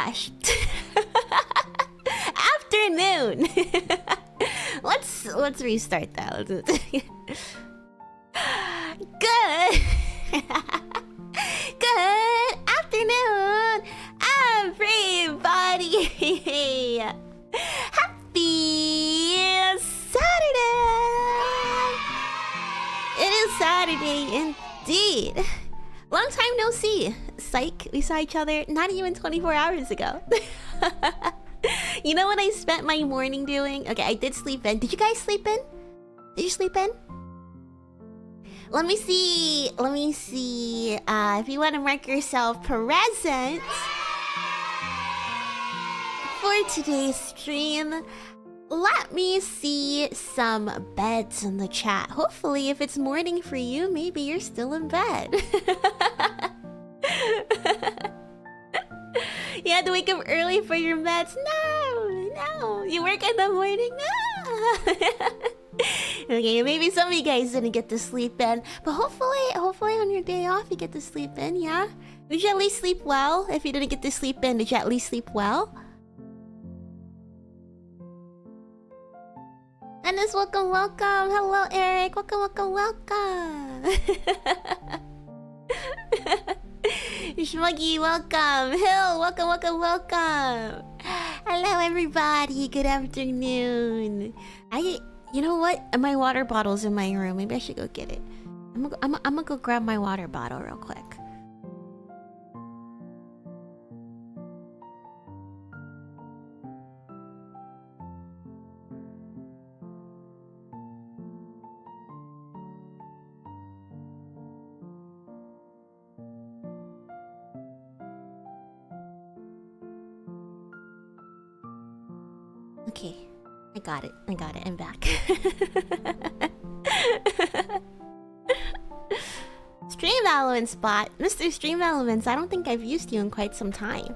gosh. Afternoon. Let's restart that. Good. Good afternoon, everybody. Happy Saturday. It is Saturday indeed. Long time no see. Psych, we saw each other not even 24 hours ago. You know what I spent my morning doing? Okay, I did sleep in. Did you guys sleep in? Did you sleep in? Let me see. If you want to mark yourself present for today's stream, let me see some beds in the chat. Hopefully, if it's morning for you, maybe you're still in bed. You had to wake up early for your meds. No. You work in the morning. No. Okay, maybe some of you guys didn't get to sleep in, but hopefully on your day off you get to sleep in. Yeah. Did you at least sleep well? If you didn't get to sleep in, did you at least sleep well? Dennis, welcome. Hello, Eric. Welcome. Shmuggy, welcome. Hill, welcome. Hello, everybody. Good afternoon. You know what? My water bottle's in my room. Maybe I should go get it. I'm gonna go grab my water bottle real quick. Okay, I got it. I'm back. Stream Elements bot, Mr. Stream Elements. I don't think I've used you in quite some time.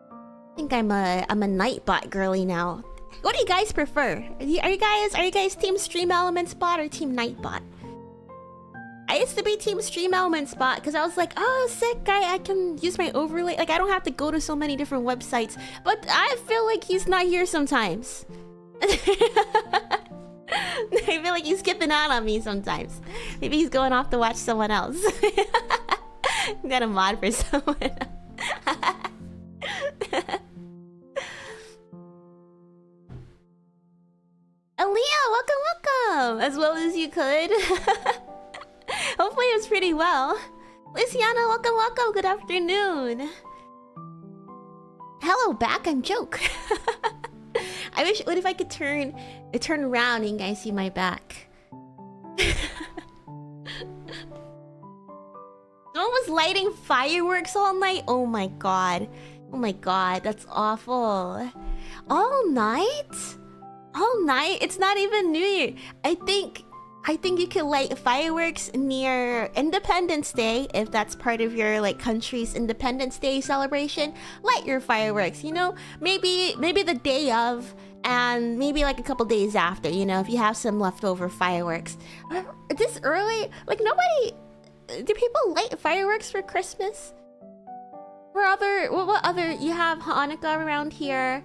I think I'm a Nightbot girly now. What do you guys prefer? Are you guys Team Stream Elements bot or Team Nightbot? I used to be Team Stream Elements bot because I was like, oh, sick, I can use my overlay. Like, I don't have to go to so many different websites. But I feel like he's not here sometimes. I feel like he's skipping out on me sometimes. Maybe he's going off to watch someone else. Got a mod for someone else. Aaliyah, welcome. As well as you could. Hopefully it was pretty well. Luciana, welcome. Good afternoon. Hello back, I'm Joke. What if I could turn around and you guys see my back? Someone was lighting fireworks all night? Oh my god, that's awful. All night? It's not even New Year. I think you can light fireworks near Independence Day if that's part of your like country's Independence Day celebration. Light your fireworks, you know, maybe the day of, and maybe like a couple days after, you know, if you have some leftover fireworks. This early, like nobody. Do people light fireworks for Christmas? What other? You have Hanukkah around here.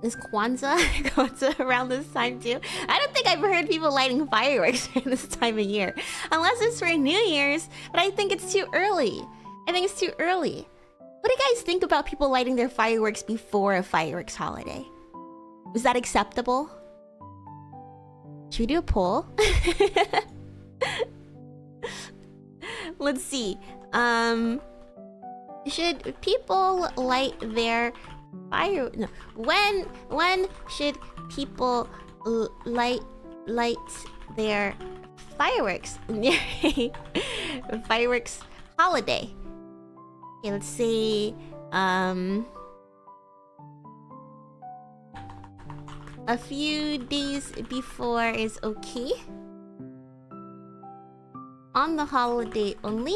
Is Kwanzaa around this time too? I don't think I've heard people lighting fireworks during this time of year. Unless it's for New Year's, but I think it's too early. What do you guys think about people lighting their fireworks before a fireworks holiday? Is that acceptable? Should we do a poll? Let's see. Should people light their when should people light their fireworks near a fireworks holiday? Okay, let's see. A few days before is okay. On the holiday only.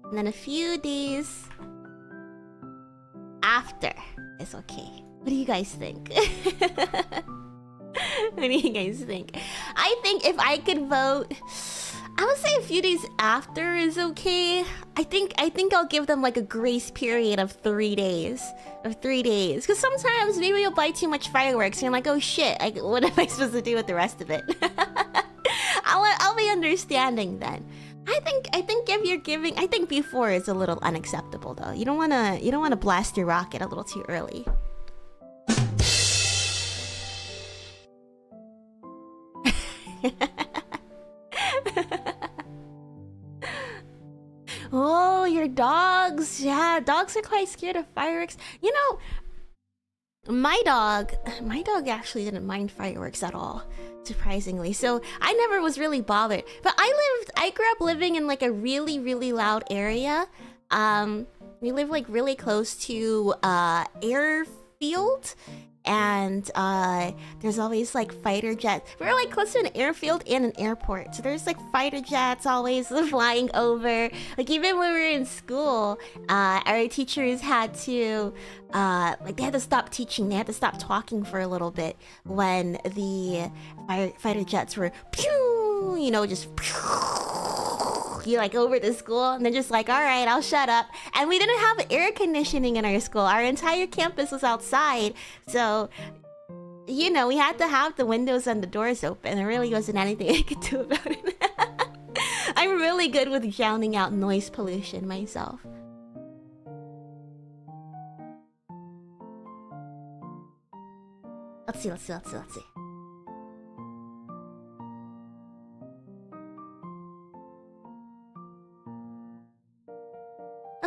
And then a few days after is okay. What do you guys think? What do you guys think? I think if I could vote, I would say a few days after is okay. I think I'll give them like a grace period of 3 days. Because sometimes maybe you'll buy too much fireworks and you're like, oh shit, what am I supposed to do with the rest of it? I'll be understanding then. I think if you're giving, I think before is a little unacceptable though. You don't wanna blast your rocket a little too early. Oh, your dogs. Yeah, dogs are quite scared of fireworks. You know, my dog actually didn't mind fireworks at all, surprisingly. So I never was really bothered. But I grew up living in like a really, really loud area. We live like really close to airfield. And there's always like fighter jets. We're like close to an airfield and an airport, so there's like fighter jets always flying over. Like even when we were in school, our teachers had to like they had to stop teaching. They had to stop talking for a little bit when the fighter jets were pew, you know, just pew, like over the school, and they're just like, all right, I'll shut up. And we didn't have air conditioning in our school. Our entire campus was outside, so you know, we had to have the windows and the doors open. There really wasn't anything I could do about it. I'm really good with drowning out noise pollution myself. Let's see. I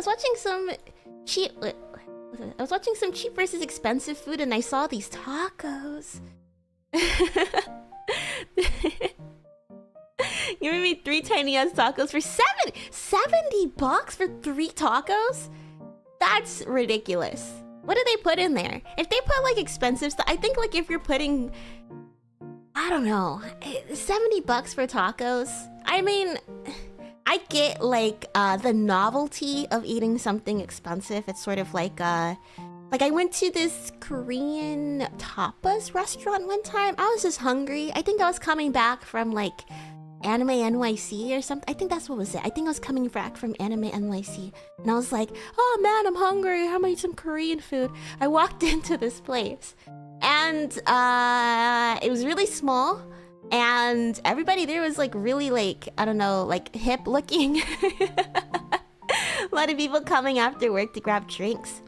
was watching some cheap versus expensive food, and I saw these tacos. Giving me 3 tiny ass tacos for $70 for 3 tacos? That's ridiculous. What do they put in there? If they put like expensive stuff, I think like if you're putting, I don't know, $70 for tacos. I mean, I get like the novelty of eating something expensive. It's sort of like I went to this Korean tapas restaurant one time. I was just hungry. I think I was coming back from like Anime NYC or something. I think that's what was it. I think I was coming back from Anime NYC, and I was like, oh man, I'm hungry. How about some Korean food? I walked into this place, and it was really small. And everybody there was like really like, I don't know, like hip looking. A lot of people coming after work to grab drinks.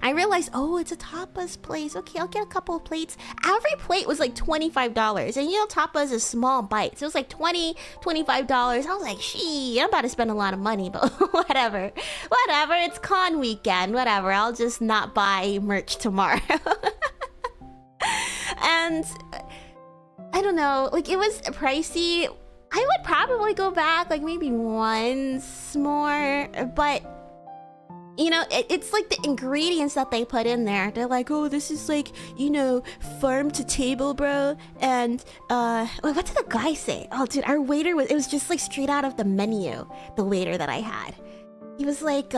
I realized, oh, it's a tapas place. Okay, I'll get a couple of plates. Every plate was like $25. And you know, tapas is small bites. It was like $20, $25. I was like, shee, I'm about to spend a lot of money, but whatever. Whatever, it's con weekend. Whatever, I'll just not buy merch tomorrow. And I don't know, like it was pricey. I would probably go back like maybe once more, but you know, it's like the ingredients that they put in there. They're like, oh, this is like, you know, farm to table, bro. And what did the guy say? Oh dude, our waiter it was just like straight out of the menu, the waiter that I had. He was like,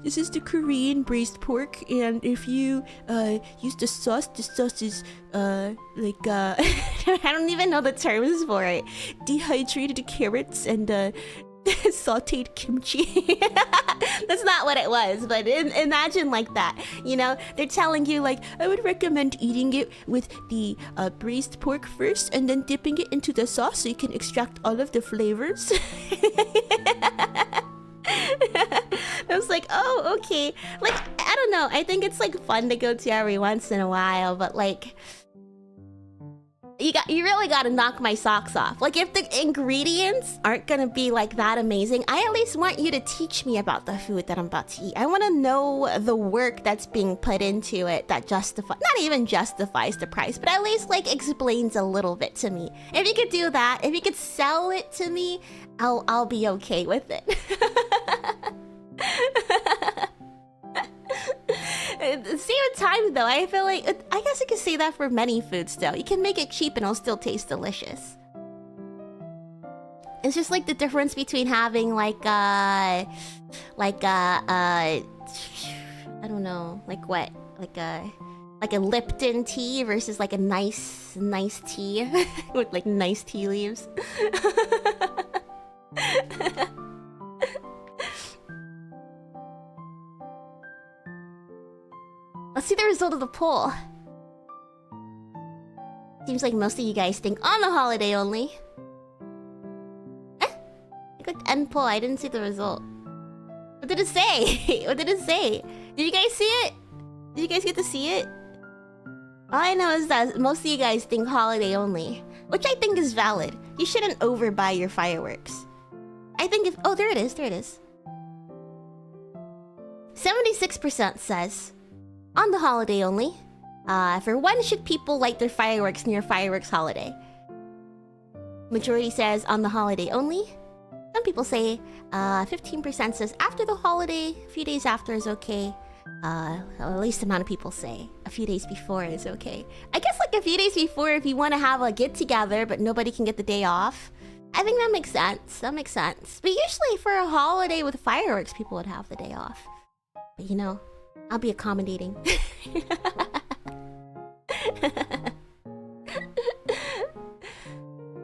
this is the Korean braised pork, and if you use the sauce is like I don't even know the terms for it. Dehydrated carrots and sauteed kimchi. That's not what it was, but imagine like that. You know, they're telling you like, I would recommend eating it with the braised pork first, and then dipping it into the sauce so you can extract all of the flavors. I was like, oh, okay. Like, I don't know. I think it's like fun to go to every once in a while, but like, you really gotta knock my socks off. Like, if the ingredients aren't gonna be like that amazing, I at least want you to teach me about the food that I'm about to eat. I want to know the work that's being put into it that not even justifies the price, but at least like explains a little bit to me. If you could do that, if you could sell it to me, I'll be okay with it. Same time though, I feel like I guess I could say that for many foods though. You can make it cheap and it'll still taste delicious. It's just like the difference between having I don't know, like what? Like Like a Lipton tea versus like a nice tea with like nice tea leaves. Let's see the result of the poll. Seems like most of you guys think on the holiday only. I clicked end poll, I didn't see the result. What did it say? What did it say? Did you guys see it? Did you guys get to see it? All I know is that most of you guys think holiday only, which I think is valid. You shouldn't overbuy your fireworks. I think if... Oh, there it is, there it is. 76% says, on the holiday only. For when should people light their fireworks near fireworks holiday? Majority says on the holiday only. Some people say 15% says after the holiday, a few days after is okay. At least the amount of people say a few days before is okay. I guess like a few days before if you want to have a get together but nobody can get the day off. I think that makes sense. That makes sense. But usually for a holiday with fireworks, people would have the day off. But you know, I'll be accommodating.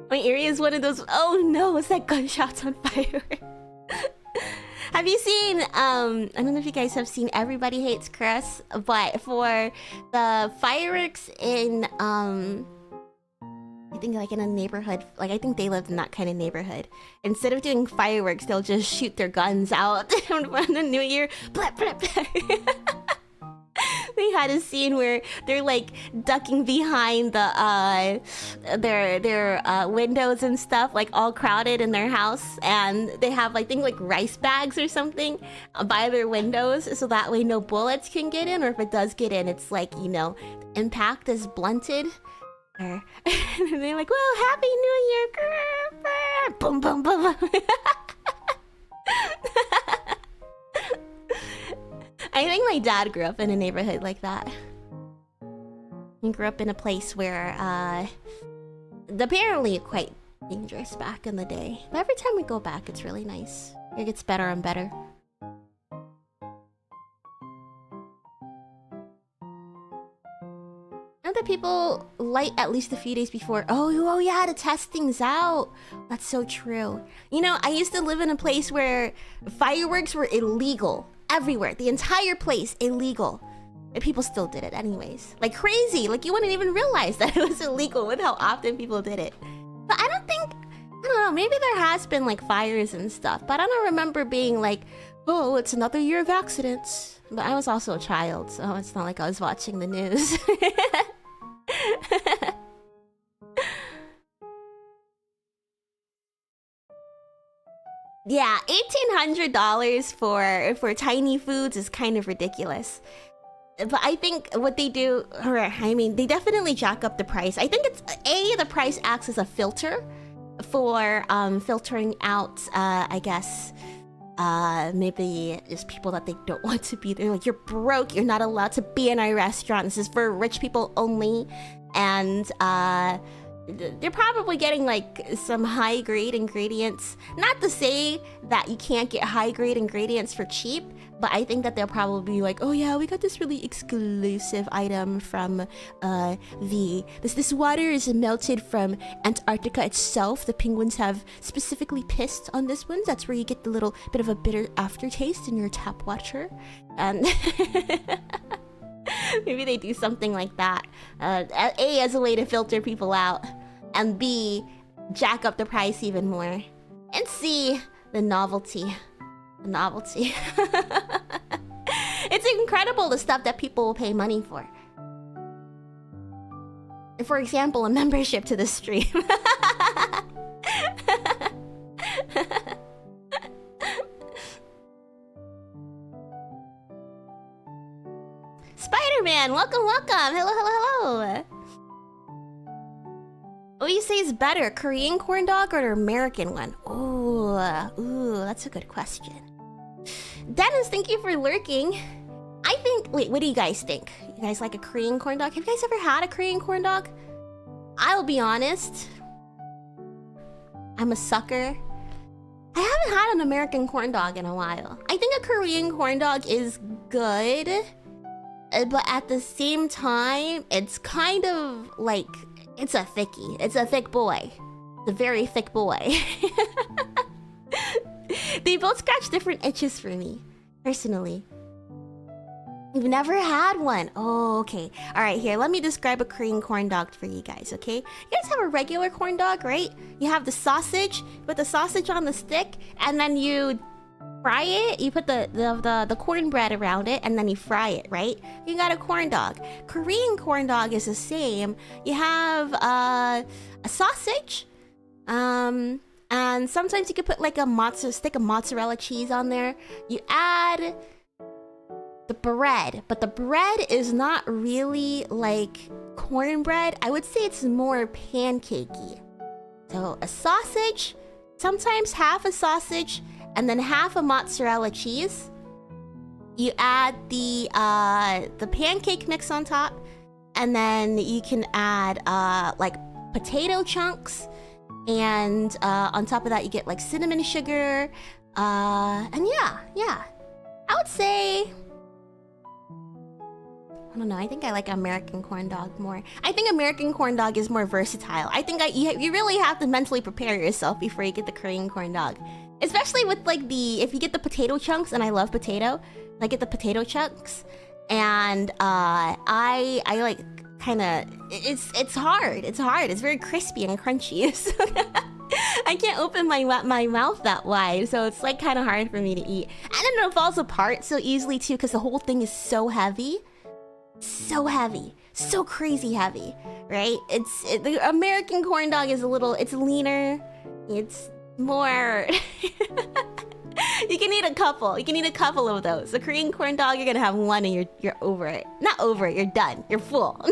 My area is one of those. Oh no, it's like gunshots on fireworks. Have you seen, I don't know if you guys have seen Everybody Hates Chris, but for the fireworks in, I think like in a neighborhood, like I think they lived in that kind of neighborhood. Instead of doing fireworks, they'll just shoot their guns out on the New Year. Blah, blah, blah. They had a scene where they're like ducking behind the their windows and stuff, like all crowded in their house, and they have like things like rice bags or something by their windows, so that way no bullets can get in, or if it does get in, it's like, you know, the impact is blunted. And they're like, "Well, Happy New Year!" Boom, boom, boom. I think my dad grew up in a neighborhood like that. He grew up in a place where, apparently quite dangerous back in the day. But every time we go back, it's really nice. It gets better and better. Now that people light at least a few days before. Oh yeah, to test things out. That's so true. You know, I used to live in a place where fireworks were illegal. Everywhere, the entire place illegal, and people still did it anyways, like crazy. Like you wouldn't even realize that it was illegal with how often people did it. But I don't know, maybe there has been like fires and stuff, but I don't remember being like, oh, it's another year of accidents. But I was also a child, so it's not like I was watching the news. Yeah, $1,800 for tiny foods is kind of ridiculous. But I think what they do, or I mean, they definitely jack up the price. I think it's the price acts as a filter for filtering out, I guess, maybe just people that they don't want to be there. Like, you're broke, you're not allowed to be in our restaurant. This is for rich people only, and they're probably getting like some high grade ingredients. Not to say that you can't get high grade ingredients for cheap, but I think that they'll probably be like, oh yeah, we got this really exclusive item from this water is melted from Antarctica itself. The penguins have specifically pissed on this one. That's where you get the little bit of a bitter aftertaste in your tap water. And maybe they do something like that. A, as a way to filter people out, and B, jack up the price even more, and C, the novelty. The novelty. It's incredible the stuff that people will pay money for. For example, a membership to the stream. Spider-Man, welcome, welcome. Hello, hello, hello. What do you say is better, Korean corn dog or an American one? Ooh, that's a good question. Dennis, thank you for lurking. I think, wait, what do you guys think? You guys like a Korean corn dog? Have you guys ever had a Korean corn dog? I'll be honest, I'm a sucker. I haven't had an American corn dog in a while. I think a Korean corn dog is good. but at the same time, it's kind of like it's a thickie. It's a thick boy. It's a very thick boy. They both scratch different itches for me, personally. You've never had one. Oh, okay. All right, here, let me describe a Korean corn dog for you guys, okay? You guys have a regular corn dog, right? You have the sausage, you put the sausage on the stick, and then you fry it. You put the cornbread around it, and then you fry it, right? You got a corn dog. Korean corn dog is the same. You have a sausage, and sometimes you could put like a stick of mozzarella cheese on there. You add the bread, but the bread is not really like cornbread. I would say it's more pancakey. So a sausage, sometimes half a sausage, and then half a mozzarella cheese. You add the pancake mix on top, and then you can add like potato chunks, and on top of that you get like cinnamon sugar, and yeah. I would say, I don't know, I think I like American corn dog more. I think American corn dog is more versatile. I think you really have to mentally prepare yourself before you get the Korean corn dog. Especially with like if you get the potato chunks, and I love potato, I get the potato chunks, and I like kind of, it's hard. It's very crispy and crunchy. So I can't open my mouth that wide, so it's like kind of hard for me to eat. And then it falls apart so easily too, because the whole thing is so heavy. So crazy heavy, right? The American corn dog is it's leaner, it's more you can eat a couple of those. The Korean corn dog, you're gonna have one and you're over it. Not over it, you're done, you're full.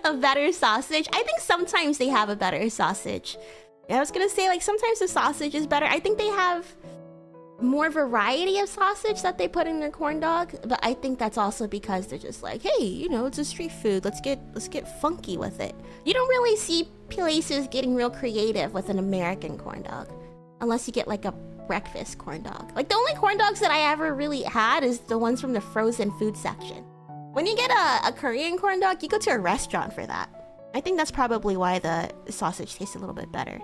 A better sausage, I think sometimes they have a better sausage. I was gonna say, like, sometimes the sausage is better. I think they have more variety of sausage that they put in their corn dog, but I think that's also because they're just like, hey, you know, it's a street food, let's get funky with it. You don't really see places getting real creative with an American corn dog unless you get like a breakfast corn dog. Like, the only corn dogs that I ever really had is the ones from the frozen food section. When you get a Korean corn dog, you go to a restaurant for that. I think that's probably why the sausage tastes a little bit better.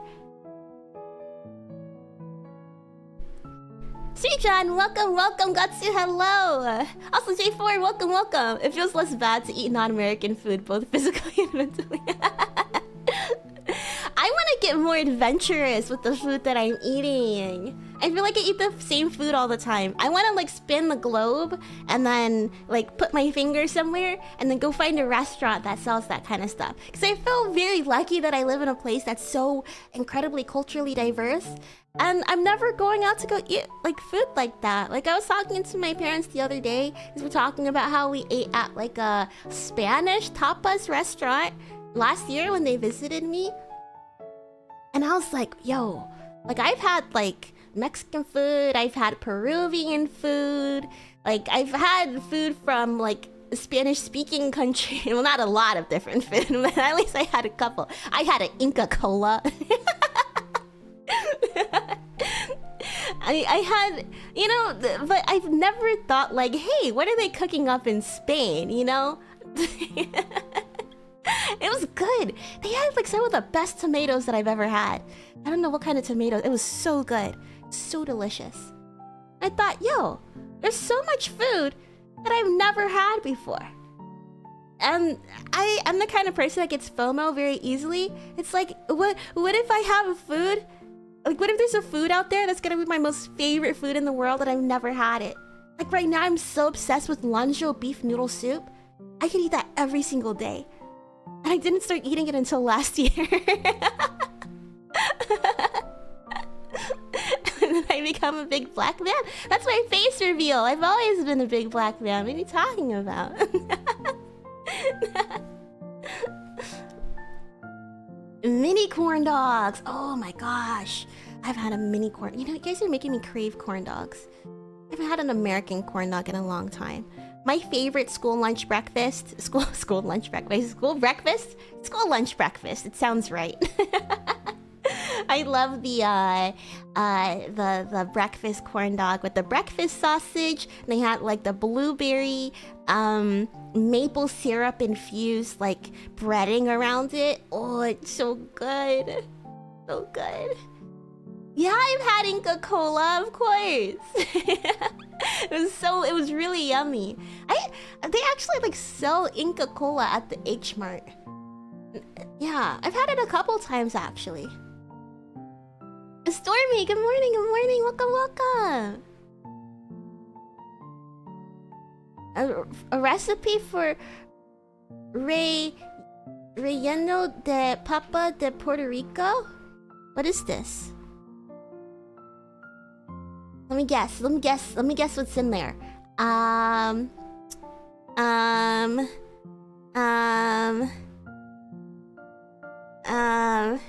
Sweet John, welcome, Gatsu, hello! Also, J4, welcome. It feels less bad to eat non-American food, both physically and mentally. I want to get more adventurous with the food that I'm eating. I feel like I eat the same food all the time. I want to like spin the globe and then like put my finger somewhere and then go find a restaurant that sells that kind of stuff. Because I feel very lucky that I live in a place that's so incredibly culturally diverse. And I'm never going out to go eat like food like that. Like, I was talking to my parents the other day because we're talking about how we ate at like a Spanish tapas restaurant last year when they visited me. And I was like, yo, like, I've had like Mexican food, I've had Peruvian food, like I've had food from like a Spanish speaking country. Well, not a lot of different food, but at least I had a couple. I had an Inca Cola. I had, you know, but I've never thought like, hey, what are they cooking up in Spain, you know? It was good. They had like some of the best tomatoes that I've ever had. I don't know what kind of tomatoes. It was so good. So delicious. I thought, yo, there's so much food that I've never had before. And I'm the kind of person that gets FOMO very easily. It's like, what if I have a food? Like, what if there's a food out there that's gonna be my most favorite food in the world and I've never had it? Like, right now I'm so obsessed with Lanzhou beef noodle soup. I could eat that every single day. And I didn't start eating it until last year. And then I become a big black man. That's my face reveal. I've always been a big black man. What are you talking about? Mini corn dogs. Oh my gosh. I've had a mini corn. You know, you guys are making me crave corn dogs. I haven't had an American corn dog in a long time. My favorite school lunch breakfast. School lunch breakfast. School lunch breakfast. It sounds right. I love the breakfast corn dog with the breakfast sausage. They had like the blueberry maple syrup infused like breading around it. Oh, it's so good. So good. Yeah, I've had Inca Cola, of course. It was really yummy. They actually like sell Inca Cola at the H Mart. Yeah, I've had it a couple times actually. Stormy, good morning, welcome, welcome. A recipe for relleno de papa de Puerto Rico? What is this? Let me guess what's in there.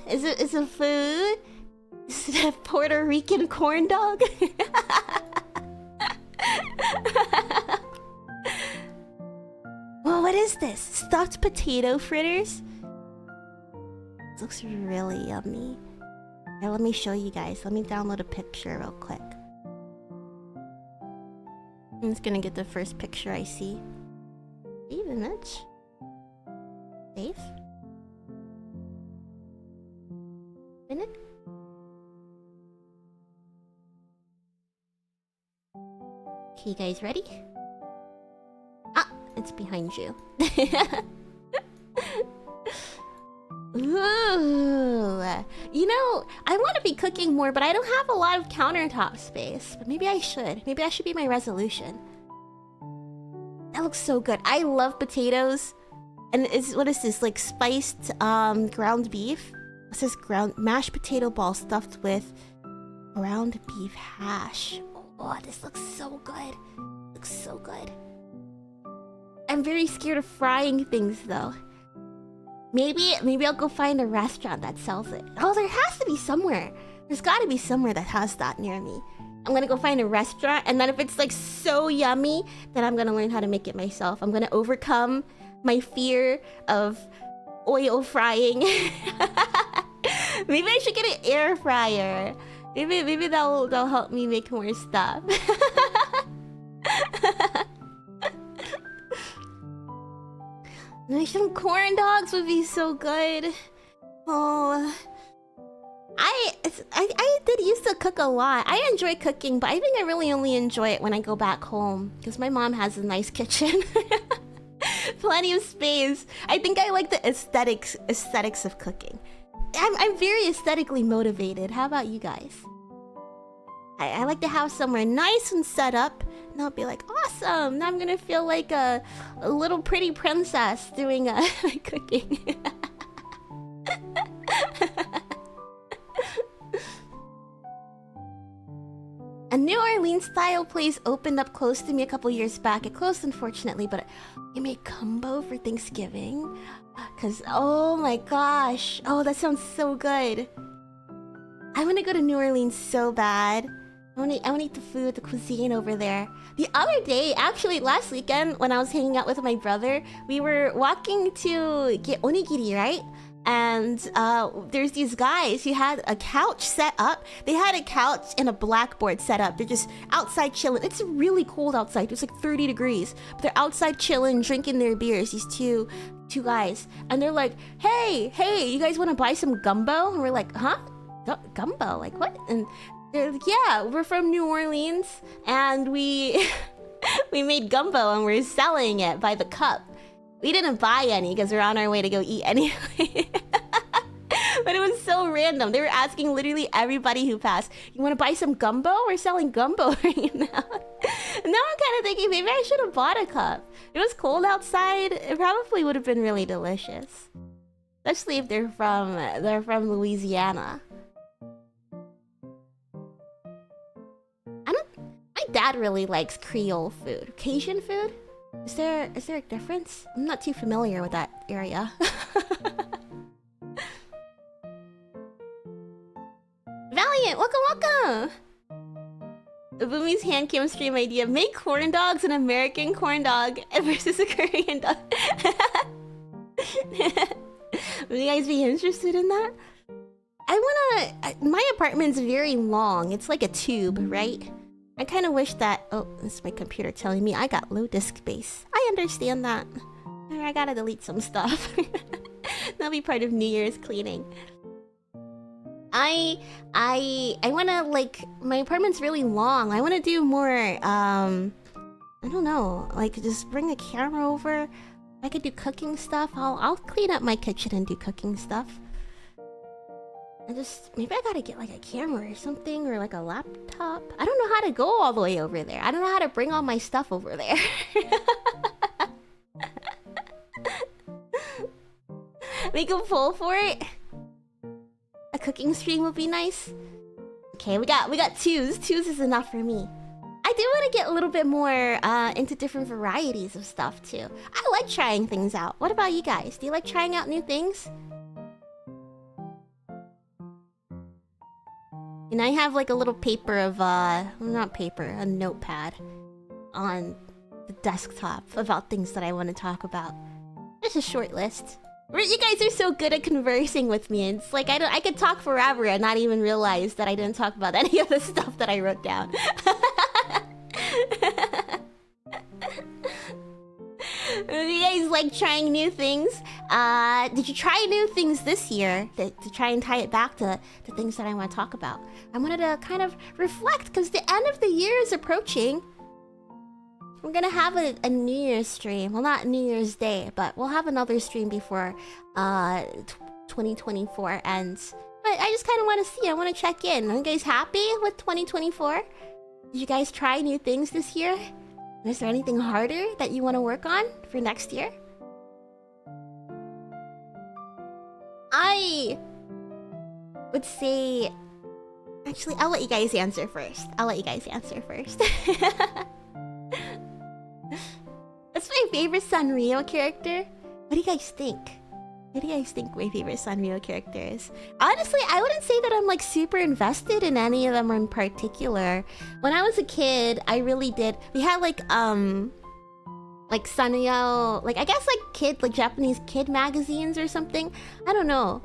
Is it food? Is it a Puerto Rican corn dog? Well, what is this? Stuffed potato fritters? This looks really yummy. Here, let me show you guys. Let me download a picture real quick. I'm just gonna get the first picture I see. Save image. Save. Minute. Okay, you guys ready? Ah, it's behind you. Ooh. You know, I want to be cooking more, but I don't have a lot of countertop space. But maybe I should. Maybe that should be my resolution. That looks so good. I love potatoes. And what is this? Like spiced ground beef? It says mashed potato ball stuffed with ground beef hash. Oh, this looks so good. Looks so good. I'm very scared of frying things though. Maybe I'll go find a restaurant that sells it. Oh, there has to be somewhere. There's got to be somewhere that has that near me. I'm gonna go find a restaurant, and then if it's like so yummy, then I'm gonna learn how to make it myself. I'm gonna overcome my fear of oil frying. Maybe I should get an air fryer. Maybe that'll help me make more stuff. Some corn dogs would be so good. Oh, I did used to cook a lot. I enjoy cooking, but I think I really only enjoy it when I go back home because my mom has a nice kitchen. Plenty of space. I think I like the aesthetics of cooking. I'm very aesthetically motivated. How about you guys? I like to have somewhere nice and set up, and I'll be like, awesome! Now I'm gonna feel like a little pretty princess doing my cooking. A New Orleans style place opened up close to me a couple years back. It closed unfortunately, but you made gumbo for Thanksgiving? Cause oh my gosh. Oh, that sounds so good. I wanna go to New Orleans so bad. I wanna eat the food, the cuisine over there. The other day, actually last weekend, when I was hanging out with my brother, we were walking to get onigiri, right? And there's these guys who had a couch set up. They had a couch and a blackboard set up. They're just outside chilling. It's really cold outside. It's like 30 degrees. But they're outside chilling, drinking their beers. These two guys. And they're like, hey, you guys want to buy some gumbo? And we're like, huh? Gumbo? Like what? And they're like, yeah, we're from New Orleans. And we made gumbo and we're selling it by the cup. We didn't buy any because we're on our way to go eat anyway. But it was so random. They were asking literally everybody who passed, you want to buy some gumbo? We're selling gumbo right now. And now I'm kind of thinking maybe I should have bought a cup. It was cold outside. It probably would have been really delicious. Especially if they're from Louisiana. My dad really likes Creole food. Cajun food? Is there a difference? I'm not too familiar with that area. Valiant, welcome! Boomi's hand cam stream idea: make corn dogs an American corn dog versus a Korean dog. Would you guys be interested in that? My apartment's very long. It's like a tube, right? I kind of wish that... Oh, it's my computer telling me I got low disk space. I understand that. I gotta delete some stuff. That'll be part of New Year's cleaning. I wanna, like... My apartment's really long. I wanna do more, I don't know. Like, just bring a camera over. I could do cooking stuff. I'll clean up my kitchen and do cooking stuff. Maybe I gotta get like a camera or something, or like a laptop. I don't know how to go all the way over there. I don't know how to bring all my stuff over there. Make a poll for it. A cooking stream would be nice. Okay, we got twos. Twos is enough for me. I do want to get a little bit more into different varieties of stuff too. I like trying things out. What about you guys? Do you like trying out new things? And I have like a little paper of, not paper, a notepad on the desktop about things that I want to talk about. Just a short list. You guys are so good at conversing with me. It's like I could talk forever and not even realize that I didn't talk about any of the stuff that I wrote down. Do you guys like trying new things? Did you try new things this year to try and tie it back to the things that I want to talk about? I wanted to kind of reflect because the end of the year is approaching. We're gonna have a New Year's stream. Well, not New Year's Day, but we'll have another stream before 2024 ends. But I just kind of want to see. I want to check in. Are you guys happy with 2024? Did you guys try new things this year? Is there anything harder that you want to work on for next year? I would say... Actually, I'll let you guys answer first. That's my favorite Sanrio character. What do you guys think? What do you guys think my favorite Sanrio character is? Honestly, I wouldn't say that I'm like super invested in any of them in particular. When I was a kid, I really did. We had like Sanrio, like I guess like Japanese kid magazines or something. I don't know.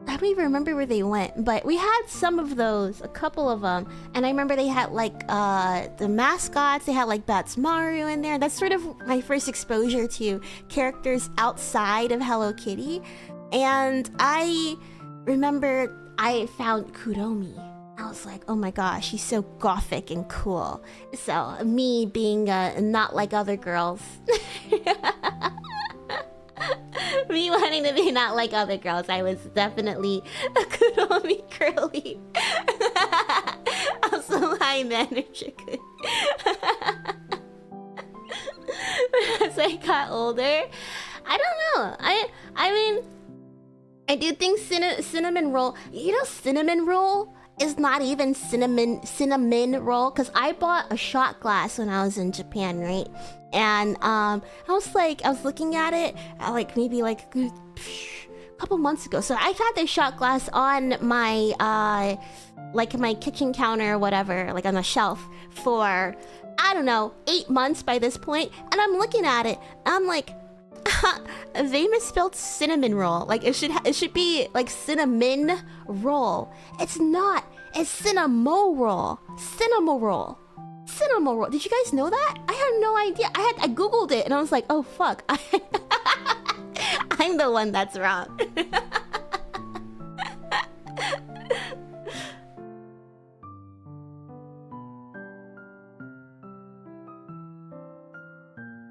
I don't even remember where they went, but we had some of those, a couple of them, and I remember they had like the mascots. They had like Maru in there. That's sort of my first exposure to characters outside of Hello Kitty, and I remember I found Kuromi. I was like, oh my gosh, she's so gothic and cool. So me being not like other girls. Me wanting to be not like other girls, I was definitely a Kuromi girly. Also high energy. As I got older, I don't know. I mean, I do think cinnamon roll. You know, cinnamon roll is not even cinnamon roll, because I bought a shot glass when I was in Japan, right? And I was looking at it maybe a couple months ago. So I had this shot glass on my my kitchen counter or whatever, like on the shelf for I don't know 8 months by this point, and I'm looking at it and I'm like, they misspelled cinnamon roll. Like it should be like cinnamon roll. It's not. It's cinnamon roll. Cinnamon roll. Cinnamon roll. Did you guys know that? I had no idea. I googled it and I was like, oh fuck. I'm the one that's wrong.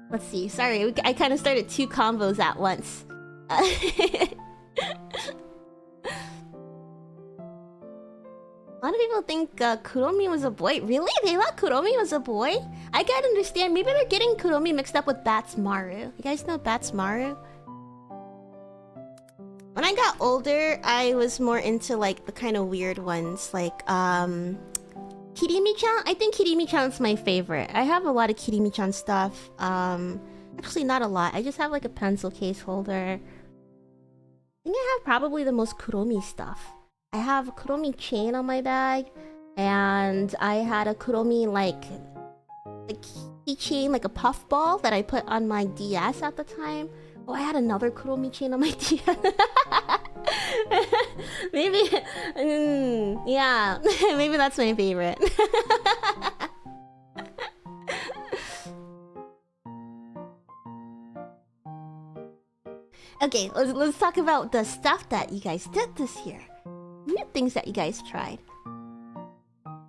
Let's see. Sorry, I kind of started 2 combos at once. A lot of people think Kuromi was a boy. Really? They thought Kuromi was a boy? I can't understand. Maybe they're getting Kuromi mixed up with Maru. You guys know Maru? When I got older, I was more into like the kind of weird ones, like Kirimi-chan. I think Kirimi-chan's my favorite. I have a lot of Kirimi-chan stuff. Actually not a lot. I just have like a pencil case holder. I think I have probably the most Kuromi stuff. I have a Kuromi chain on my bag, and I had a Kuromi like keychain, like a puffball that I put on my DS at the time. Oh, I had another Kuromi chain on my DS. Maybe, yeah, maybe that's my favorite. Okay, let's talk about the stuff that you guys did this year. New things that you guys tried.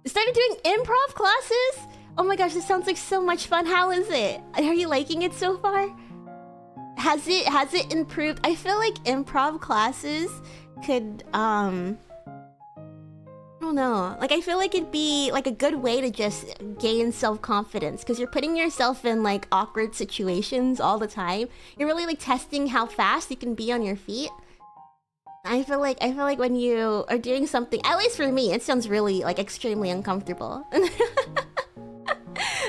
You started doing improv classes? Oh my gosh, this sounds like so much fun. How is it? Are you liking it so far? Has it improved? I feel like improv classes could I don't know. Like I feel like it'd be like a good way to just gain self-confidence because you're putting yourself in like awkward situations all the time. You're really like testing how fast you can be on your feet. I feel like when you are doing something, at least for me, it sounds really like extremely uncomfortable. I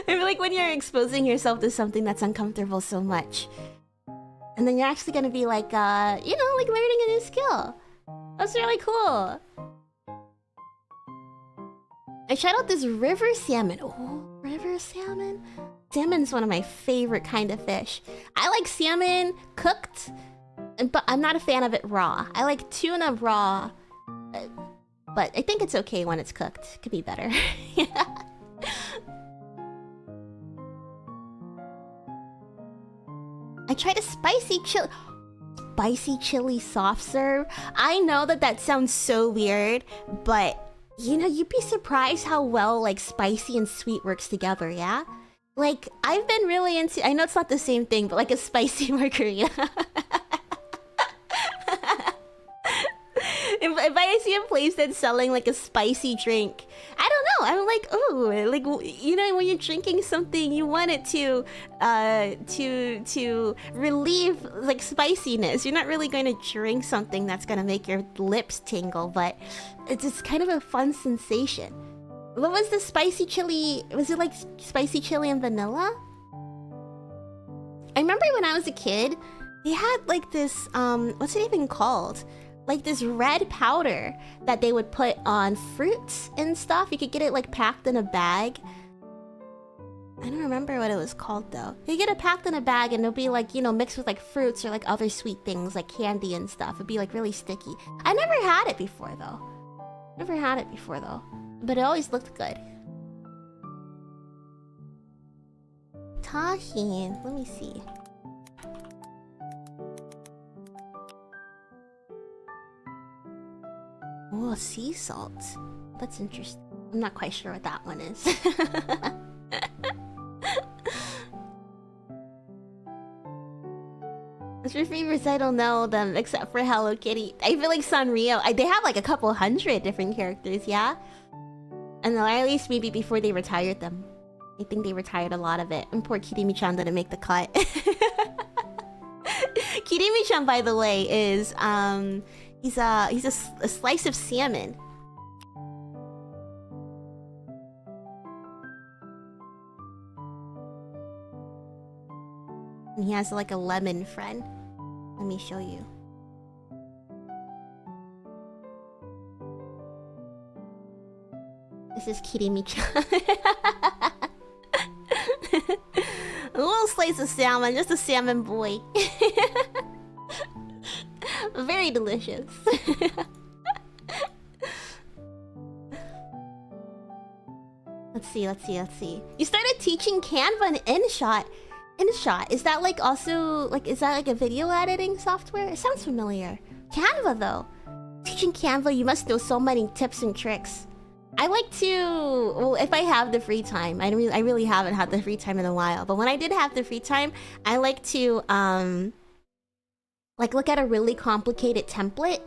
feel like when you're exposing yourself to something that's uncomfortable so much, and then you're actually gonna be like, you know, like learning a new skill. That's really cool. I tried out this river salmon. Oh, river salmon? Salmon's one of my favorite kind of fish. I like salmon cooked, but I'm not a fan of it raw. I like tuna raw, but I think it's okay when it's cooked. It could be better. Yeah. I tried a spicy chili soft serve. I know that sounds so weird, but you know, you'd be surprised how well like spicy and sweet works together, yeah? Like, I've been really into, I know it's not the same thing, but like a spicy margarita. If I see a place that's selling like a spicy drink, I don't know, I'm like, oh, like, you know, when you're drinking something, you want it to relieve like spiciness. You're not really going to drink something that's gonna make your lips tingle, but it's just kind of a fun sensation. What was the spicy chili? Was it like spicy chili and vanilla? I remember when I was a kid, they had like this, what's it even called? Like this red powder that they would put on fruits and stuff. You could get it like packed in a bag. I don't remember what it was called though. You get it packed in a bag and it'll be like, you know, mixed with like fruits or like other sweet things like candy and stuff. It'd be like really sticky. I never had it before though. But it always looked good. Tahine, let me see. Oh, sea salt. That's interesting. I'm not quite sure what that one is. What's your favorites? I don't know them except for Hello Kitty. I feel like Sanrio, they have like a couple hundred different characters, yeah? And or at least maybe before they retired them. I think they retired a lot of it. And poor Kirimi-chan didn't make the cut. Kirimi-chan, by the way, is he's a slice of salmon. And he has like a lemon friend. Let me show you. This is Kirimi-chan. A little slice of salmon, just a salmon boy. Very delicious. Let's see. You started teaching Canva and InShot. InShot, is that like also like, is that like a video editing software? It sounds familiar. Canva though. Teaching Canva, you must know so many tips and tricks. I like to, well, if I have the free time, I really haven't had the free time in a while, but when I did have the free time, I like to like look at a really complicated template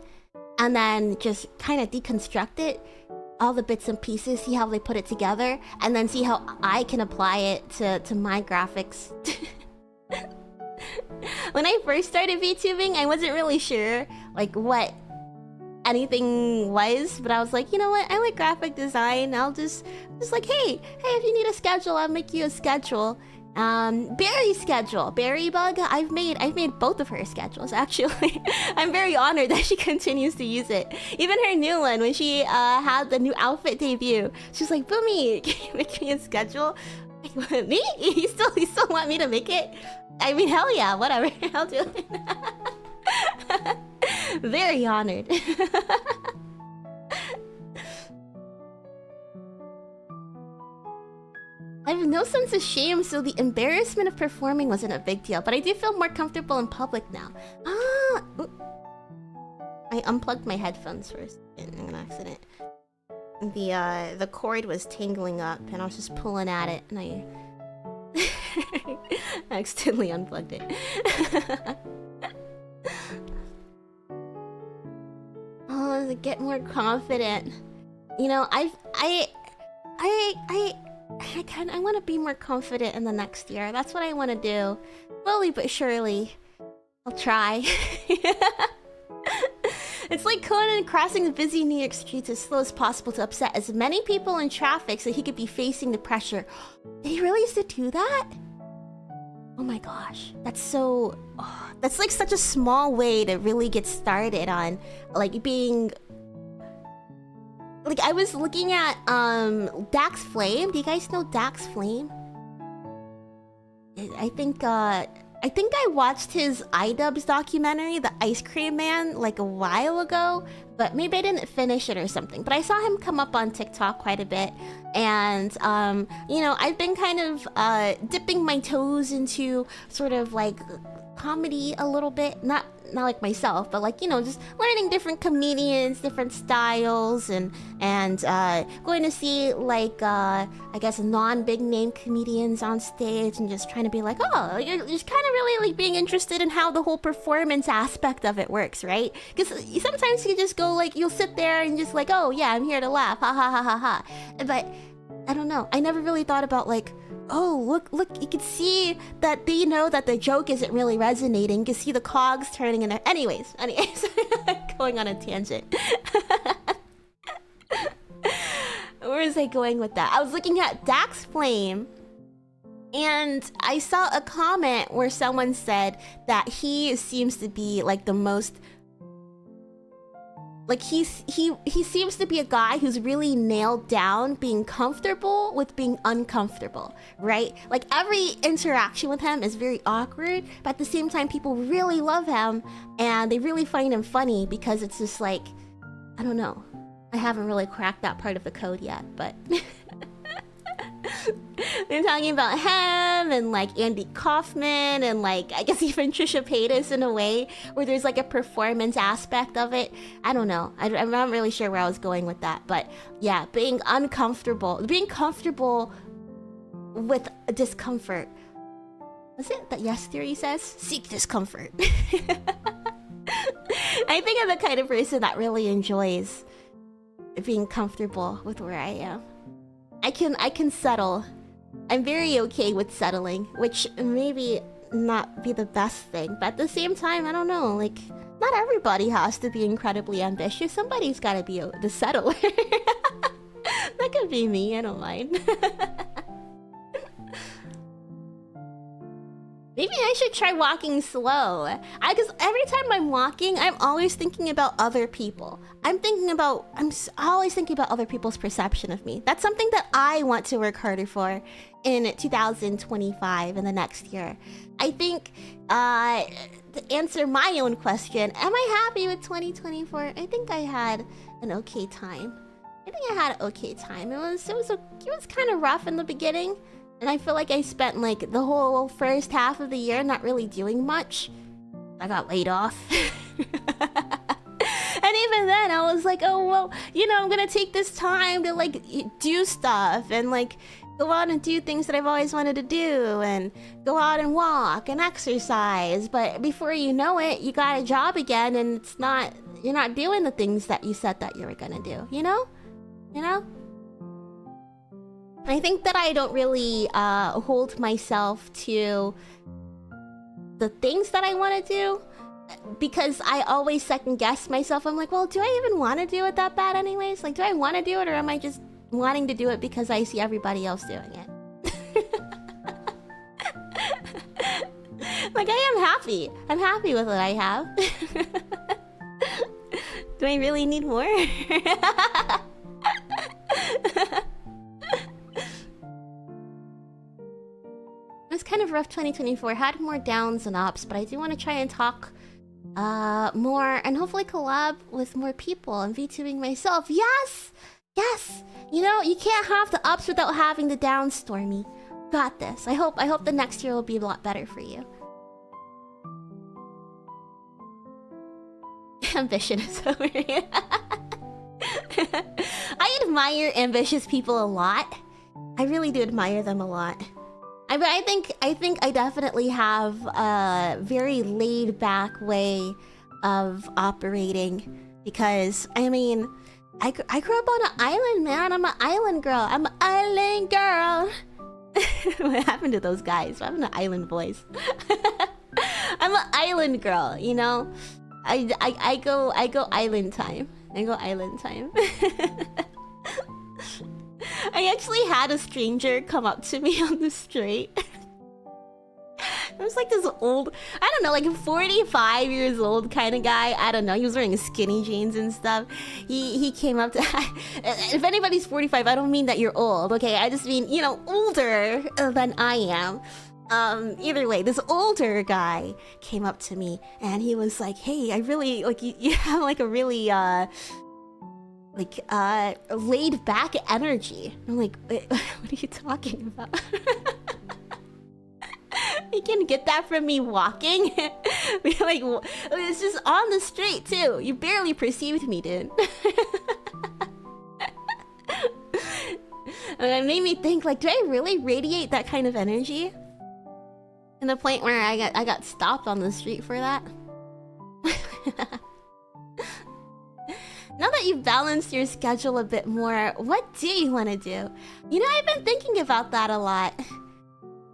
and then just kind of deconstruct it, all the bits and pieces, see how they put it together, and then see how I can apply it to my graphics. When I first started VTubing, I wasn't really sure like what anything was, but I was like, you know what, I like graphic design. I'll just like, hey, if you need a schedule, I'll make you a schedule. Barry's schedule, Barry Bug, I've made both of her schedules actually. I'm very honored that she continues to use it. Even her new one, when she had the new outfit debut, she's like, Boomi, can you make me a schedule? Like, me? You still want me to make it? I mean, hell yeah, whatever, I'll do it. Very honored. I have no sense of shame, so the embarrassment of performing wasn't a big deal, but I do feel more comfortable in public now. Ah! I unplugged my headphones first in an accident. The cord was tangling up and I was just pulling at it and I accidentally unplugged it. Oh, to get more confident. You know, I want to be more confident in the next year. That's what I want to do. Slowly but surely. I'll try. It's like Conan crossing the busy New York streets as slow as possible to upset as many people in traffic so he could be facing the pressure. Did he really used to do that? Oh my gosh. That's so... Oh, that's like such a small way to really get started on like being... Like I was looking at Dax Flame. Do you guys know Dax Flame? I think I watched his iDubbbz documentary, The Ice Cream Man, like a while ago, but maybe I didn't finish it or something. But I saw him come up on TikTok quite a bit, and you know, I've been kind of dipping my toes into sort of like comedy a little bit, not like myself, but like, you know, just learning different comedians, different styles, and going to see like I guess non-big name comedians on stage and just trying to be like, oh, you're just kind of really like being interested in how the whole performance aspect of it works, right? Because sometimes you just go like, you'll sit there and just like, oh yeah, I'm here to laugh, ha ha ha ha ha. But I don't know, I never really thought about like, oh, look, you can see that they know that the joke isn't really resonating. You can see the cogs turning in there. Anyways, going on a tangent. Where was I going with that? I was looking at Dax Flame, and I saw a comment where someone said that he seems to be like the most... Like he seems to be a guy who's really nailed down being comfortable with being uncomfortable, right? Like every interaction with him is very awkward, but at the same time people really love him and they really find him funny because it's just like, I don't know. I haven't really cracked that part of the code yet, but they're talking about him and like Andy Kaufman and like I guess even Trisha Paytas in a way where there's like a performance aspect of it. I don't know. I'm not really sure where I was going with that, but yeah, being comfortable with discomfort. Was it that Yes Theory says? Seek discomfort. I think I'm the kind of person that really enjoys being comfortable with where I am. I can settle. I'm very okay with settling, which maybe not be the best thing, but at the same time, I don't know, like, not everybody has to be incredibly ambitious. Somebody's gotta be the settler. That could be me, I don't mind. Maybe I should try walking slow. Because every time I'm walking, I'm always thinking about other people. I'm always thinking about other people's perception of me. That's something that I want to work harder for in 2025, in the next year. I think, to answer my own question, am I happy with 2024? I think I had an okay time. It was kind of rough in the beginning. And I feel like I spent like the whole first half of the year not really doing much. I got laid off. And even then I was like, oh, well, you know, I'm gonna take this time to like do stuff and like go out and do things that I've always wanted to do and go out and walk and exercise. But before you know it, you got a job again and you're not doing the things that you said that you were gonna do, you know? I think that I don't really hold myself to the things that I want to do because I always second guess myself. I'm like, well, do I even want to do it that bad anyways? Like, do I want to do it or am I just wanting to do it because I see everybody else doing it? Like, I am happy. I'm happy with what I have. Do I really need more? It was kind of rough 2024. Had more downs and ups, but I do want to try and talk more, and hopefully collab with more people and VTubing myself. Yes! Yes! You know, you can't have the ups without having the downs, Stormy. Got this. I hope the next year will be a lot better for you. Ambition is over here. I admire ambitious people a lot. I really do admire them a lot. I think I definitely have a very laid back way of operating, because I mean, I grew up on an island, man. I'm an island girl. I'm an island girl. What happened to those guys? What happened to island boys? I'm an island girl, you know. I go island time. I go island time. I actually had a stranger come up to me on the street. It was like this old, I don't know, like 45 years old kind of guy. I don't know. He was wearing skinny jeans and stuff. He came up to... If anybody's 45, I don't mean that you're old, okay? I just mean, you know, older than I am. Either way, this older guy came up to me and he was like, hey, I really, like, you have like a really, laid back energy. I'm like, what are you talking about? You can get that from me walking? Like, it's just on the street too. You barely perceived me, dude. And it made me think, like, do I really radiate that kind of energy? And the point where I got stopped on the street for that. Now that you've balanced your schedule a bit more, what do you want to do? You know, I've been thinking about that a lot.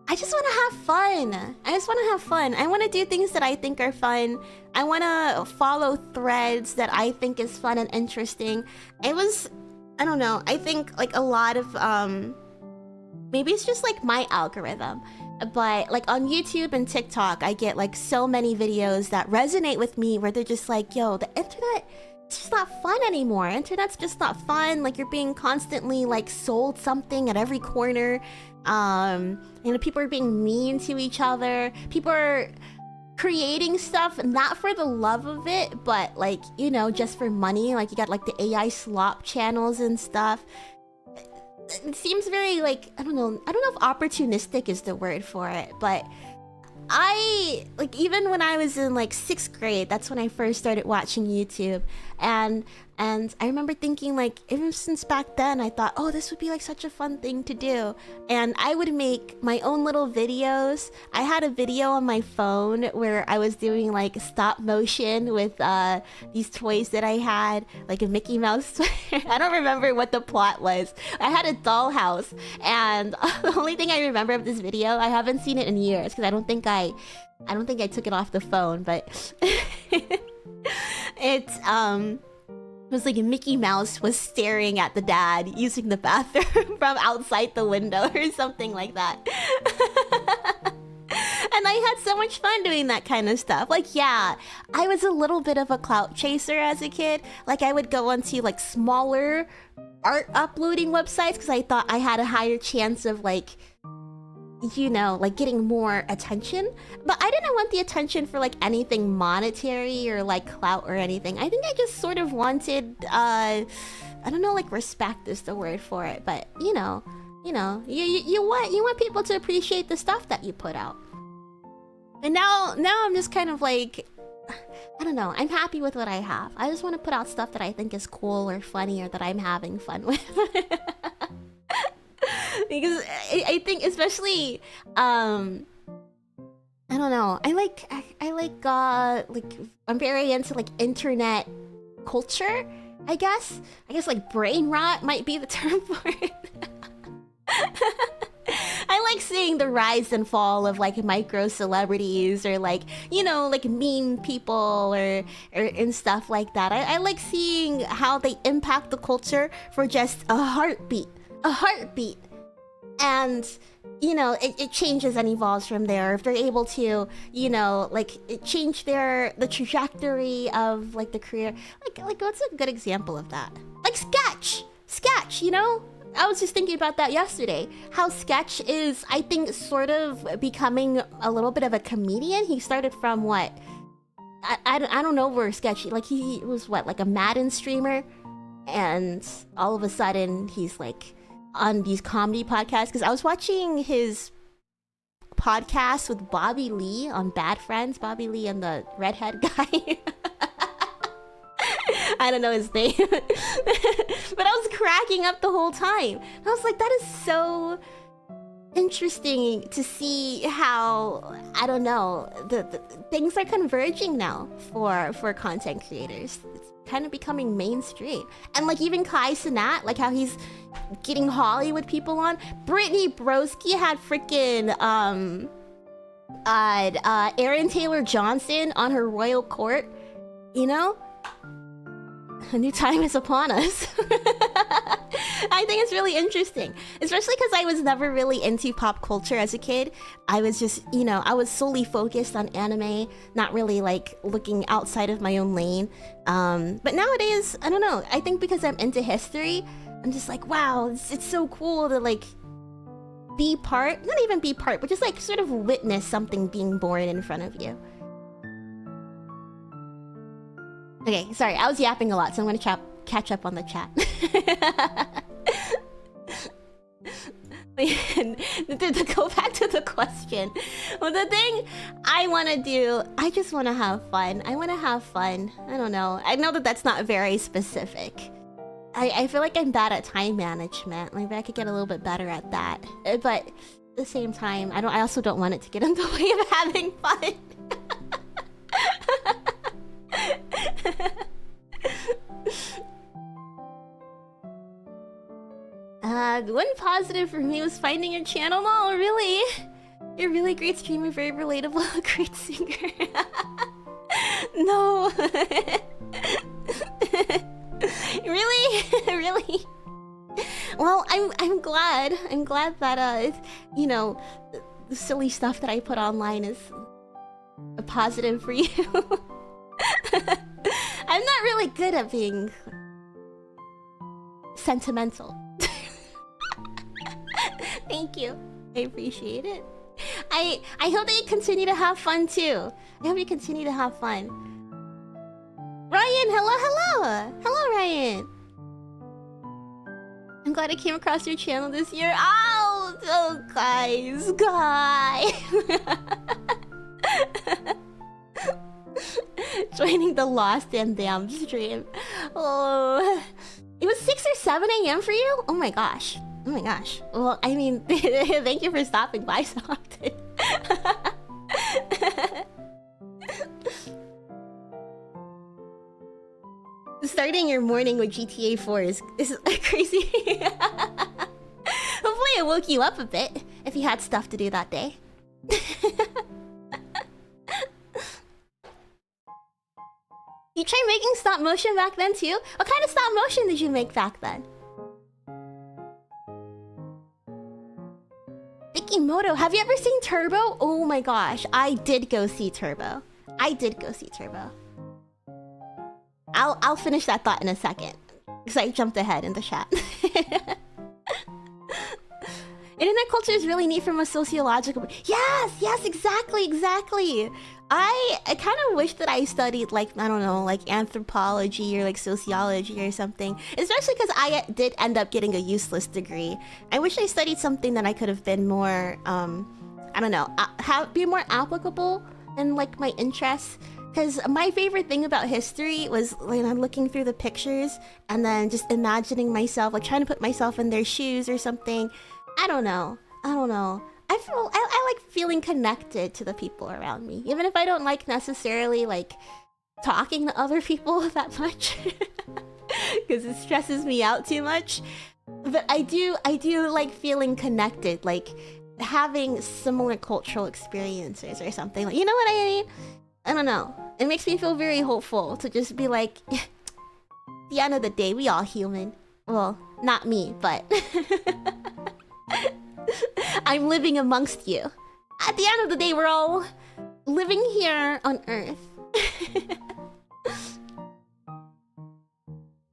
I just want to have fun. I just want to have fun. I want to do things that I think are fun. I want to follow threads that I think is fun and interesting. I don't know, I think like a lot of, maybe it's just like my algorithm. But like on YouTube and TikTok, I get like so many videos that resonate with me where they're just like, yo, the internet, it's just not fun anymore. Internet's just not fun. Like, you're being constantly like sold something at every corner. You know, people are being mean to each other. People are creating stuff not for the love of it, but like, you know, just for money. Like, you got like the AI slop channels and stuff. It seems very like, I don't know if opportunistic is the word for it, but I, like, even when I was in like 6th grade, that's when I first started watching YouTube, and I remember thinking, like, even since back then, I thought, oh, this would be like such a fun thing to do. And I would make my own little videos. I had a video on my phone where I was doing like stop motion with these toys that I had, like a Mickey Mouse toy. I don't remember what the plot was. I had a dollhouse, and the only thing I remember of this video, I haven't seen it in years because I don't think I took it off the phone, but it's it was like Mickey Mouse was staring at the dad using the bathroom from outside the window or something like that. And I had so much fun doing that kind of stuff. Like, yeah, I was a little bit of a clout chaser as a kid. Like, I would go onto like smaller art uploading websites because I thought I had a higher chance of like, you know, like getting more attention. But I didn't want the attention for like anything monetary or like clout or anything. I think I just sort of wanted, I don't know, like respect is the word for it, but you know, you want people to appreciate the stuff that you put out. And now I'm just kind of like, I don't know, I'm happy with what I have. I just want to put out stuff that I think is cool or funny or that I'm having fun with. Because I think especially I don't know, I like I'm very into like internet culture, I guess like brain rot might be the term for it. I like seeing the rise and fall of like micro celebrities or like, you know, like meme people or and stuff like that. I like seeing how they impact the culture for just a heartbeat. And, you know, it changes and evolves from there. If they're able to, you know, like change the trajectory of like the career. Like what's a good example of that? Like Sketch, you know? I was just thinking about that yesterday. How Sketch is, I think, sort of becoming a little bit of a comedian. He started from what? I don't know, were sketchy. Like he was what, like a Madden streamer, and all of a sudden he's like on these comedy podcasts. Because I was watching his podcast with Bobby Lee on Bad Friends. Bobby Lee and the redhead guy. I don't know his name. But I was cracking up the whole time. I was like, that is so interesting to see how, I don't know, the things are converging now for content creators. It's kind of becoming mainstream. And like even Kai Cenat, like how he's getting Hollywood people on. Brittany Broski had freaking Aaron Taylor Johnson on her royal court, you know? A new time is upon us. I think it's really interesting, especially because I was never really into pop culture as a kid. I was just, you know, I was solely focused on anime, not really like looking outside of my own lane. But nowadays, I don't know, I think because I'm into history, I'm just like, wow, it's so cool to like be part, not even be part, but just like sort of witness something being born in front of you. Okay, sorry, I was yapping a lot, so I'm gonna catch up on the chat. To go back to the question, well, the thing I want to do, I just want to have fun. I want to have fun. I don't know. I know that that's not very specific. I feel like I'm bad at time management. Maybe I could get a little bit better at that. But at the same time, I also don't want it to get in the way of having fun. One positive for me was finding your channel. Oh, really? You're a really great streamer, very relatable, great singer. No. Really? Really? Well, I'm glad. I'm glad that you know, the silly stuff that I put online is a positive for you. I'm not really good at being sentimental. Thank you. I appreciate it. I hope that you continue to have fun too. I hope you continue to have fun. Ryan, hello. Hello, Ryan. I'm glad I came across your channel this year. Oh, guys. Joining the Lost and Damned stream. Oh, it was 6 or 7 a.m. for you? Oh my gosh. Oh my gosh. Well, I mean, thank you for stopping by so often. Starting your morning with GTA 4 is crazy. Hopefully it woke you up a bit if you had stuff to do that day. You tried making stop motion back then too? What kind of stop motion did you make back then? Vicky Moto, have you ever seen Turbo? Oh my gosh, I did go see Turbo. I'll finish that thought in a second, because I jumped ahead in the chat. Internet culture is really neat from a sociological... Yes, exactly. I kind of wish that I studied, like, I don't know, like anthropology or like sociology or something. Especially because I did end up getting a useless degree. I wish I studied something that I could have been more, I don't know, be more applicable in like my interests. Because my favorite thing about history was when I'm looking through the pictures and then just imagining myself, like trying to put myself in their shoes or something. I don't know. I like feeling connected to the people around me, even if I don't like necessarily like talking to other people that much, because it stresses me out too much. But I do like feeling connected, like having similar cultural experiences or something. Like, you know what I mean? I don't know. It makes me feel very hopeful to just be like, at the end of the day, we all human. Well, not me, but I'm living amongst you. At the end of the day, we're all living here on Earth.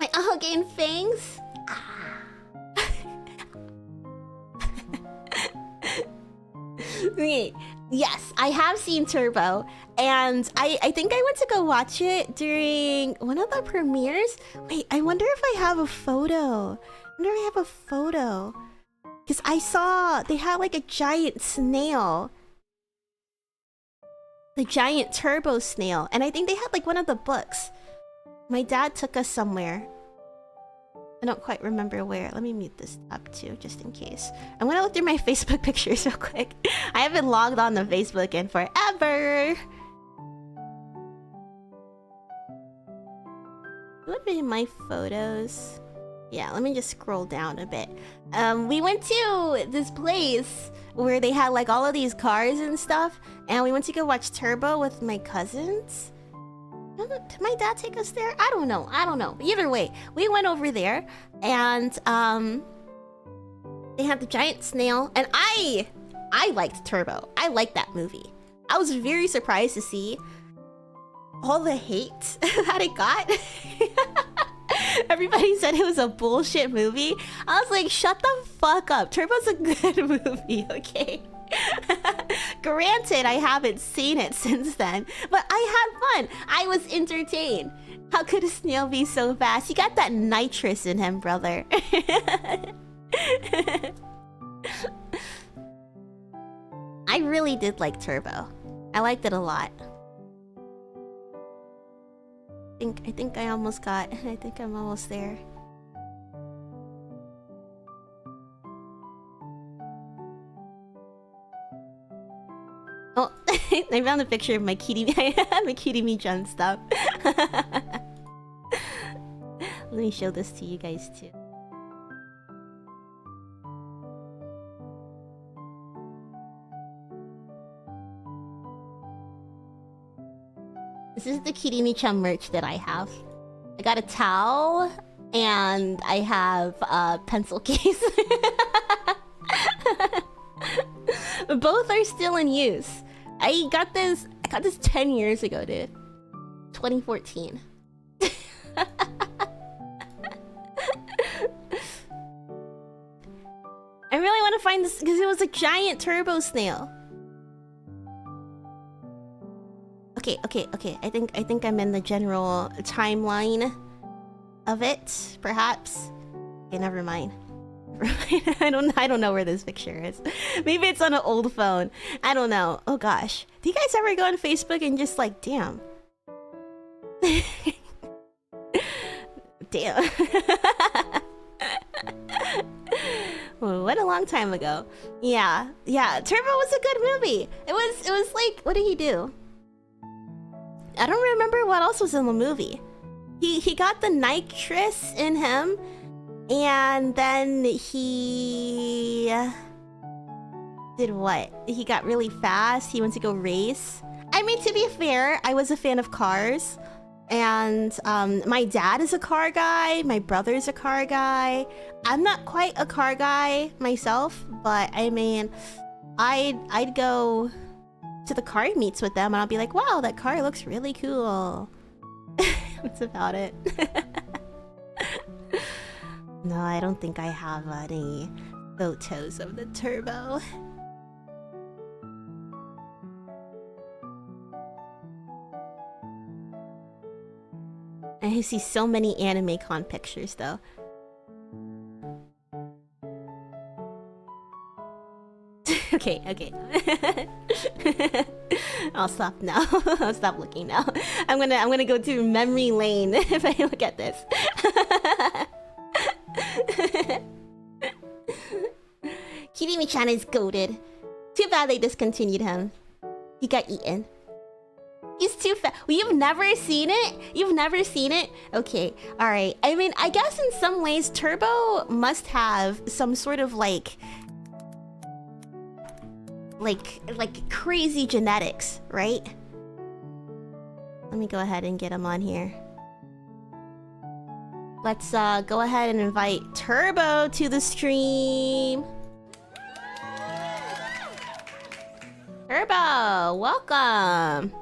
My gain fangs? Okay. Yes, I have seen Turbo. And I think I went to go watch it during one of the premieres. Wait, I wonder if I have a photo. Because I saw they had like a giant snail. The giant turbo snail. And I think they had like one of the books. My dad took us somewhere. I don't quite remember where. Let me mute this up too, just in case. I'm gonna look through my Facebook pictures real quick. I haven't logged on to Facebook in forever. What are my photos? Yeah, let me just scroll down a bit. We went to this place where they had like all of these cars and stuff, and we went to go watch Turbo with my cousins. Did my dad take us there? I don't know. Either way, we went over there, and they had the giant snail, and I liked Turbo. I liked that movie. I was very surprised to see all the hate that it got. Everybody said it was a bullshit movie. I was like, shut the fuck up. Turbo's a good movie, okay? Granted, I haven't seen it since then, but I had fun. I was entertained. How could a snail be so fast? He got that nitrous in him, brother. I really did like Turbo. I liked it a lot. I think I almost got... I think I'm almost there. Oh, I found a picture of my Kirimi-chan stuff. Let me show this to you guys too. This is the Kirimi-chan merch that I have. I got a towel, and I have a pencil case. Both are still in use. I got this 10 years ago, dude. 2014. I really want to find this because it was a giant turbo snail. Okay. I think I'm in the general timeline of it, perhaps. Okay, never mind. I don't know where this picture is. Maybe it's on an old phone. I don't know. Oh gosh. Do you guys ever go on Facebook and just like, damn. Damn. What a long time ago. Yeah. Turbo was a good movie. It was like, what did he do? I don't remember what else was in the movie. He got the nitrous in him, and then he did what? He got really fast. He went to go race. I mean, to be fair, I was a fan of cars, and my dad is a car guy. My brother's a car guy. I'm not quite a car guy myself, but I mean, I'd go to the car meets with them, and I'll be like, wow, that car looks really cool. That's about it. No, I don't think I have any photos of the Turbo. I see so many anime con pictures though. Okay. I'll stop now. I'll stop looking now. I'm gonna go to memory lane if I look at this. Kirimi-chan is goated. Too bad they discontinued him. He got eaten. He's too fat. Well, you've never seen it? You've never seen it? Okay, alright. I mean, I guess in some ways, Turbo must have some sort of like crazy genetics, right? Let me go ahead and get him on here. Let's go ahead and invite Turbo to the stream. Turbo, welcome.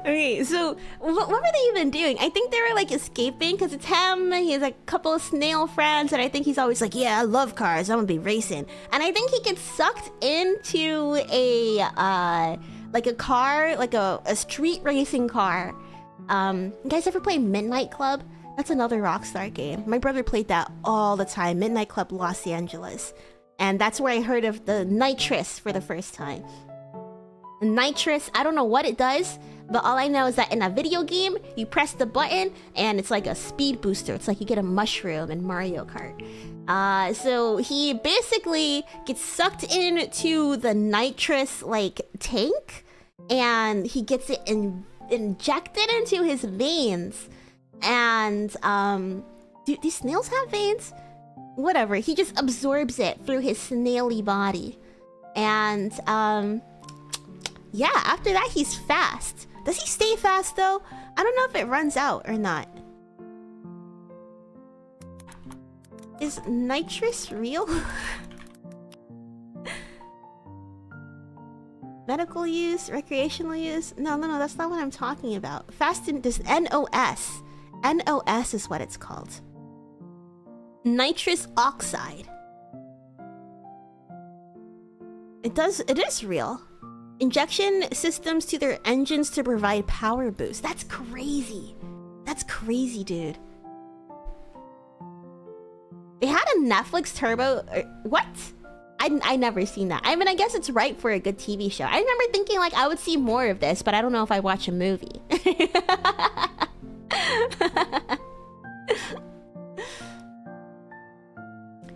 Okay, Wait, so what were they even doing? I think they were like escaping because it's him. He has like a couple of snail friends, and I think he's always like, "Yeah, I love cars. I'm gonna be racing." And I think he gets sucked into a like a car, like a street racing car. You guys ever play Midnight Club? That's another Rockstar game. My brother played that all the time. Midnight Club Los Angeles, and that's where I heard of the nitrous for the first time. Nitrous, I don't know what it does, but all I know is that in a video game, you press the button and it's like a speed booster. It's like you get a mushroom in Mario Kart. So he basically gets sucked into the nitrous like tank, and he gets it injected into his veins. And do these snails have veins? Whatever. He just absorbs it through his snaily body, and yeah, after that he's fast. Does he stay fast though? I don't know if it runs out or not. Is nitrous real? Medical use, recreational use? No, that's not what I'm talking about. Fast in this NOS. NOS is what it's called. Nitrous oxide. It is real. Injection systems to their engines to provide power boost. That's crazy. That's crazy, dude. They had a Netflix Turbo... what? I never seen that. I mean, I guess it's right for a good TV show. I remember thinking, like, I would see more of this, but I don't know if I watch a movie.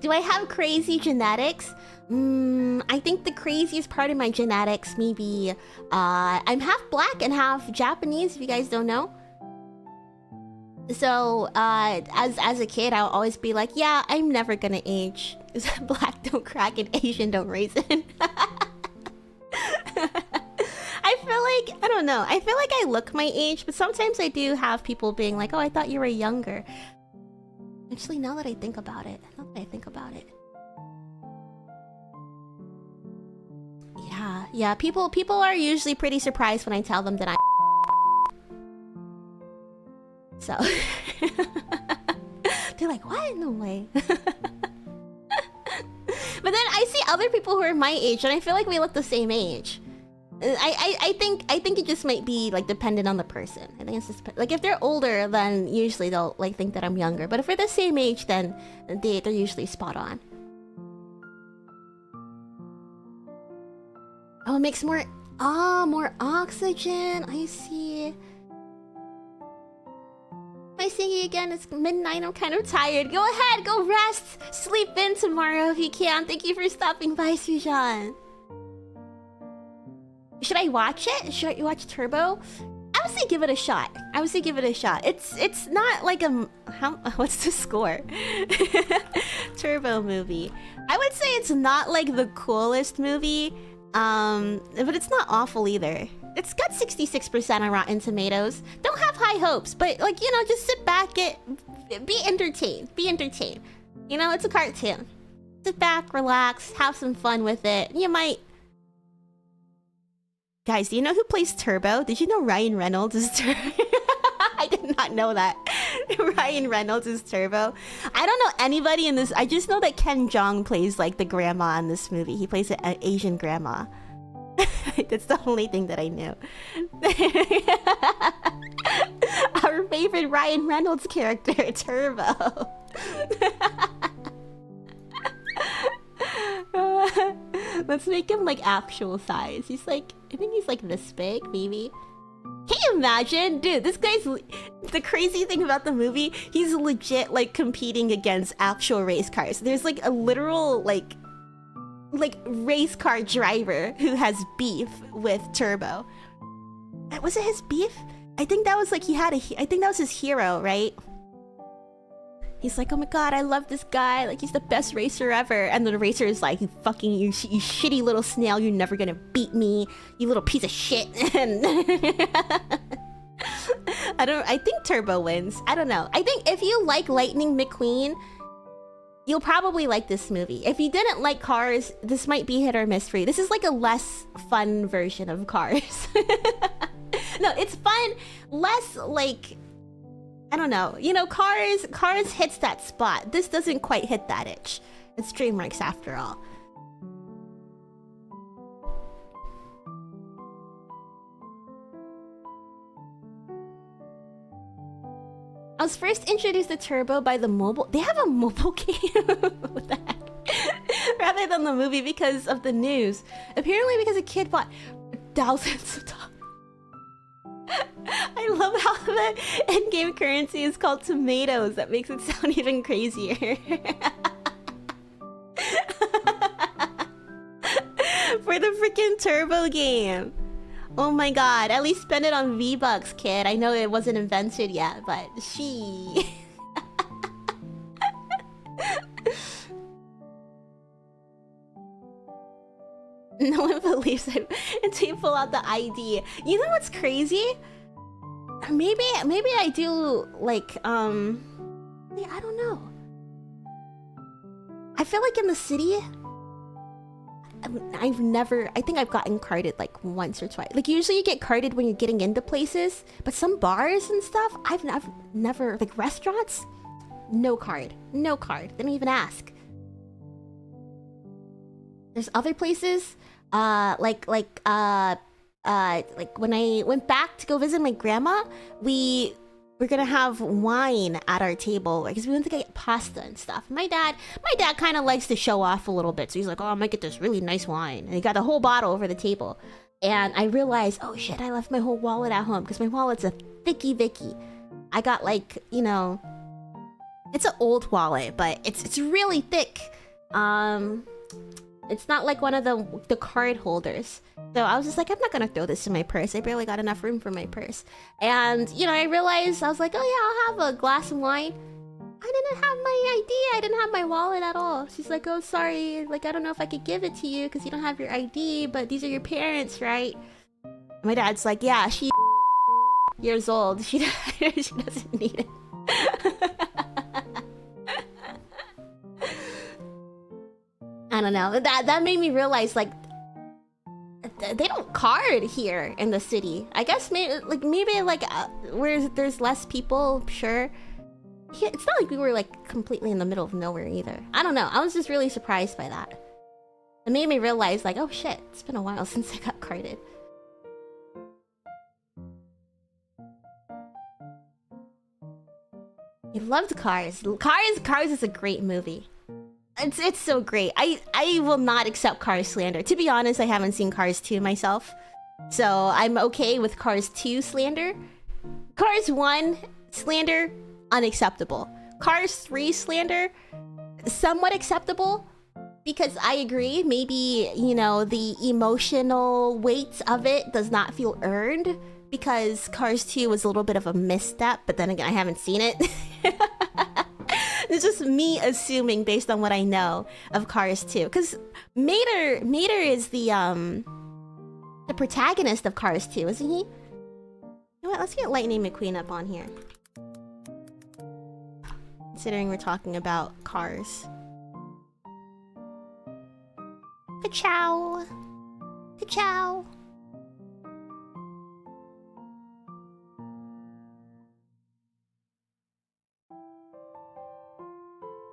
Do I have crazy genetics? I think the craziest part of my genetics maybe I'm half black and half Japanese, if you guys don't know. So as a kid, I'll always be like, yeah, I'm never gonna age. Black don't crack and Asian don't raisin. I feel like, I don't know, I feel like I look my age, but sometimes I do have people being like, oh, I thought you were younger. Actually, now that I think about it. Yeah, people are usually pretty surprised when I tell them that I'm so they're like, what? No way. But then I see other people who are my age and I feel like we look the same age. I think it just might be like dependent on the person. I think it's just like if they're older, then usually they'll like think that I'm younger. But if we're the same age, then they're usually spot on. Oh, it makes more oxygen. I see. I see you again. It's midnight. I'm kind of tired. Go ahead, go rest. Sleep in tomorrow if you can. Thank you for stopping by, Sujan. Should I watch it? Should I watch Turbo? I would say give it a shot. It's not like a... what's the score? Turbo movie. I would say it's not like the coolest movie, but it's not awful either. It's got 66% on Rotten Tomatoes. Don't have high hopes, but like, you know, just sit back and be entertained. You know, it's a cartoon. Sit back, relax, have some fun with it. You might... Guys, do you know who plays Turbo? Did you know Ryan Reynolds is Turbo? I did not know that. Ryan Reynolds is Turbo. I don't know anybody in this. I just know that Ken Jeong plays like the grandma in this movie. He plays an Asian grandma. That's the only thing that I knew. Our favorite Ryan Reynolds character, Turbo. Let's make him like actual size. He's like, I think he's like this big, maybe. Can you imagine? Dude, this guy's... The crazy thing about the movie, he's legit like competing against actual race cars. There's like a literal like race car driver who has beef with Turbo. Was it his beef? I think that was like I think that was his hero, right? He's like, oh my god, I love this guy. Like, he's the best racer ever. And the racer is like, you shitty little snail. You're never gonna beat me. You little piece of shit. And I think Turbo wins. I don't know. I think if you like Lightning McQueen, you'll probably like this movie. If you didn't like Cars, this might be hit or miss for you. This is like a less fun version of Cars. No, it's fun. Less like, I don't know. You know, Cars hits that spot. This doesn't quite hit that itch. It's DreamWorks after all. I was first introduced to Turbo by the mobile. They have a mobile game? What the heck? Rather than the movie because of the news. Apparently because a kid bought thousands of dollars. I love how the in-game currency is called tomatoes. That makes it sound even crazier. For the freaking Turbo game. Oh my god, at least spend it on V-Bucks, kid. I know it wasn't invented yet, but she... No one believes it until you pull out the ID. You know what's crazy? Maybe I do, like, I don't know. I feel like in the city... I think I've gotten carded like once or twice. Like usually you get carded when you're getting into places, but some bars and stuff, I've never, like restaurants, no card. They don't even ask. There's other places, like when I went back to go visit my grandma, we're gonna have wine at our table because we went to get pasta and stuff. My dad kind of likes to show off a little bit, so he's like, "Oh, I might get this really nice wine," and he got the whole bottle over the table. And I realized, oh shit, I left my whole wallet at home because my wallet's a thicky Vicky. I got like, you know, it's an old wallet, but it's really thick. It's not like one of the card holders. So I was just like, I'm not gonna throw this in my purse. I barely got enough room for my purse. And, you know, I realized, I was like, oh yeah, I'll have a glass of wine. I didn't have my ID. I didn't have my wallet at all. She's like, oh, sorry. Like, I don't know if I could give it to you because you don't have your ID, but these are your parents, right? My dad's like, yeah, she years old. She doesn't need it. I don't know. That made me realize, like, they don't card here in the city. I guess maybe where there's less people, sure. Yeah, it's not like we were like completely in the middle of nowhere either. I don't know. I was just really surprised by that. It made me realize, like, oh shit, it's been a while since I got carded. I loved Cars. Cars is a great movie. It's so great. I will not accept Cars slander. To be honest, I haven't seen Cars 2 myself. So I'm okay with Cars 2 slander. Cars 1 slander, unacceptable. Cars 3 slander, somewhat acceptable. Because I agree, maybe, you know, the emotional weight of it does not feel earned. Because Cars 2 was a little bit of a misstep, but then again, I haven't seen it. It's just me assuming based on what I know of Cars 2. Because Mater is the protagonist of Cars 2, isn't he? You know what? Let's get Lightning McQueen up on here. Considering we're talking about Cars. Ka-chow! Ka-chow!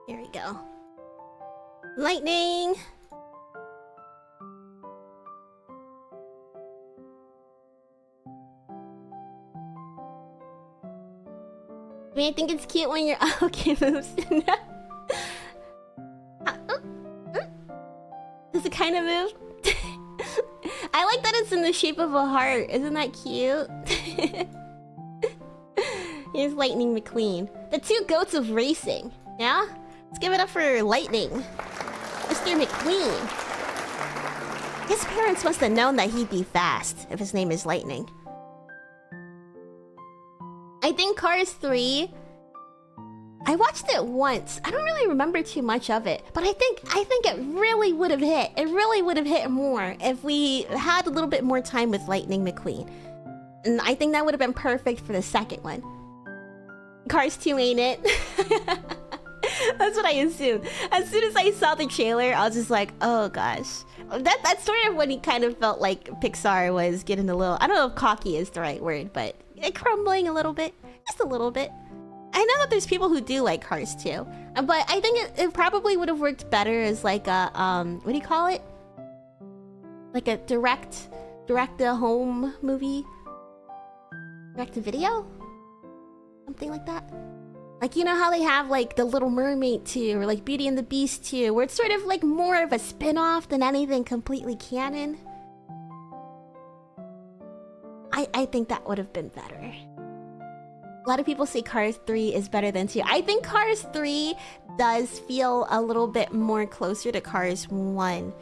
Here we go. Lightning! I mean, I think it's cute when you're... Okay, moves. Does it kind of move? I like that it's in the shape of a heart. Isn't that cute? Here's Lightning McQueen. The two goats of racing. Yeah? Let's give it up for Lightning. Mr. McQueen. His parents must have known that he'd be fast if his name is Lightning. I think Cars 3... I watched it once. I don't really remember too much of it. But I think it really would have hit. It really would have hit more if we had a little bit more time with Lightning McQueen. And I think that would have been perfect for the second one. Cars 2 ain't it? That's what I assumed. As soon as I saw the trailer, I was just like, oh gosh. That's sort of when he kind of felt like Pixar was getting a little... I don't know if cocky is the right word, but crumbling a little bit. Just a little bit. I know that theres people who do like Cars too. But I think it probably would have worked better as like a... what do you call it? Like a direct-to-home movie? Direct-to-video? Something like that? Like, you know how they have, like, The Little Mermaid 2, or, like, Beauty and the Beast 2, where it's sort of, like, more of a spin-off than anything completely canon? I think that would have been better. A lot of people say Cars 3 is better than 2. I think Cars 3 does feel a little bit more closer to Cars 1.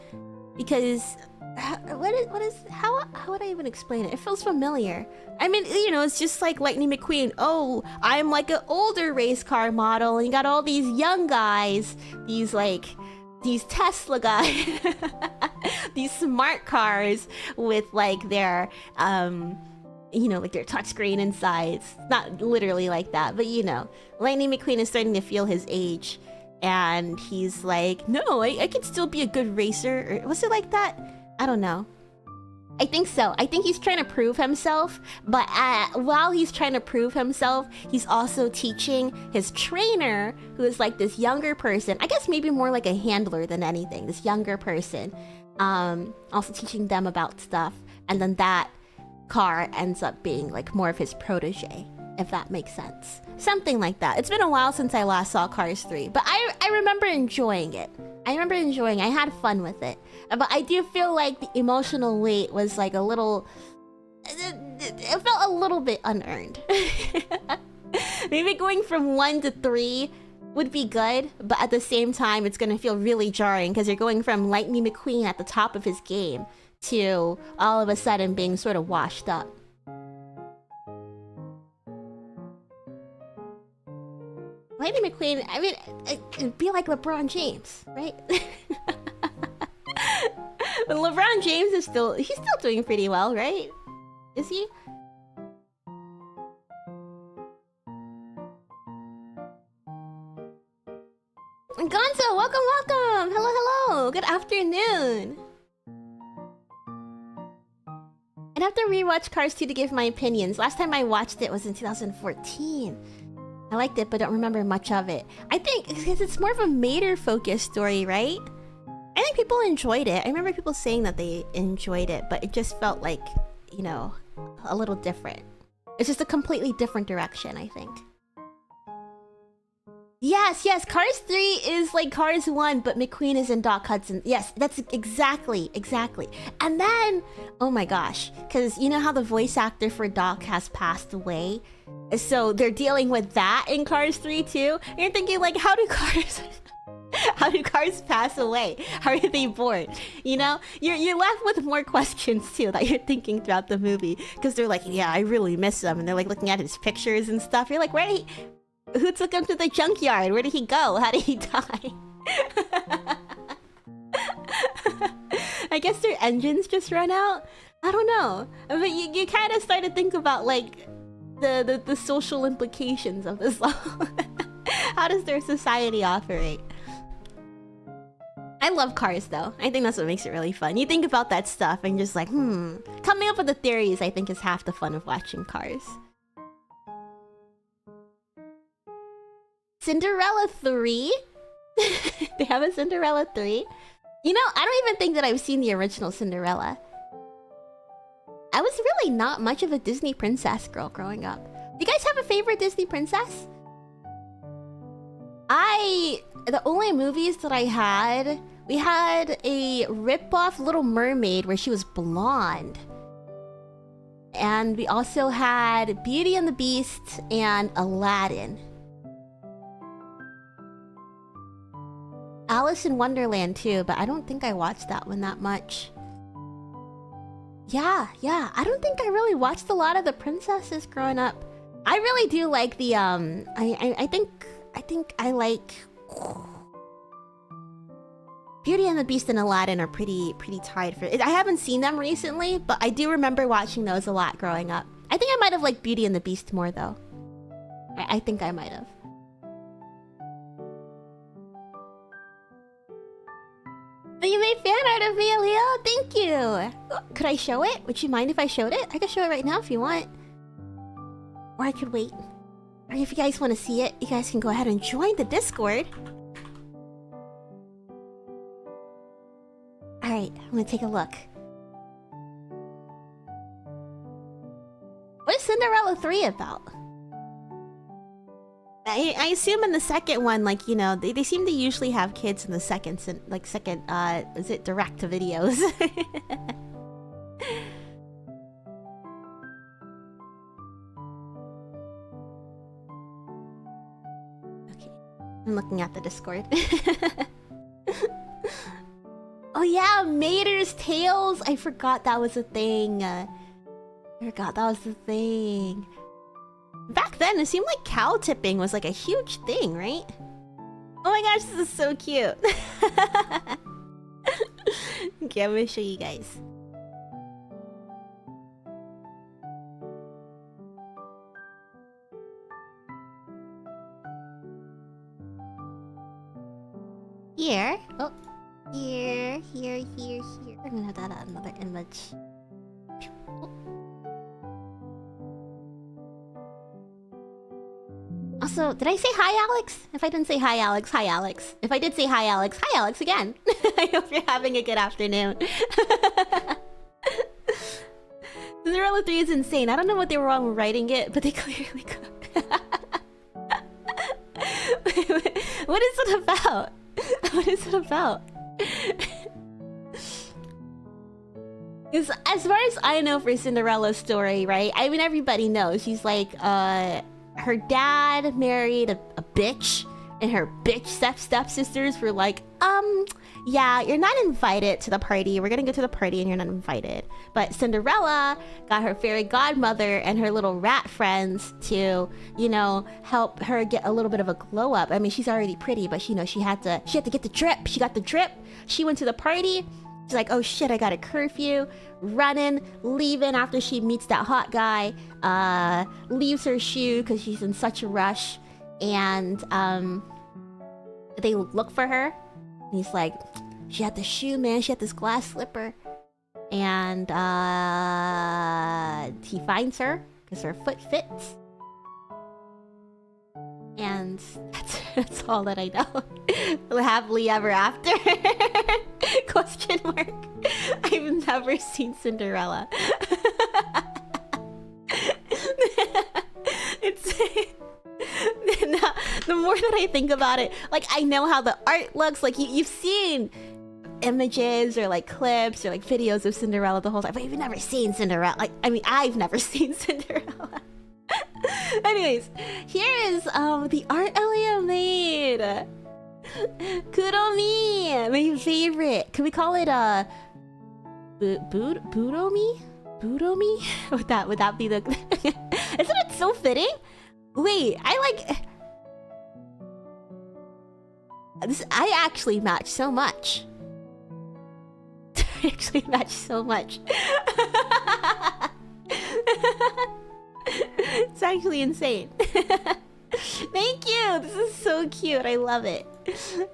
Because... how would I even explain it? It feels familiar. I mean, you know, it's just like Lightning McQueen. Oh, I'm like an older race car model, and you got all these young guys, these Tesla guys, these smart cars with like their you know, like their touchscreen inside. It's not literally like that, but you know, Lightning McQueen is starting to feel his age, and he's like, no, I could still be a good racer. Or was it like that? I don't know. I think so. I think he's trying to prove himself, but while he's trying to prove himself, he's also teaching his trainer, who is like this younger person. I guess maybe more like a handler than anything. This younger person, also teaching them about stuff, and then that car ends up being like more of his protege, if that makes sense. Something like that. It's been a while since I last saw Cars 3, but I remember enjoying it. I had fun with it. But I do feel like the emotional weight was like a little... It felt a little bit unearned. Maybe going from 1 to 3 would be good, but at the same time, it's gonna feel really jarring because you're going from Lightning McQueen at the top of his game to all of a sudden being sort of washed up. Lightning McQueen, I mean, it'd be like LeBron James, right? But LeBron James is he's still doing pretty well, right? Is he? Gonzo, welcome! Hello! Good afternoon! I'd have to rewatch Cars 2 to give my opinions. Last time I watched it was in 2014. I liked it, but don't remember much of it. I think because it's more of a Mater-focused story, right? I think people enjoyed it. I remember people saying that they enjoyed it, but it just felt like, you know, a little different. It's just a completely different direction, I think. Yes, Cars 3 is like Cars 1, but McQueen is in Doc Hudson. Yes, that's exactly. And then, oh my gosh, because you know how the voice actor for Doc has passed away? So they're dealing with that in Cars 3 too? And you're thinking like, how do cars pass away? How are they born? You know? You're left with more questions too that you're thinking throughout the movie. Because they're like, yeah, I really miss him. And they're like looking at his pictures and stuff. You're like, who took him to the junkyard? Where did he go? How did he die? I guess their engines just run out? I don't know. But you kind of start to think about like the social implications of this all. How does their society operate? I love Cars though. I think that's what makes it really fun. You think about that stuff and just like, coming up with the theories I think is half the fun of watching Cars. Cinderella 3? They have a Cinderella 3? You know, I don't even think that I've seen the original Cinderella. I was really not much of a Disney princess girl growing up. Do you guys have a favorite Disney princess? The only movies that I had... We had a rip-off Little Mermaid where she was blonde. And we also had Beauty and the Beast and Aladdin. Alice in Wonderland too, but I don't think I watched that one that much. Yeah. I don't think I really watched a lot of the princesses growing up. I really do like the I think I like Beauty and the Beast and Aladdin are pretty tied for it. I haven't seen them recently, but I do remember watching those a lot growing up. I think I might have liked Beauty and the Beast more though. I think I might have. You made fan art of me, Leo. Thank you. Could I show it? Would you mind if I showed it? I could show it right now if you want. Or I could wait. Or if you guys want to see it, you guys can go ahead and join the Discord. Alright, I'm gonna take a look. What is Cinderella 3 about? I assume in the second one, like, you know, they seem to usually have kids in the second, is it direct to videos? Okay, I'm looking at the Discord. Oh yeah, Mater's Tales! I forgot that was a thing. Back then, it seemed like cow tipping was like a huge thing, right? Oh my gosh, this is so cute. Okay, I'm gonna show you guys. Here. Oh. Here. I'm gonna have that another image. Also, did I say hi, Alex? If I didn't say hi, Alex, hi, Alex. If I did say hi, Alex, hi, Alex again. I hope you're having a good afternoon. Cinderella 3 is insane. I don't know what they were wrong with writing it, but they clearly could. What is it about? What is it about? Because as far as I know for Cinderella's story, right? I mean, everybody knows. She's like, her dad married a bitch, and her bitch stepsisters were like, yeah, you're not invited to the party. We're gonna go to the party and you're not invited. But Cinderella got her fairy godmother and her little rat friends to, you know, help her get a little bit of a glow up. I mean, she's already pretty, but you know, she had to get the drip. She got the drip. She went to the party. She's like, oh shit, I got a curfew. Running, leaving after she meets that hot guy. Leaves her shoe because she's in such a rush. And they look for her. And he's like, she had the shoe, man. She had this glass slipper. And he finds her because her foot fits. And that's all that I know. Happily ever after? Question mark. I've never seen Cinderella. It's the more that I think about it, like, I know how the art looks. Like, you've seen images or like clips or like videos of Cinderella the whole time, but you've never seen Cinderella. Like, I mean, I've never seen Cinderella. Anyways, here is the art Elio made. Kuromi, my favorite. Can we call it Budomi? Would that be the? Isn't it so fitting? Wait, I like this. I actually match so much. I actually match so much. It's actually insane. Thank you. This is so cute. I love it.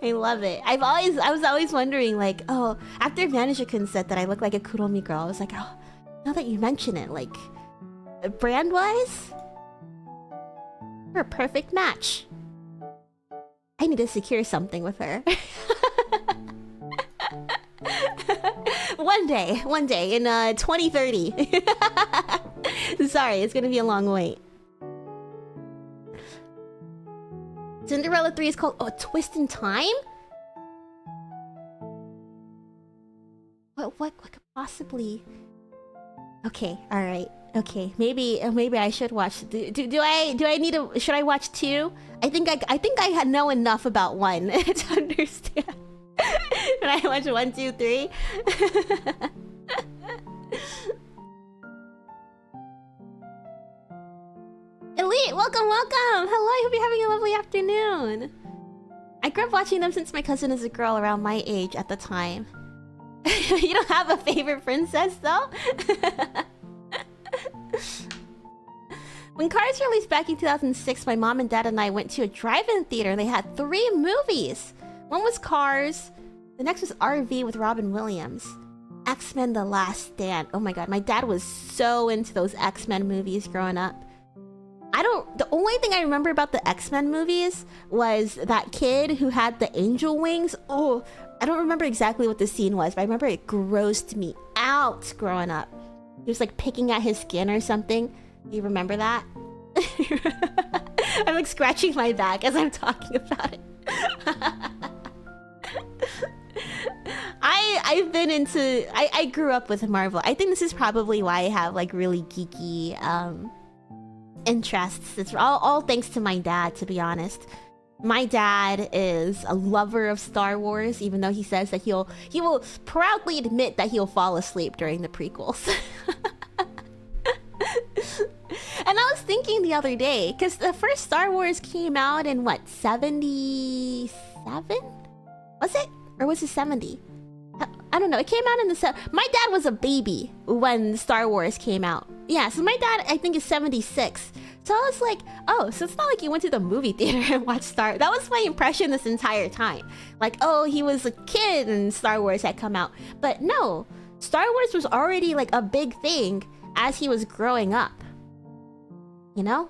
I love it. I was always wondering, like, oh, after Manager-kun said that I look like a Kuromi girl, I was like, oh, now that you mention it, like, brand-wise, we're a perfect match. I need to secure something with her. One day in 2030. Sorry, it's gonna be a long wait. Cinderella 3 is called Twist in Time? What could possibly? Okay, all right. Okay, maybe I should watch. Do I need to? Should I watch 2? I think I know enough about 1 to understand. When I watch 1, 2, 3. Elite, welcome. Hello, I hope you're having a lovely afternoon. I grew up watching them since my cousin is a girl around my age at the time. You don't have a favorite princess, though? When Cars released back in 2006, my mom and dad and I went to a drive-in theater and they had 3 movies. One was Cars, The next was RV with Robin Williams. X-Men The Last Stand. Oh my god, my dad was so into those X-Men movies growing up. The only thing I remember about the X-Men movies was that kid who had the angel wings. Oh, I don't remember exactly what the scene was, but I remember it grossed me out growing up. He was like picking at his skin or something. Do you remember that? I'm like scratching my back as I'm talking about it. I've been into... I grew up with Marvel. I think this is probably why I have like really geeky interests. It's all thanks to my dad, to be honest. My dad is a lover of Star Wars, even though he says that he will proudly admit that he'll fall asleep during the prequels. And I was thinking the other day, because the first Star Wars came out in what, 77? Was it? Or was it 70? I don't know. It came out in the... My dad was a baby when Star Wars came out. Yeah, so my dad, I think, is 76. So I was like, oh, so it's not like you went to the movie theater and watched Star... That was my impression this entire time. Like, oh, he was a kid and Star Wars had come out. But no, Star Wars was already like a big thing as he was growing up. You know?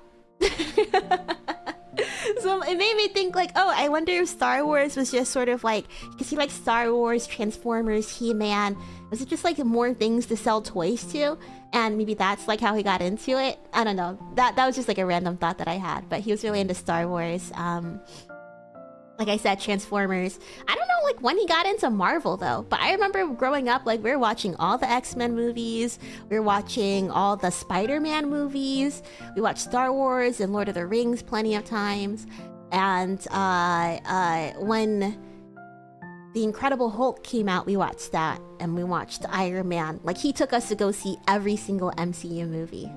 So it made me think like, oh, I wonder if Star Wars was just sort of like, because he likes Star Wars, Transformers, He-Man. Was it just like more things to sell toys to? And maybe that's like how he got into it? I don't know. That was just like a random thought that I had. But he was really into Star Wars. Like I said, Transformers. I don't know like when he got into Marvel though. But I remember growing up, like we were watching all the X-Men movies. We were watching all the Spider-Man movies. We watched Star Wars and Lord of the Rings plenty of times. And when The Incredible Hulk came out, we watched that. And we watched Iron Man. Like he took us to go see every single MCU movie.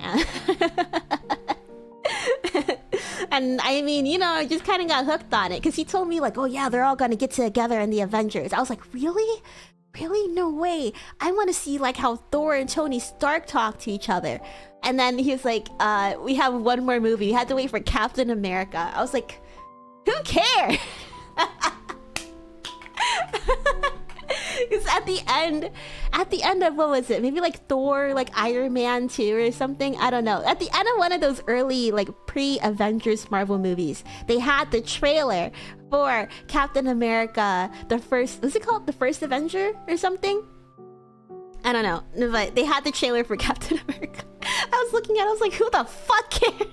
And I mean, you know, I just kind of got hooked on it because he told me like, oh yeah, they're all gonna get together in the Avengers. I was like, really? Really? No way. I want to see like how Thor and Tony Stark talk to each other. And then he was like, we have one more movie. We had to wait for Captain America. I was like, who cares? Because at the end of what was it? Maybe like Thor, like Iron Man 2 or something. I don't know. At the end of one of those early like pre-Avengers Marvel movies, they had the trailer for Captain America, the first. Was it called the First Avenger or something? I don't know. But they had the trailer for Captain America. I was looking at it, I was like, who the fuck cares?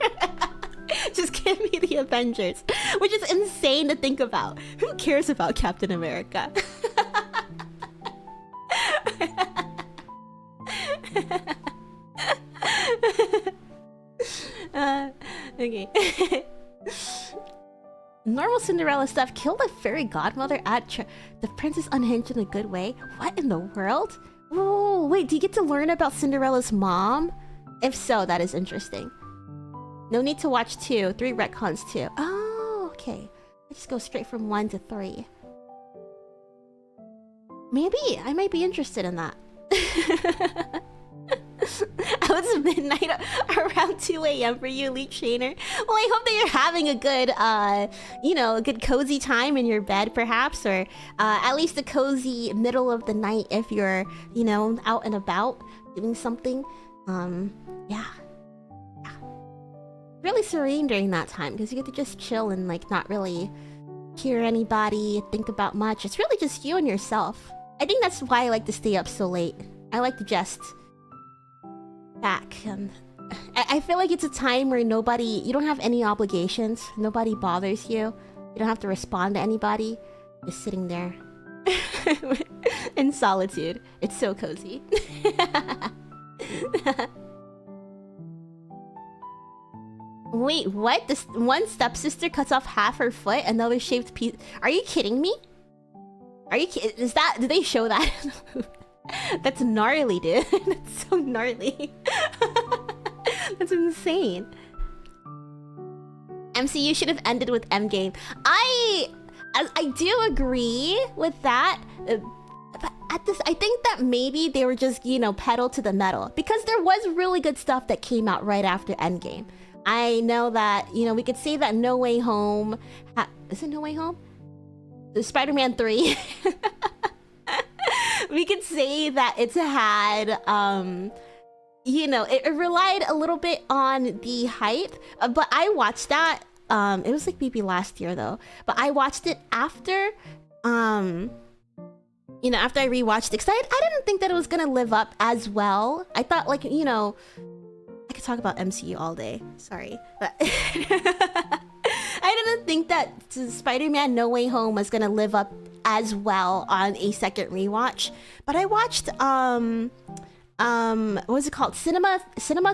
Just give me the Avengers. Which is insane to think about. Who cares about Captain America? Okay. Normal Cinderella stuff. Kill the fairy godmother at the princess unhinged in a good way. What in the world? Oh, wait, do you get to learn about Cinderella's mom? If so, that is interesting. No need to watch 2. 3 retcons too. Oh, okay. I just go straight from 1 to 3. Maybe. I might be interested in that. Oh, it's midnight around 2 a.m. for you, Elite Trainer. Well, I hope that you're having a good, you know, a good cozy time in your bed, perhaps. Or at least a cozy middle of the night if you're, you know, out and about doing something. Yeah. Really serene during that time because you get to just chill and like not really hear anybody, think about much. It's really just you and yourself. I think that's why I like to stay up so late. I like to just back and I feel like it's a time where you don't have any obligations. Nobody bothers you. You don't have to respond to anybody. Just sitting there in solitude. It's so cozy. Wait, what? This one stepsister cuts off half her foot, another shaved piece. Are you kidding me? Are you kidding? Did they show that? That's gnarly, dude. That's so gnarly. That's insane. MCU should have ended with Endgame. I do agree with that. But at this, I think that maybe they were just, you know, pedal to the metal. Because there was really good stuff that came out right after Endgame. I know that, you know, we could say that No Way Home... Is it No Way Home? The Spider-Man 3. we could say that it's had you know, it relied a little bit on the hype, but I watched that. It was like maybe last year though, but I watched it after, you know, after I rewatched it, because I didn't think that it was gonna live up as well. I thought, like, you know, I could talk about MCU all day. Sorry, but I didn't think that Spider-Man No Way Home was gonna live up as well on a second rewatch. But I watched what was it called? Cinema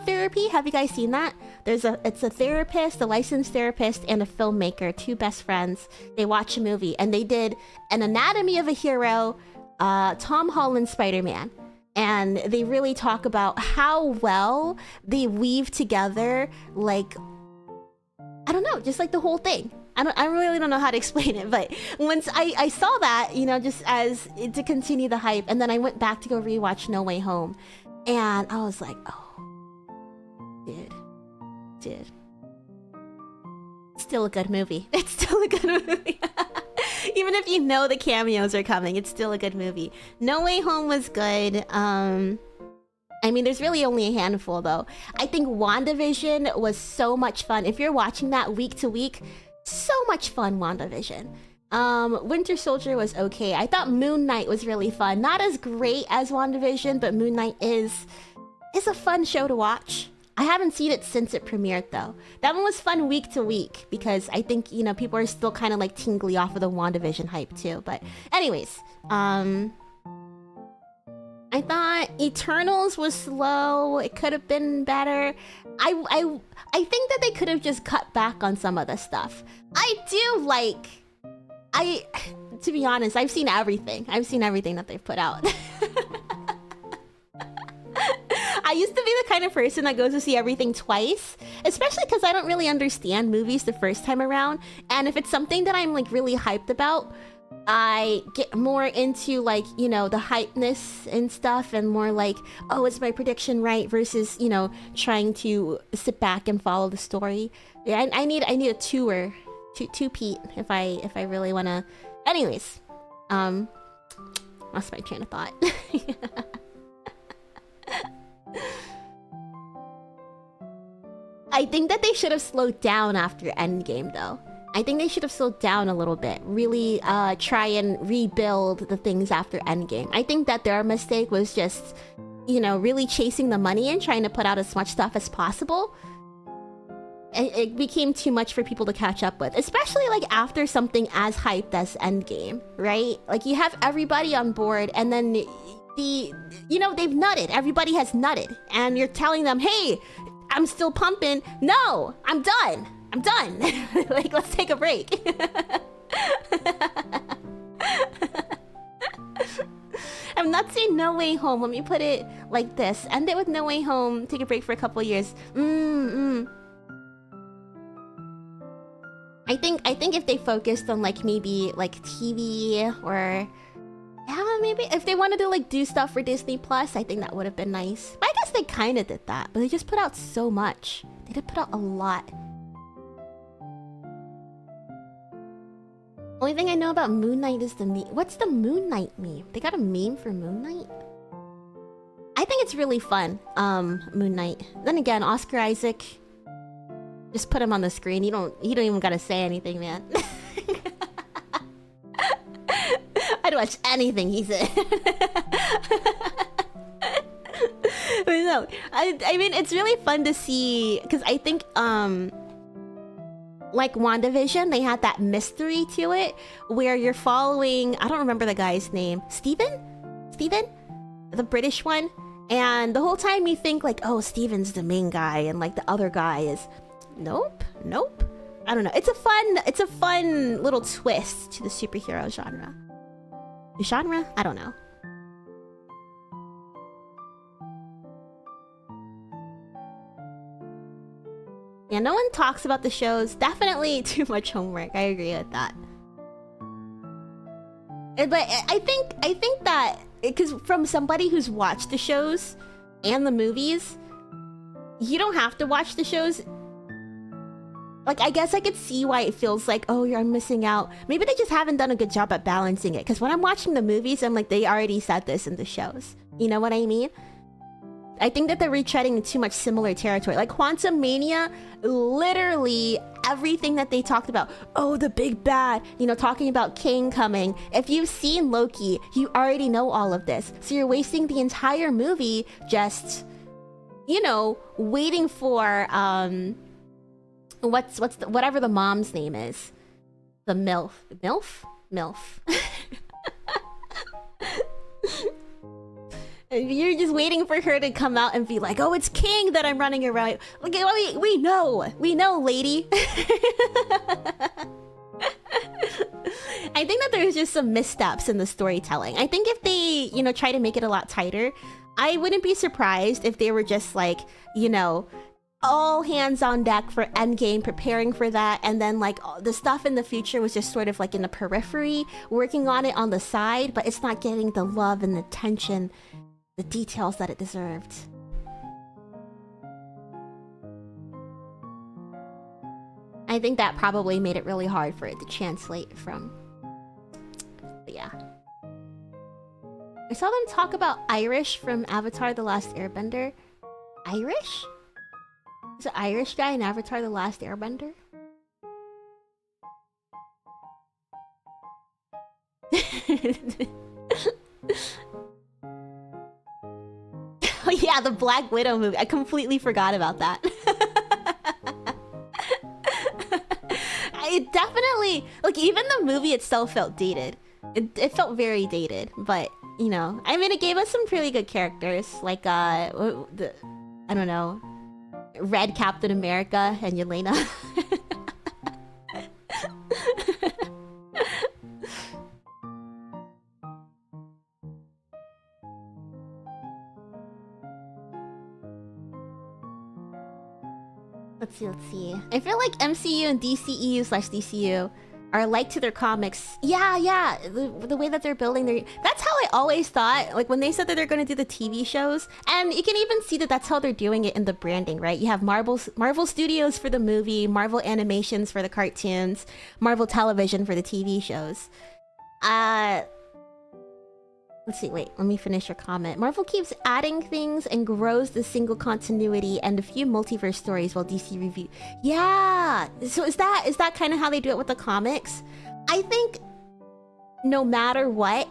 Therapy. Have you guys seen that? It's a therapist, a licensed therapist, and a filmmaker, two best friends. They watch a movie and they did an Anatomy of a Hero, Tom Holland Spider-Man. And they really talk about how well they weave together, like, I don't know, just like the whole thing. I really don't know how to explain it, but once I saw that, you know, just as to continue the hype, and then I went back to go rewatch No Way Home, and I was like, oh, dude, still a good movie. It's still a good movie. Even if you know the cameos are coming, it's still a good movie. No Way Home was good. I mean, there's really only a handful though. I think WandaVision was so much fun. If you're watching that week to week, so much fun, WandaVision. Winter Soldier was okay. I thought Moon Knight was really fun. Not as great as WandaVision, but Moon Knight is a fun show to watch. I haven't seen it since it premiered though. That one was fun week to week because I think, you know, people are still kind of like tingly off of the WandaVision hype too. But anyways, I thought Eternals was slow. It could have been better. I think that they could have just cut back on some of the stuff. I do like... to be honest, I've seen everything. I've seen everything that they've put out. I used to be the kind of person that goes to see everything twice, especially because I don't really understand movies the first time around. And if it's something that I'm like really hyped about, I get more into, like, you know, the hypeness and stuff, and more like, oh, is my prediction right, versus, you know, trying to sit back and follow the story. Yeah, I need a tour, two-peat if I really want to. Anyways, lost my train of thought. I think that they should have slowed down after Endgame though. I think they should have slowed down a little bit. Really try and rebuild the things after Endgame. I think that their mistake was just, you know, really chasing the money and trying to put out as much stuff as possible. It became too much for people to catch up with. Especially like after something as hyped as Endgame, right? Like you have everybody on board and then you know, they've nutted. Everybody has nutted. And you're telling them, hey, I'm still pumping. No, I'm done. I'm done. Like, let's take a break. I'm not saying No Way Home. Let me put it like this. End it with No Way Home. Take a break for a couple of years. I think if they focused on like maybe like TV or maybe if they wanted to like do stuff for Disney Plus, I think that would have been nice. But I guess they kind of did that. But they just put out so much. They did put out a lot. Only thing I know about Moon Knight is the meme. What's the Moon Knight meme? They got a meme for Moon Knight? I think it's really fun, Moon Knight. Then again, Oscar Isaac, just put him on the screen. You don't even gotta say anything, man. I'd watch anything he said. But no, I mean, it's really fun to see, because I think, like WandaVision, they had that mystery to it, where you're following, I don't remember the guy's name, Steven? The British one? And the whole time you think like, oh, Steven's the main guy, and like the other guy is, nope. I don't know, it's a fun little twist to the superhero genre. I don't know. Yeah, no one talks about the shows. Definitely too much homework. I agree with that. But I think that, because from somebody who's watched the shows and the movies, you don't have to watch the shows Like, I guess I could see why it feels like, oh, you're missing out. Maybe they just haven't done a good job at balancing it. Because when I'm watching the movies, I'm like, they already said this in the shows. You know what I mean? I think that they're retreading too much similar territory. Like, Quantum Mania, literally everything that they talked about. Oh, the big bad. You know, talking about Kang coming. If you've seen Loki, you already know all of this. So you're wasting the entire movie just, you know, waiting for, whatever the mom's name is. The MILF. MILF? MILF. You're just waiting for her to come out and be like, oh, it's King that I'm running around. Like, we know, lady. I think that there's just some missteps in the storytelling. I think if they, you know, try to make it a lot tighter, I wouldn't be surprised if they were just like, you know, all hands on deck for Endgame, preparing for that, and then like the stuff in the future was just sort of like in the periphery, working on it on the side, but it's not getting the love and the attention, the details that it deserved. I think that probably made it really hard for it to translate from. But yeah. I saw them talk about Irish from Avatar: The Last Airbender. Irish? Is an Irish guy in Avatar: The Last Airbender? Oh yeah, the Black Widow movie. I completely forgot about that. It definitely, like, even the movie itself felt dated. It felt very dated, but you know, I mean, it gave us some pretty good characters, like I don't know, Red Captain America and Yelena. Let's see. I feel like MCU and DCEU/DCU are like to their comics. Yeah. The way that they're building their... That's how I always thought. Like, when they said that they're going to do the TV shows. And you can even see that that's how they're doing it in the branding, right? You have Marvel Studios for the movie, Marvel Animations for the cartoons, Marvel Television for the TV shows. Let's see, wait, let me finish your comment. Marvel keeps adding things and grows the single continuity and a few multiverse stories while DC review. Yeah! So is that kind of how they do it with the comics? I think no matter what,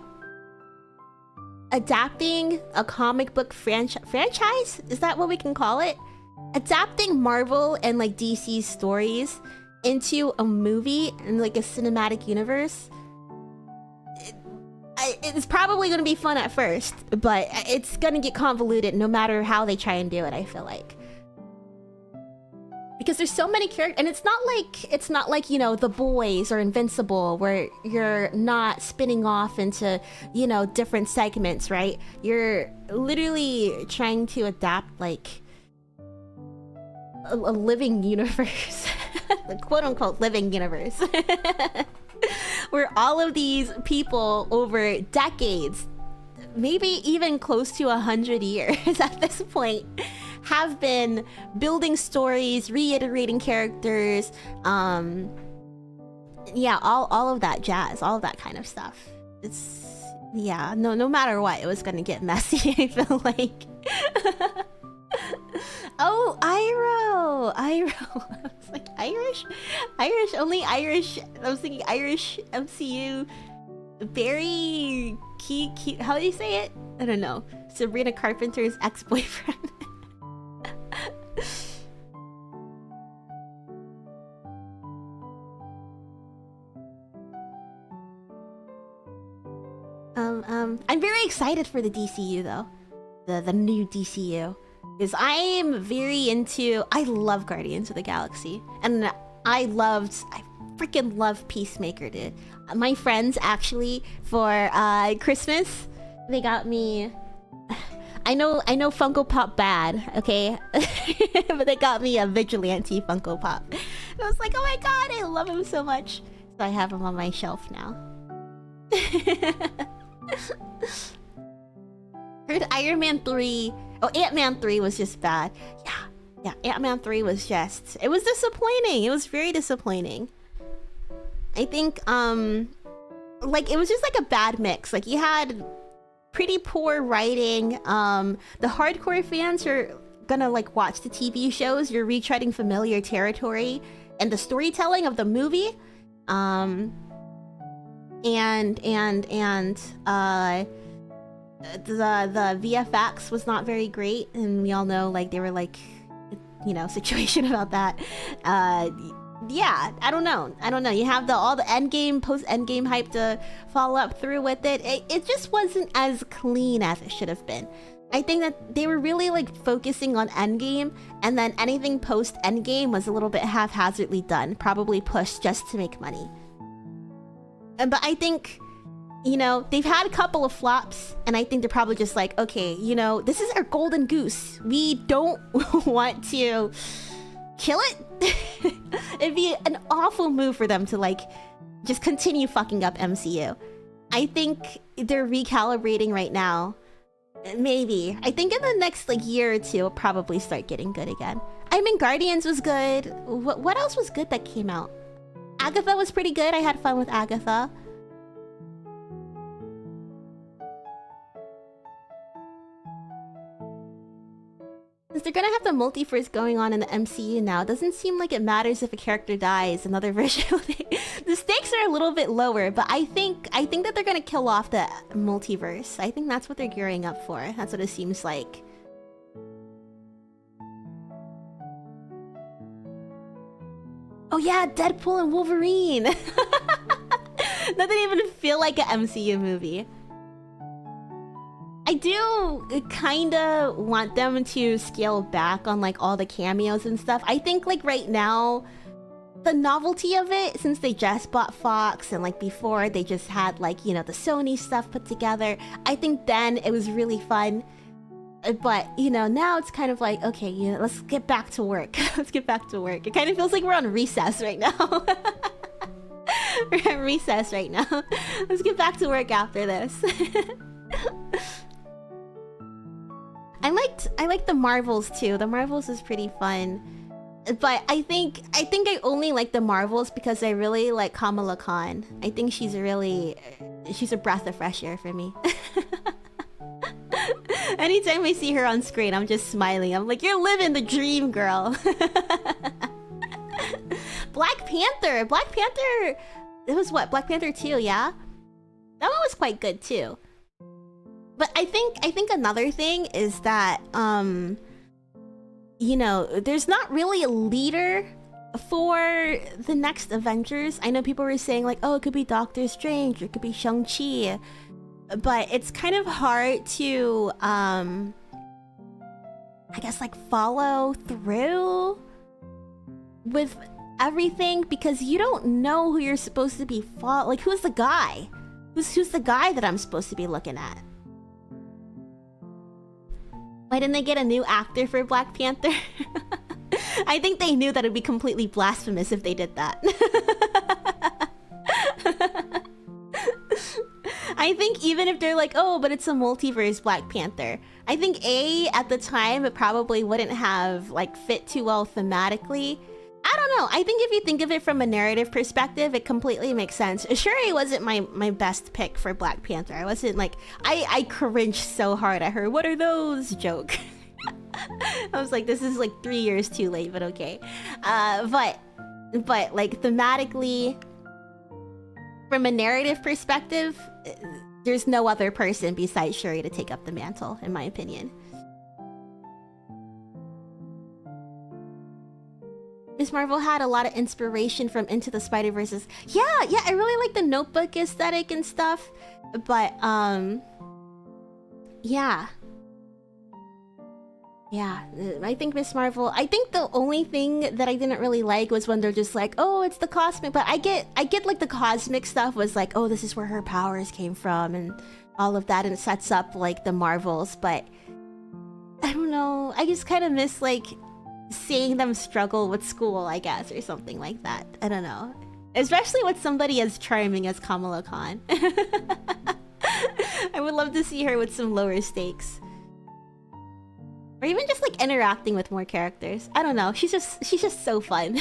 adapting a comic book franchise? Is that what we can call it? Adapting Marvel and like DC's stories into a movie and like a cinematic universe, it's probably going to be fun at first, but it's going to get convoluted no matter how they try and do it, I feel like. Because there's so many characters, and it's not like, you know, The Boys or Invincible, where you're not spinning off into, you know, different segments, right? You're literally trying to adapt, like, a living universe. The quote-unquote living universe. Where all of these people over decades, maybe even close to 100 years at this point, have been building stories, reiterating characters, yeah, all of that jazz, all of that kind of stuff. It's, yeah, no matter what, it was gonna get messy, I feel like. Oh, Iroh! I was like, Irish? Only Irish. I was thinking Irish MCU. Very cute. How do you say it? I don't know. Sabrina Carpenter's ex-boyfriend. I'm very excited for the DCU though. The new DCU. Because I love Guardians of the Galaxy. And I freaking love Peacemaker, dude. My friends actually, for Christmas, they got me... I know Funko Pop bad, okay? But they got me a Vigilante Funko Pop. And I was like, oh my god, I love him so much. So I have him on my shelf now. Heard Iron Man 3... Oh, Ant-Man 3 was just bad. Yeah, Ant-Man 3 was just... It was disappointing. It was very disappointing. I think, like, it was just like a bad mix. Like, you had pretty poor writing. The hardcore fans are gonna, like, watch the TV shows. You're retreading familiar territory. And the storytelling of the movie. The VFX was not very great. And we all know, like, they were, like... you know, situation about that. Yeah, I don't know. You have all the endgame, post-endgame hype to follow up through with it. It just wasn't as clean as it should have been. I think that they were really, like, focusing on endgame, and then anything post-endgame was a little bit haphazardly done, probably pushed just to make money. But I think, you know, they've had a couple of flops, and I think they're probably just like, okay, you know, this is our golden goose. We don't want to kill it. It'd be an awful move for them to, like, just continue fucking up MCU. I think they're recalibrating right now. Maybe. I think in the next, like, year or two, it'll probably start getting good again. I mean, Guardians was good. What else was good that came out? Agatha was pretty good. I had fun with Agatha. Since they're gonna have the multiverse going on in the MCU now, it doesn't seem like it matters if a character dies. Another version of it. The stakes are a little bit lower, but I think that they're gonna kill off the multiverse. I think that's what they're gearing up for. That's what it seems like. Oh yeah, Deadpool and Wolverine. That didn't even feel like an MCU movie. I do kinda want them to scale back on, like, all the cameos and stuff. I think, like, right now, the novelty of it, since they just bought Fox and, like, before they just had, like, you know, the Sony stuff put together, I think then it was really fun. But, you know, now it's kind of like, okay, you know, let's get back to work. Let's get back to work. It kind of feels like we're on recess right now. We're at recess right now. Let's get back to work after this. I liked the Marvels too. The Marvels is pretty fun. But I think I only like the Marvels because I really like Kamala Khan. I think she's a breath of fresh air for me. Anytime I see her on screen, I'm just smiling. I'm like, you're living the dream, girl. Black Panther. It was what? Black Panther 2, yeah? That one was quite good too. But I think another thing is that, you know, there's not really a leader for the next Avengers. I know people were saying, like, oh, it could be Doctor Strange, it could be Shang-Chi. But it's kind of hard to, I guess, like, follow through with everything because you don't know who you're supposed to be like, who's the guy? Who's the guy that I'm supposed to be looking at? Why didn't they get a new actor for Black Panther? I think they knew that it'd be completely blasphemous if they did that. I think even if they're like, oh, but it's a multiverse Black Panther, I think at the time it probably wouldn't have, like, fit too well thematically. I don't know. I think if you think of it from a narrative perspective, it completely makes sense. Shuri wasn't my best pick for Black Panther. I wasn't like... I cringed so hard at her "what are those" joke. I was like, this is like 3 years too late, but okay. But like thematically, from a narrative perspective, there's no other person besides Shuri to take up the mantle, in my opinion. Miss Marvel had a lot of inspiration from Into the Spider-Verse. Yeah, I really like the notebook aesthetic and stuff. But, yeah. Yeah, I think Miss Marvel... I think the only thing that I didn't really like was when they're just like, oh, it's the cosmic... But I get like the cosmic stuff was like, oh, this is where her powers came from and all of that, and it sets up like the Marvels. But I don't know. I just kind of miss like seeing them struggle with school, I guess, or something like that. I don't know. Especially with somebody as charming as Kamala Khan. I would love to see her with some lower stakes. Or even just like interacting with more characters. I don't know. She's just so fun.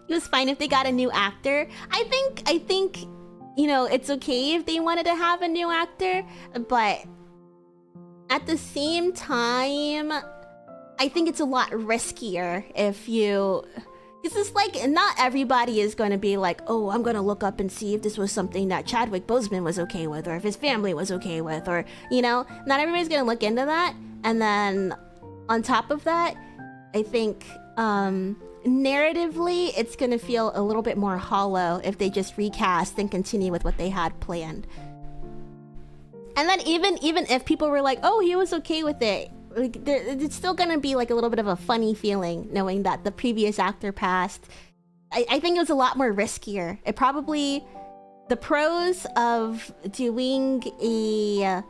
It was fine if they got a new actor. I think, you know, it's okay if they wanted to have a new actor, but at the same time, I think it's a lot riskier if you... This is like, not everybody is going to be like, oh, I'm going to look up and see if this was something that Chadwick Boseman was okay with, or if his family was okay with, or, you know, not everybody's going to look into that. And then on top of that, I think narratively, it's going to feel a little bit more hollow if they just recast and continue with what they had planned. And then even if people were like, oh, he was okay with it, like, it's still gonna be like a little bit of a funny feeling knowing that the previous actor passed. I think it was a lot more riskier. It probably... The pros of doing a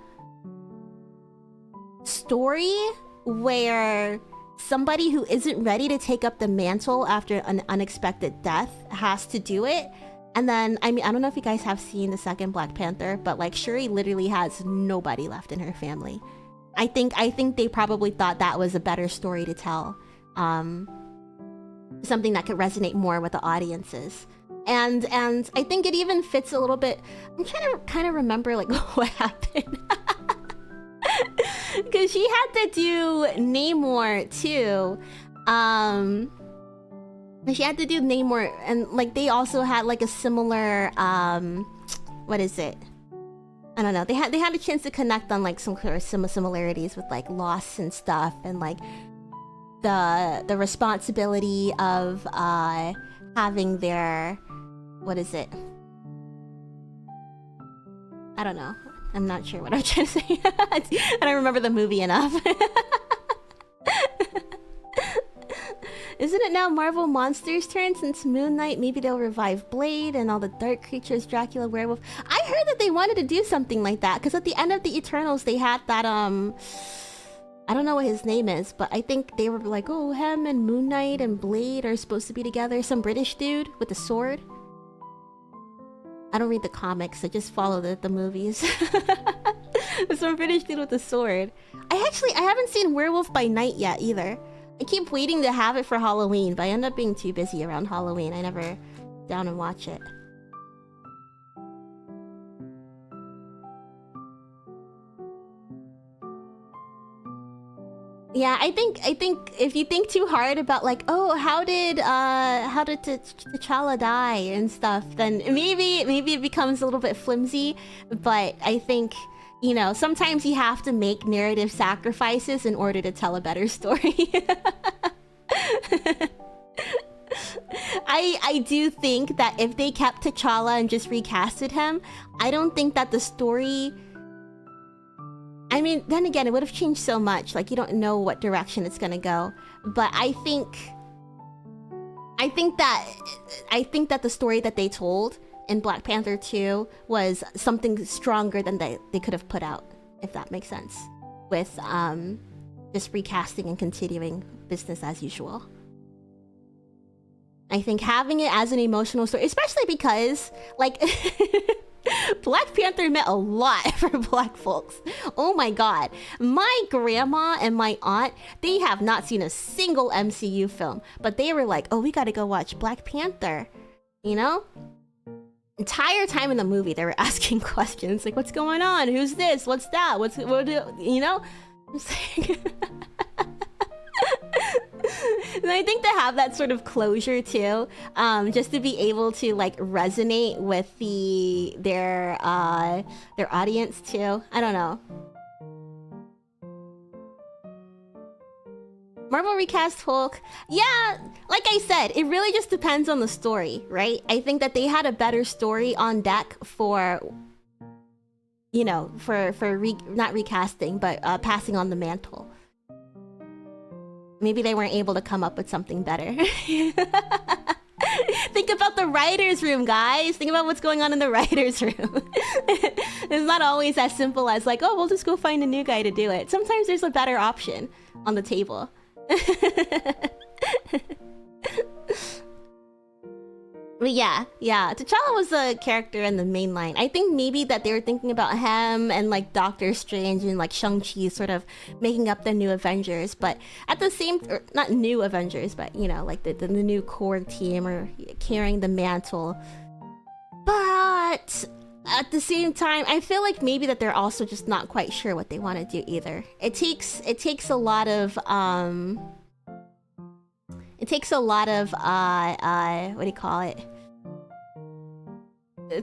story where somebody who isn't ready to take up the mantle after an unexpected death has to do it. And then, I mean, I don't know if you guys have seen the second Black Panther, but like Shuri literally has nobody left in her family. I think they probably thought that was a better story to tell. Something that could resonate more with the audiences. And I think it even fits a little bit... I'm trying to kind of remember like what happened. Because she had to do Namor too. She had to do Namor, and like they also had like a similar... what is it? I don't know. They had a chance to connect on like some sort of similarities with like loss and stuff, and like the responsibility of having their... What is it? I don't know. I'm not sure what I'm trying to say. I don't remember the movie enough. Isn't it now Marvel Monsters' turn since Moon Knight? Maybe they'll revive Blade and all the dark creatures, Dracula, Werewolf. I heard that they wanted to do something like that, because at the end of the Eternals, they had that, I don't know what his name is, but I think they were like, oh, him and Moon Knight and Blade are supposed to be together. Some British dude with a sword. I don't read the comics, I just follow the movies. Some British dude with a sword. I haven't seen Werewolf by Night yet either. I keep waiting to have it for Halloween, but I end up being too busy around Halloween. I never down and watch it. Yeah, I think if you think too hard about like, oh, how did T'Challa die and stuff, then maybe it becomes a little bit flimsy. But I think, you know, sometimes you have to make narrative sacrifices in order to tell a better story. I do think that if they kept T'Challa and just recasted him, I don't think that the story... I mean, then again, it would have changed so much. Like, you don't know what direction it's gonna go. But I think that the story that they told in Black Panther 2 was something stronger than they could have put out, if that makes sense. With just recasting and continuing business as usual. I think having it as an emotional story, especially because, like... Black Panther meant a lot for black folks. Oh my god. My grandma and my aunt, they have not seen a single MCU film, but they were like, oh, we gotta go watch Black Panther. You know? Entire time in the movie, they were asking questions like, what's going on? Who's this? What's that? You know? And I think to have that sort of closure too, just to be able to like resonate with their audience too. I don't know. Marvel recast Hulk. Yeah, like I said, it really just depends on the story, right? I think that they had a better story on deck for, you know, not recasting, but passing on the mantle. Maybe they weren't able to come up with something better. Think about the writer's room, guys. Think about what's going on in the writer's room. It's not always as simple as like, oh, we'll just go find a new guy to do it. Sometimes there's a better option on the table. But yeah, T'Challa was a character in the main line. I think maybe that they were thinking about him and like Doctor Strange and like Shang-Chi sort of making up the new Avengers, but at the same, or not new Avengers, but you know, like the new core team or carrying the mantle. But at the same time, I feel like maybe that they're also just not quite sure what they want to do either. It takes a lot of what do you call it?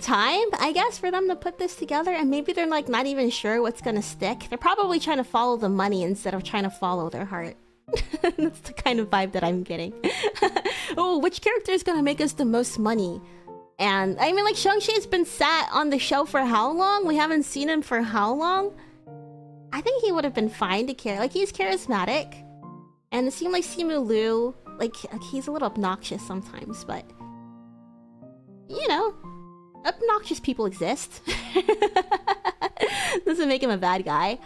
Time, I guess, for them to put this together, and maybe they're like not even sure what's gonna stick. They're probably trying to follow the money instead of trying to follow their heart. That's the kind of vibe that I'm getting. Oh, which character is gonna make us the most money? And I mean, like, Shang-Chi's been sat on the show for how long? We haven't seen him for how long? I think he would have been fine to carry. Like, he's charismatic. And it seemed like Simu Liu, like he's a little obnoxious sometimes, but... You know, obnoxious people exist. Doesn't make him a bad guy.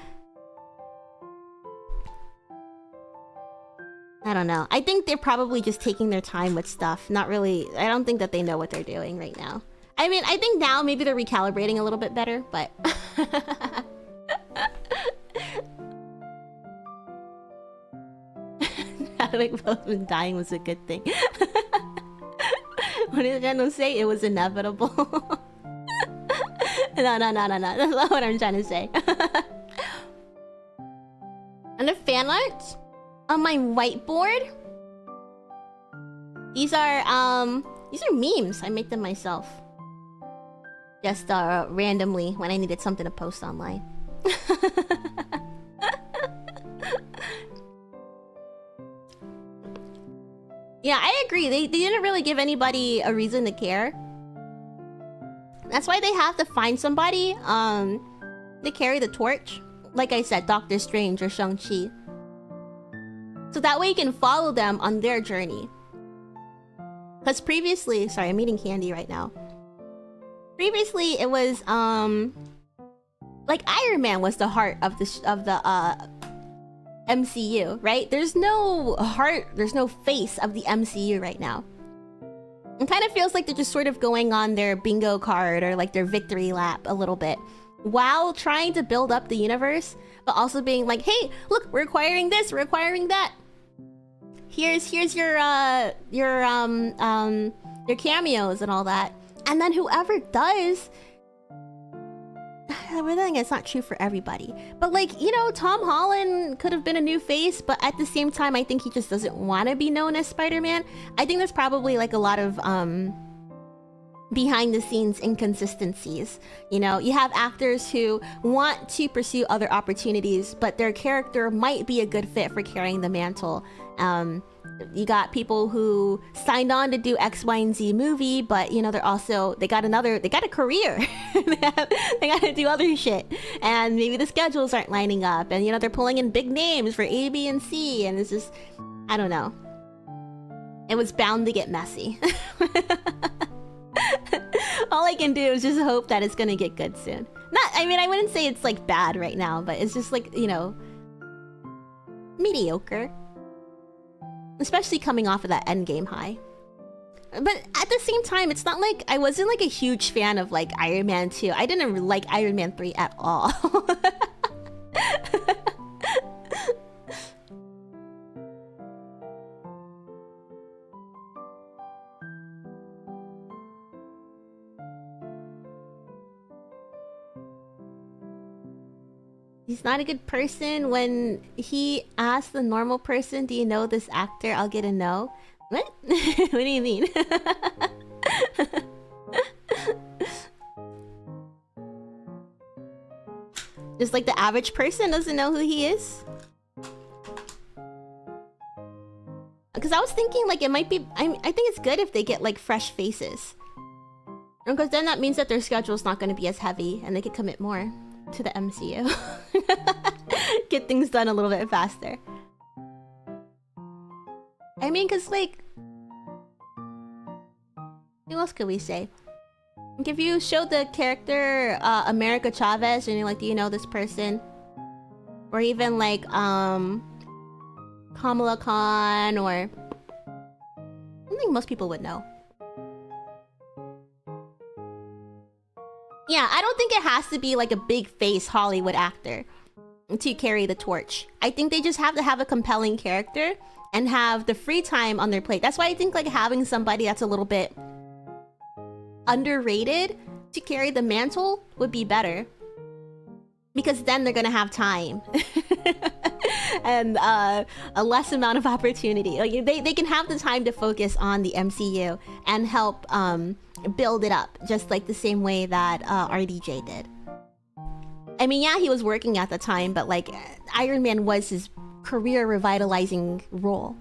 I don't know. I think they're probably just taking their time with stuff. Not really... I don't think that they know what they're doing right now. I mean, I think now maybe they're recalibrating a little bit better, but... Having both been dying was a good thing. What did Jeno say? It was inevitable. No. That's not what I'm trying to say. And the fan art on my whiteboard. These are memes. I make them myself. Just randomly when I needed something to post online. Yeah, I agree. They didn't really give anybody a reason to care. That's why they have to find somebody to carry the torch. Like I said, Doctor Strange or Shang-Chi. So that way you can follow them on their journey. Because previously... Sorry, I'm eating candy right now. Previously, it was... like, Iron Man was the heart of the MCU, right? There's no heart, there's no face of the MCU right now. It kind of feels like they're just sort of going on their bingo card or like their victory lap a little bit, while trying to build up the universe, but also being like, hey, look, we're acquiring this, we're acquiring that. Here's your cameos and all that. And then whoever does... I think it's not true for everybody. But like, you know, Tom Holland could have been a new face, but at the same time, I think he just doesn't want to be known as Spider-Man. I think there's probably like a lot of behind the scenes inconsistencies. You know, you have actors who want to pursue other opportunities, but their character might be a good fit for carrying the mantle. You got people who signed on to do X, Y, and Z movie, but you know, they got a career. they got to do other shit, and maybe the schedules aren't lining up, and you know, they're pulling in big names for A, B, and C, and it's just, I don't know. It was bound to get messy. All I can do is just hope that it's gonna get good soon. I mean, I wouldn't say it's like bad right now, but it's just like, you know, mediocre. Especially coming off of that Endgame high. But at the same time, it's not like I wasn't like a huge fan of like Iron Man 2. I didn't like Iron Man 3 at all. He's not a good person. When he asked the normal person, do you know this actor? I'll get a no. What? What do you mean? Just like the average person doesn't know who he is? Because I was thinking like it might be... I think it's good if they get like fresh faces. Because then that means that their schedule's not going to be as heavy and they could commit more to the MCU. Get things done a little bit faster. I mean, because like... What else could we say? Like, if you showed the character America Chavez and you're like, do you know this person? Or even like Kamala Khan, or... I think most people would know. Yeah, I don't think it has to be like a big face Hollywood actor to carry the torch. I think they just have to have a compelling character and have the free time on their plate. That's why I think like having somebody that's a little bit underrated to carry the mantle would be better. Because then they're gonna have time. And a less amount of opportunity. Like they can have the time to focus on the MCU and help build it up, just like the same way that RDJ did. I mean, yeah, he was working at the time, but like Iron Man was his career revitalizing role.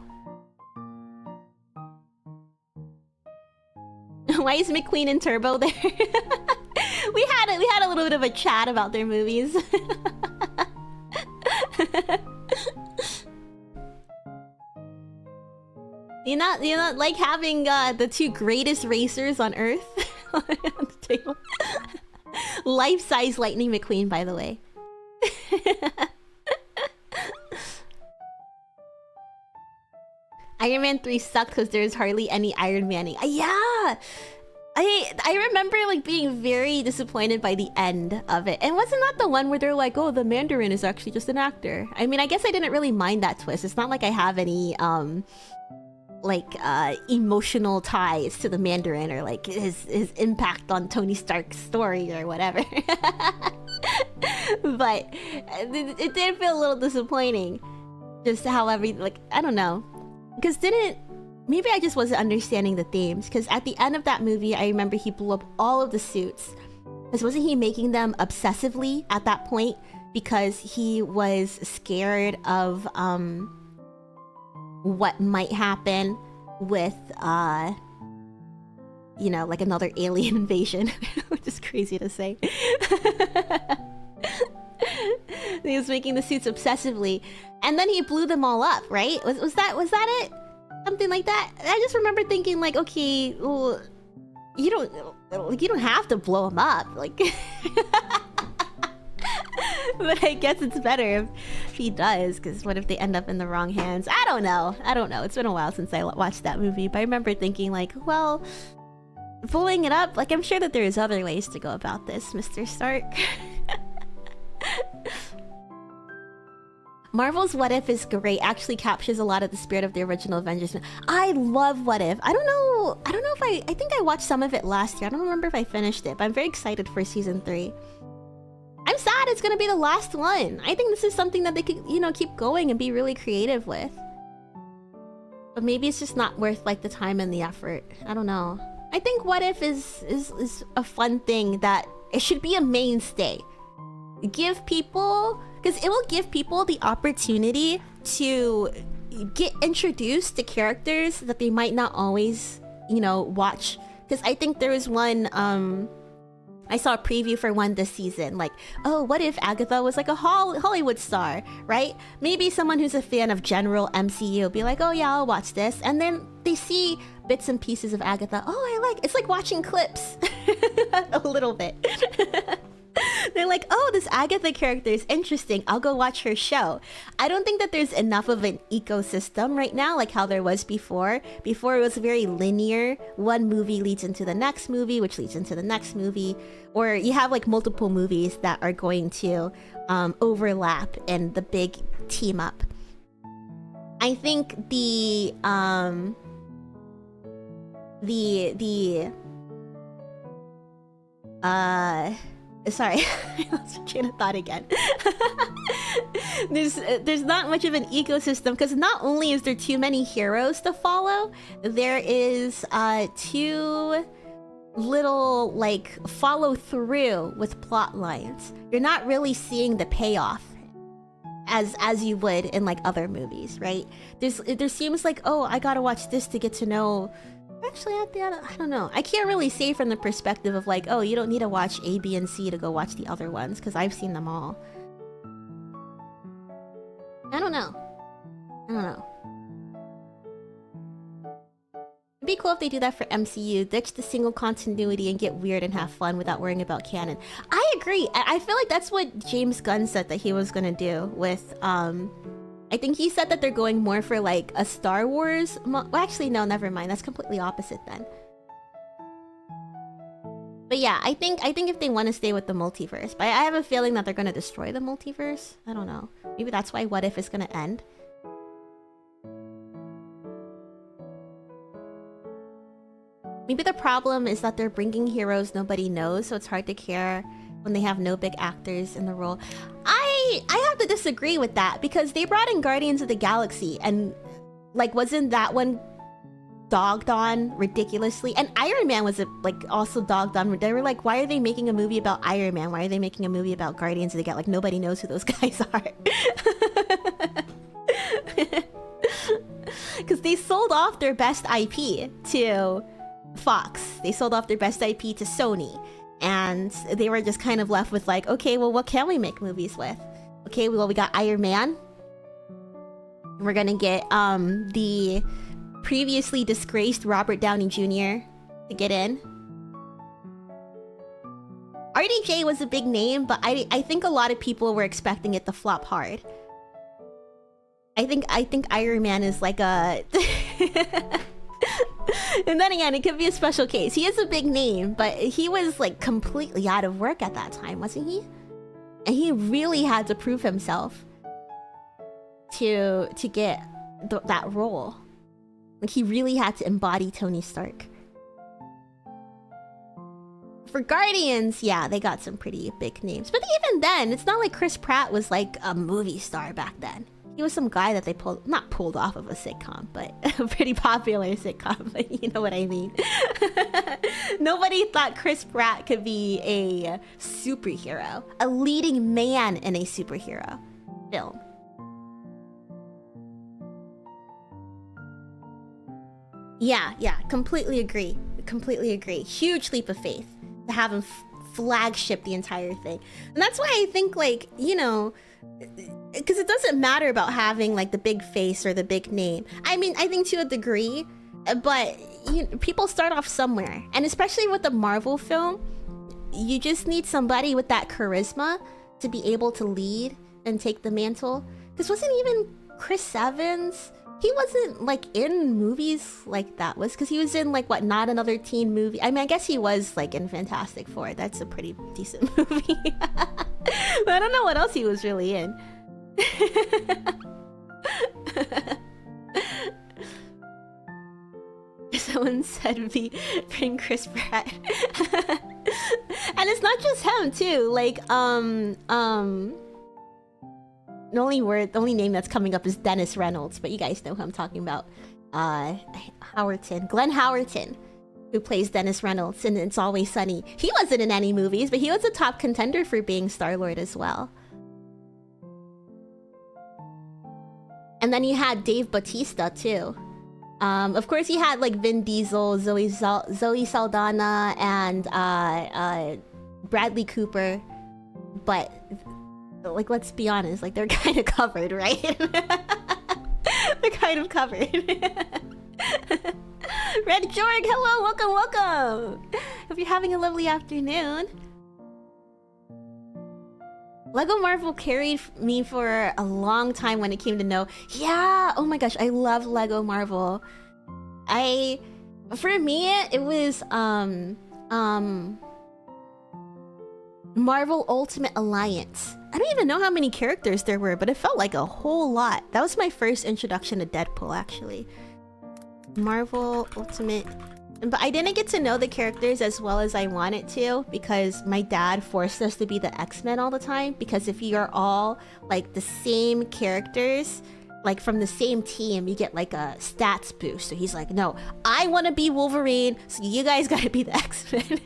Why is McQueen and Turbo there? we had a little bit of a chat about their movies. You not like having the two greatest racers on Earth on the table? Life-size Lightning McQueen, by the way. Iron Man 3 sucked because there's hardly any Iron Manning. Yeah! I remember like being very disappointed by the end of it. And wasn't that the one where they're like, oh, the Mandarin is actually just an actor? I mean, I guess I didn't really mind that twist. It's not like I have any emotional ties to the Mandarin or like his impact on Tony Stark's story or whatever. But it did feel a little disappointing. Just how I don't know. Because maybe I just wasn't understanding the themes. Because at the end of that movie, I remember he blew up all of the suits. Because wasn't he making them obsessively at that point? Because he was scared of what might happen with like another alien invasion. Which is crazy to say. He was making the suits obsessively, and then he blew them all up, right? Was that it? Something like that. I just remember thinking like, okay, well, you don't have to blow them up, like. But I guess it's better if he does, because what if they end up in the wrong hands? I don't know. It's been a while since I watched that movie, but I remember thinking like, well, blowing it up, like I'm sure that there's other ways to go about this, Mr. Stark. Marvel's What If is great. Actually captures a lot of the spirit of the original Avengers. I love What If. I don't know if I think I watched some of it last year. I don't remember if I finished it, but I'm very excited for season 3. I'm sad it's gonna be the last one. I think this is something that they could, keep going and be really creative with. But maybe it's just not worth like the time and the effort. I don't know. I think What If is a fun thing that it should be a mainstay. Give people, because it will give people the opportunity to get introduced to characters that they might not always, watch. Because I think there was one, I saw a preview for one this season, like, oh, what if Agatha was like a Hollywood star, right? Maybe someone who's a fan of general MCU will be like, oh yeah, I'll watch this. And then they see bits and pieces of Agatha. Oh, it's like watching clips. A little bit. They're like, oh, this Agatha character is interesting. I'll go watch her show. I don't think that there's enough of an ecosystem right now, like how there was before. Before it was very linear. One movie leads into the next movie, which leads into the next movie. Or you have like multiple movies that are going to overlap in the big team up. I think sorry, I lost my train of thought again. There's not much of an ecosystem because not only is there too many heroes to follow, there is too little like follow through with plot lines. You're not really seeing the payoff as you would in like other movies, right? There seems like, oh, I gotta watch this to get to know. Actually, I don't know. I can't really say from the perspective of like, oh, you don't need to watch A, B, and C to go watch the other ones, because I've seen them all. I don't know. It'd be cool if they do that for MCU. Ditch the single continuity and get weird and have fun without worrying about canon. I agree. I feel like that's what James Gunn said that he was gonna do with I think he said that they're going more for like a Star Wars well, actually no, never mind. That's completely opposite then. But yeah, I think if they want to stay with the multiverse, but I have a feeling that they're gonna destroy the multiverse. I don't know. Maybe that's why What If is gonna end. Maybe the problem is that they're bringing heroes nobody knows, so it's hard to care when they have no big actors in the role. I have to disagree with that, because they brought in Guardians of the Galaxy, and like, wasn't that one dogged on ridiculously? And Iron Man was like also dogged on. They were like, why are they making a movie about Iron Man? Why are they making a movie about Guardians of the Galaxy? Like, nobody knows who those guys are. Because they sold off their best IP to Fox. They sold off their best IP to Sony. And they were just kind of left with like, okay, well, what can we make movies with? Okay, well, we got Iron Man. We're gonna get the previously disgraced Robert Downey Jr. to get in. RDJ was a big name, but I think a lot of people were expecting it to flop hard. I think Iron Man is like a... And then again, it could be a special case. He is a big name, but he was like completely out of work at that time, wasn't he? And he really had to prove himself to get that role. Like, he really had to embody Tony Stark. For Guardians, yeah, they got some pretty big names. But even then, it's not like Chris Pratt was like a movie star back then. He was some guy that they not pulled off of a sitcom, but a pretty popular sitcom, but you know what I mean. Nobody thought Chris Pratt could be a superhero, a leading man in a superhero film. Yeah, completely agree. Completely agree. Huge leap of faith to have him flagship the entire thing. And that's why I think, like, you know, because it doesn't matter about having like the big face or the big name. I mean, I think to a degree, but people start off somewhere. And especially with the Marvel film, you just need somebody with that charisma to be able to lead and take the mantle. Because wasn't even Chris Evans... He wasn't like in movies like that, was because he was in like what, Not Another Teen Movie. I mean, I guess he was like in Fantastic Four. That's a pretty decent movie. But I don't know what else he was really in. Someone said bring Chris Pratt. And it's not just him too. Like the only name that's coming up is Dennis Reynolds, but you guys know who I'm talking about. Glenn Howerton, who plays Dennis Reynolds in It's Always Sunny. He wasn't in any movies, but he was a top contender for being Star-Lord as well. And then you had Dave Bautista too. Of course, you had like Vin Diesel, Zoe Saldana, and Bradley Cooper, but like, let's be honest, like, they're kind of covered, right? They're kind of covered. Red Jorg, hello, welcome. Hope you're having a lovely afternoon. Lego Marvel carried me for a long time when it came to know. Yeah, oh my gosh, I love Lego Marvel. For me, it was Marvel Ultimate Alliance. I don't even know how many characters there were, but it felt like a whole lot. That was my first introduction to Deadpool, actually. Marvel Ultimate... But I didn't get to know the characters as well as I wanted to, because my dad forced us to be the X-Men all the time. Because if you're all, like, the same characters, like, from the same team, you get, like, a stats boost. So he's like, no, I want to be Wolverine, so you guys gotta be the X-Men.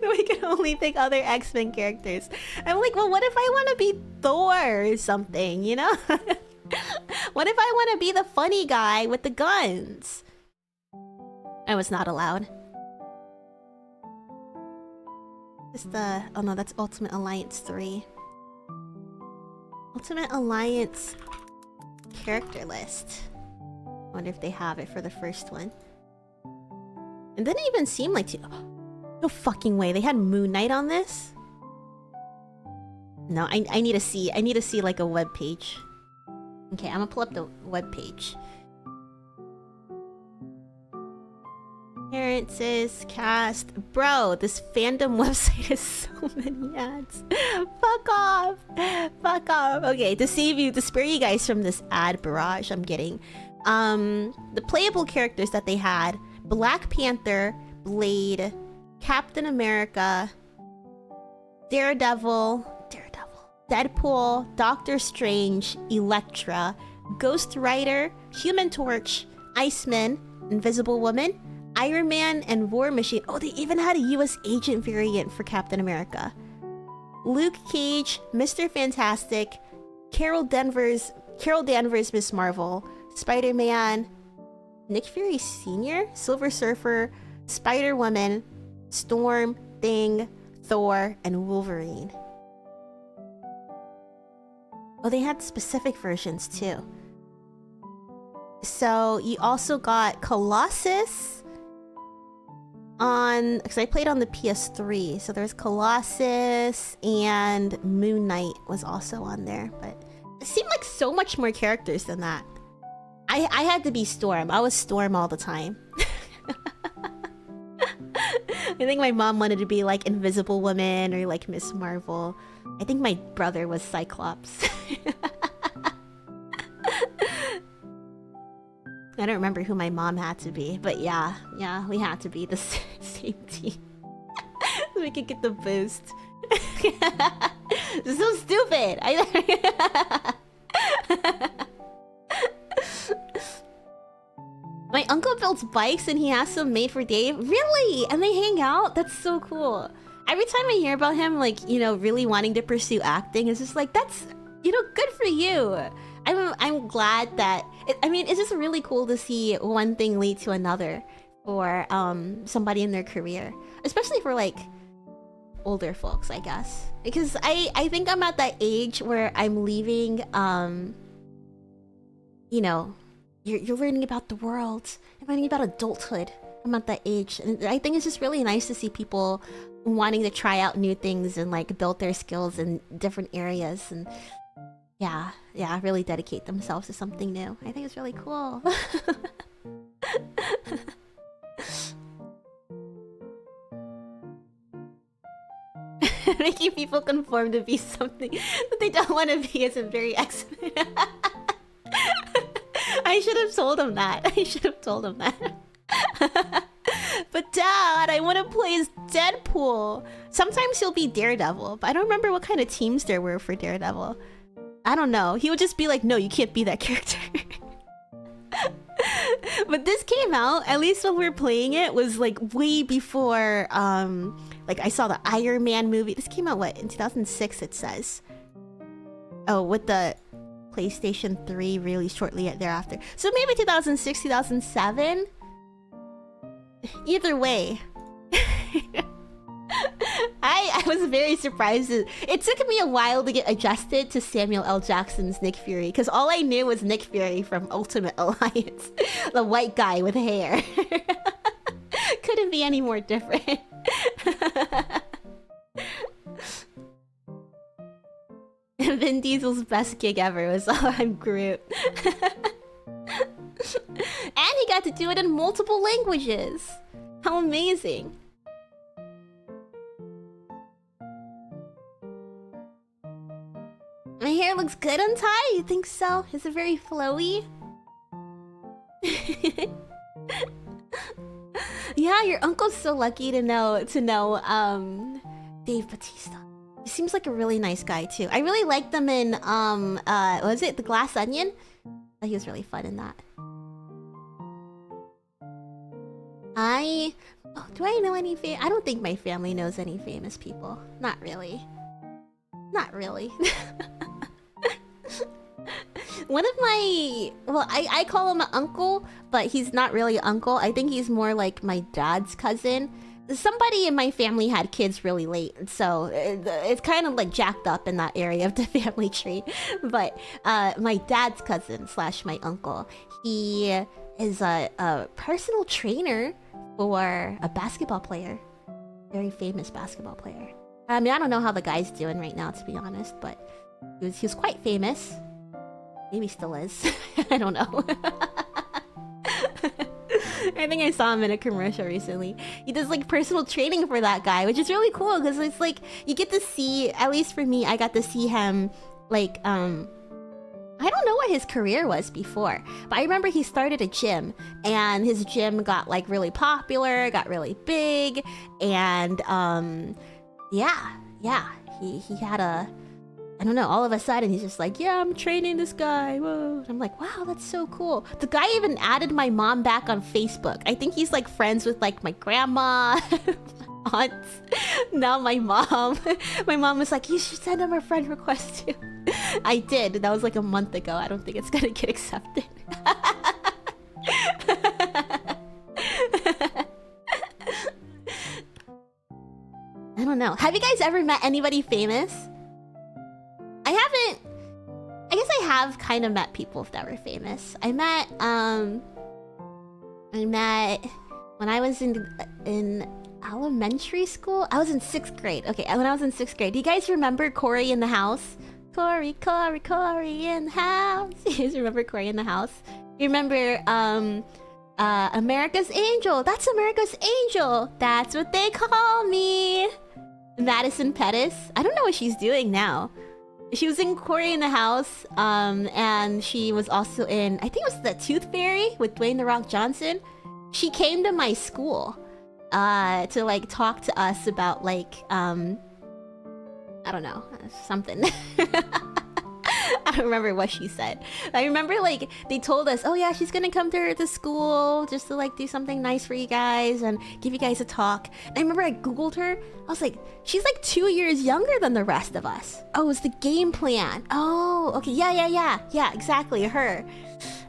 We can only pick other X-Men characters. I'm like, well, what if I want to be Thor or something, you know? What if I want to be the funny guy with the guns? I was not allowed. Oh no, that's Ultimate Alliance 3. Ultimate Alliance character list. I wonder if they have it for the first one. It didn't even seem like... No fucking way. They had Moon Knight on this? No, I need to see. I need to see like a web page. Okay, I'm gonna pull up the web page. Appearances, cast. Bro, this fandom website has so many ads. Fuck off. Fuck off. Okay, to spare you guys from this ad barrage I'm getting. The playable characters that they had: Black Panther, Blade, Captain America, Daredevil, Deadpool, Doctor Strange, Elektra, Ghost Rider, Human Torch, Iceman, Invisible Woman, Iron Man, and War Machine. Oh, they even had a US agent variant for Captain America. Luke Cage, Mr. Fantastic, Carol Danvers, Miss Marvel, Spider-Man, Nick Fury Sr., Silver Surfer, Spider-Woman, Storm, Thing, Thor, and Wolverine. Oh, they had specific versions too. So you also got Colossus on, because I played on the PS3, so there's Colossus, and Moon Knight was also on there, but it seemed like so much more characters than that. I had to be Storm. I was Storm all the time. I think my mom wanted to be like Invisible Woman or like Miss Marvel. I think my brother was Cyclops. I don't remember who my mom had to be, but yeah, we had to be the same team. So we could get the boost. This is so stupid. My uncle builds bikes and he has some made for Dave. Really? And they hang out? That's so cool. Every time I hear about him, like, you know, really wanting to pursue acting, it's just like, that's, you know, good for you. I'm glad that... I mean, it's just really cool to see one thing lead to another for somebody in their career. Especially for, like, older folks, I guess. Because I think I'm at that age where I'm leaving, you know... You're learning about the world. You're learning about adulthood. I'm at that age. And I think it's just really nice to see people wanting to try out new things and like build their skills in different areas. And yeah, really dedicate themselves to something new. I think it's really cool. Making people conform to be something that they don't want to be is a very X-Men. I should have told him that. But Dad, I want to play as Deadpool. Sometimes he'll be Daredevil, but I don't remember what kind of teams there were for Daredevil. I don't know. He would just be like, no, you can't be that character. But this came out, at least when we were playing it, was like way before, like I saw the Iron Man movie. This came out, what, in 2006 it says. Oh, with the PlayStation 3 really shortly thereafter. So maybe 2006, 2007? Either way. I was very surprised. It took me a while to get adjusted to Samuel L. Jackson's Nick Fury, because all I knew was Nick Fury from Ultimate Alliance. The white guy with hair. Couldn't be any more different. Vin Diesel's best gig ever was I'm Groot. And he got to do it in multiple languages. How amazing. My hair looks good untied? You think so? Is it very flowy? Yeah, your uncle's so lucky to know Dave Bautista. He seems like a really nice guy too. I really liked them in what was it? The Glass Onion? He was really fun in that. Do I know any I don't think my family knows any famous people. Not really. Not really. One of my... Well, I call him an uncle, but he's not really an uncle. I think he's more like my dad's cousin. Somebody in my family had kids really late, so it's kind of like jacked up in that area of the family tree. But my dad's cousin / my uncle, he is a personal trainer for a basketball player. Very famous basketball player. I mean, I don't know how the guy's doing right now, to be honest, but he was quite famous. Maybe still is. I don't know. I think I saw him in a commercial recently. He does like personal training for that guy, which is really cool because it's like you get to see, at least for me, I got to see him like I don't know what his career was before, but I remember he started a gym and his gym got like really popular, got really big, and yeah, he had a, I don't know, all of a sudden he's just like, yeah, I'm training this guy. Whoa. I'm like, wow, that's so cool. The guy even added my mom back on Facebook. I think he's like friends with like my grandma, aunts, now my mom. My mom was like, you should send him a friend request too. I did. That was like a month ago. I don't think it's gonna get accepted. I don't know. Have you guys ever met anybody famous? I haven't. I guess I have kind of met people that were famous. I met when I was in elementary school. I was in 6th grade. Okay, when I was in 6th grade. Do you guys remember Corey in the House? Corey in the house. You guys remember Corey in the House? You remember America's Angel? That's America's Angel. That's what they call me. Madison Pettis. I don't know what she's doing now. She was in Corey in the House, and she was also in, I think it was The Tooth Fairy with Dwayne The Rock Johnson. She came to my school to like talk to us about like I don't know, something. I don't remember what she said. I remember like they told us, oh yeah, she's gonna come to school just to like do something nice for you guys and give you guys a talk. And I remember I googled her. I was like, she's like 2 years younger than the rest of us. Oh, it's the game plan. Oh, okay, yeah, exactly, her.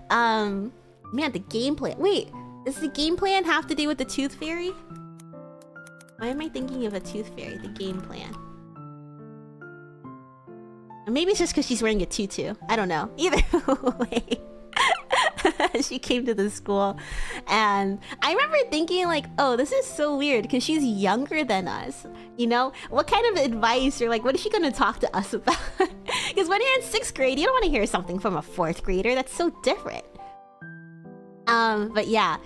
Man, the game plan. Wait, does the game plan have to do with the Tooth Fairy? Why am I thinking of a Tooth Fairy? The game plan. Or maybe it's just because she's wearing a tutu. I don't know. Either way. She came to the school. And I remember thinking like, oh, this is so weird because she's younger than us. You know? What kind of advice or like, what is she going to talk to us about? Because when you're in 6th grade, you don't want to hear something from a 4th grader. That's so different. But yeah,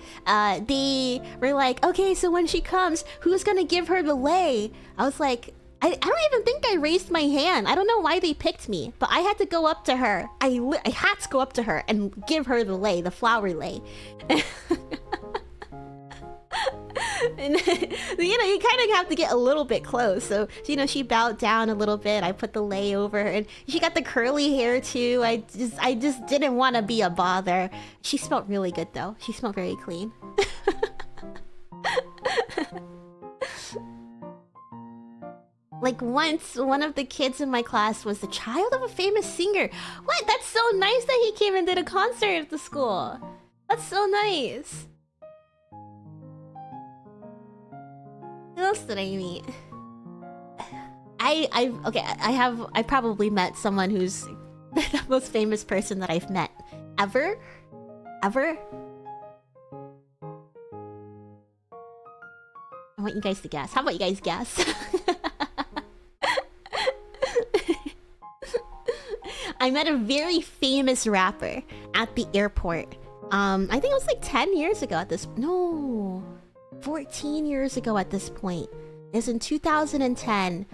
they were like, okay, so when she comes, who's gonna give her the lei? I was like, I don't even think I raised my hand. I don't know why they picked me, but I had to go up to her. I had to go up to her and give her the lei, the flower lei. And you know, you kind of have to get a little bit close. So you know, she bowed down a little bit. I put the lei over her, and she got the curly hair too. I just didn't want to be a bother. She smelled really good though. She smelled very clean. Like once, one of the kids in my class was the child of a famous singer. What? That's so nice that he came and did a concert at the school. That's so nice. Who else did I meet? I probably met someone who's the most famous person that I've met ever. I want you guys to guess. How about you guys guess? I met a very famous rapper at the airport. I think it was like 10 years ago at this. No. 14 years ago at this point. It was in 2010.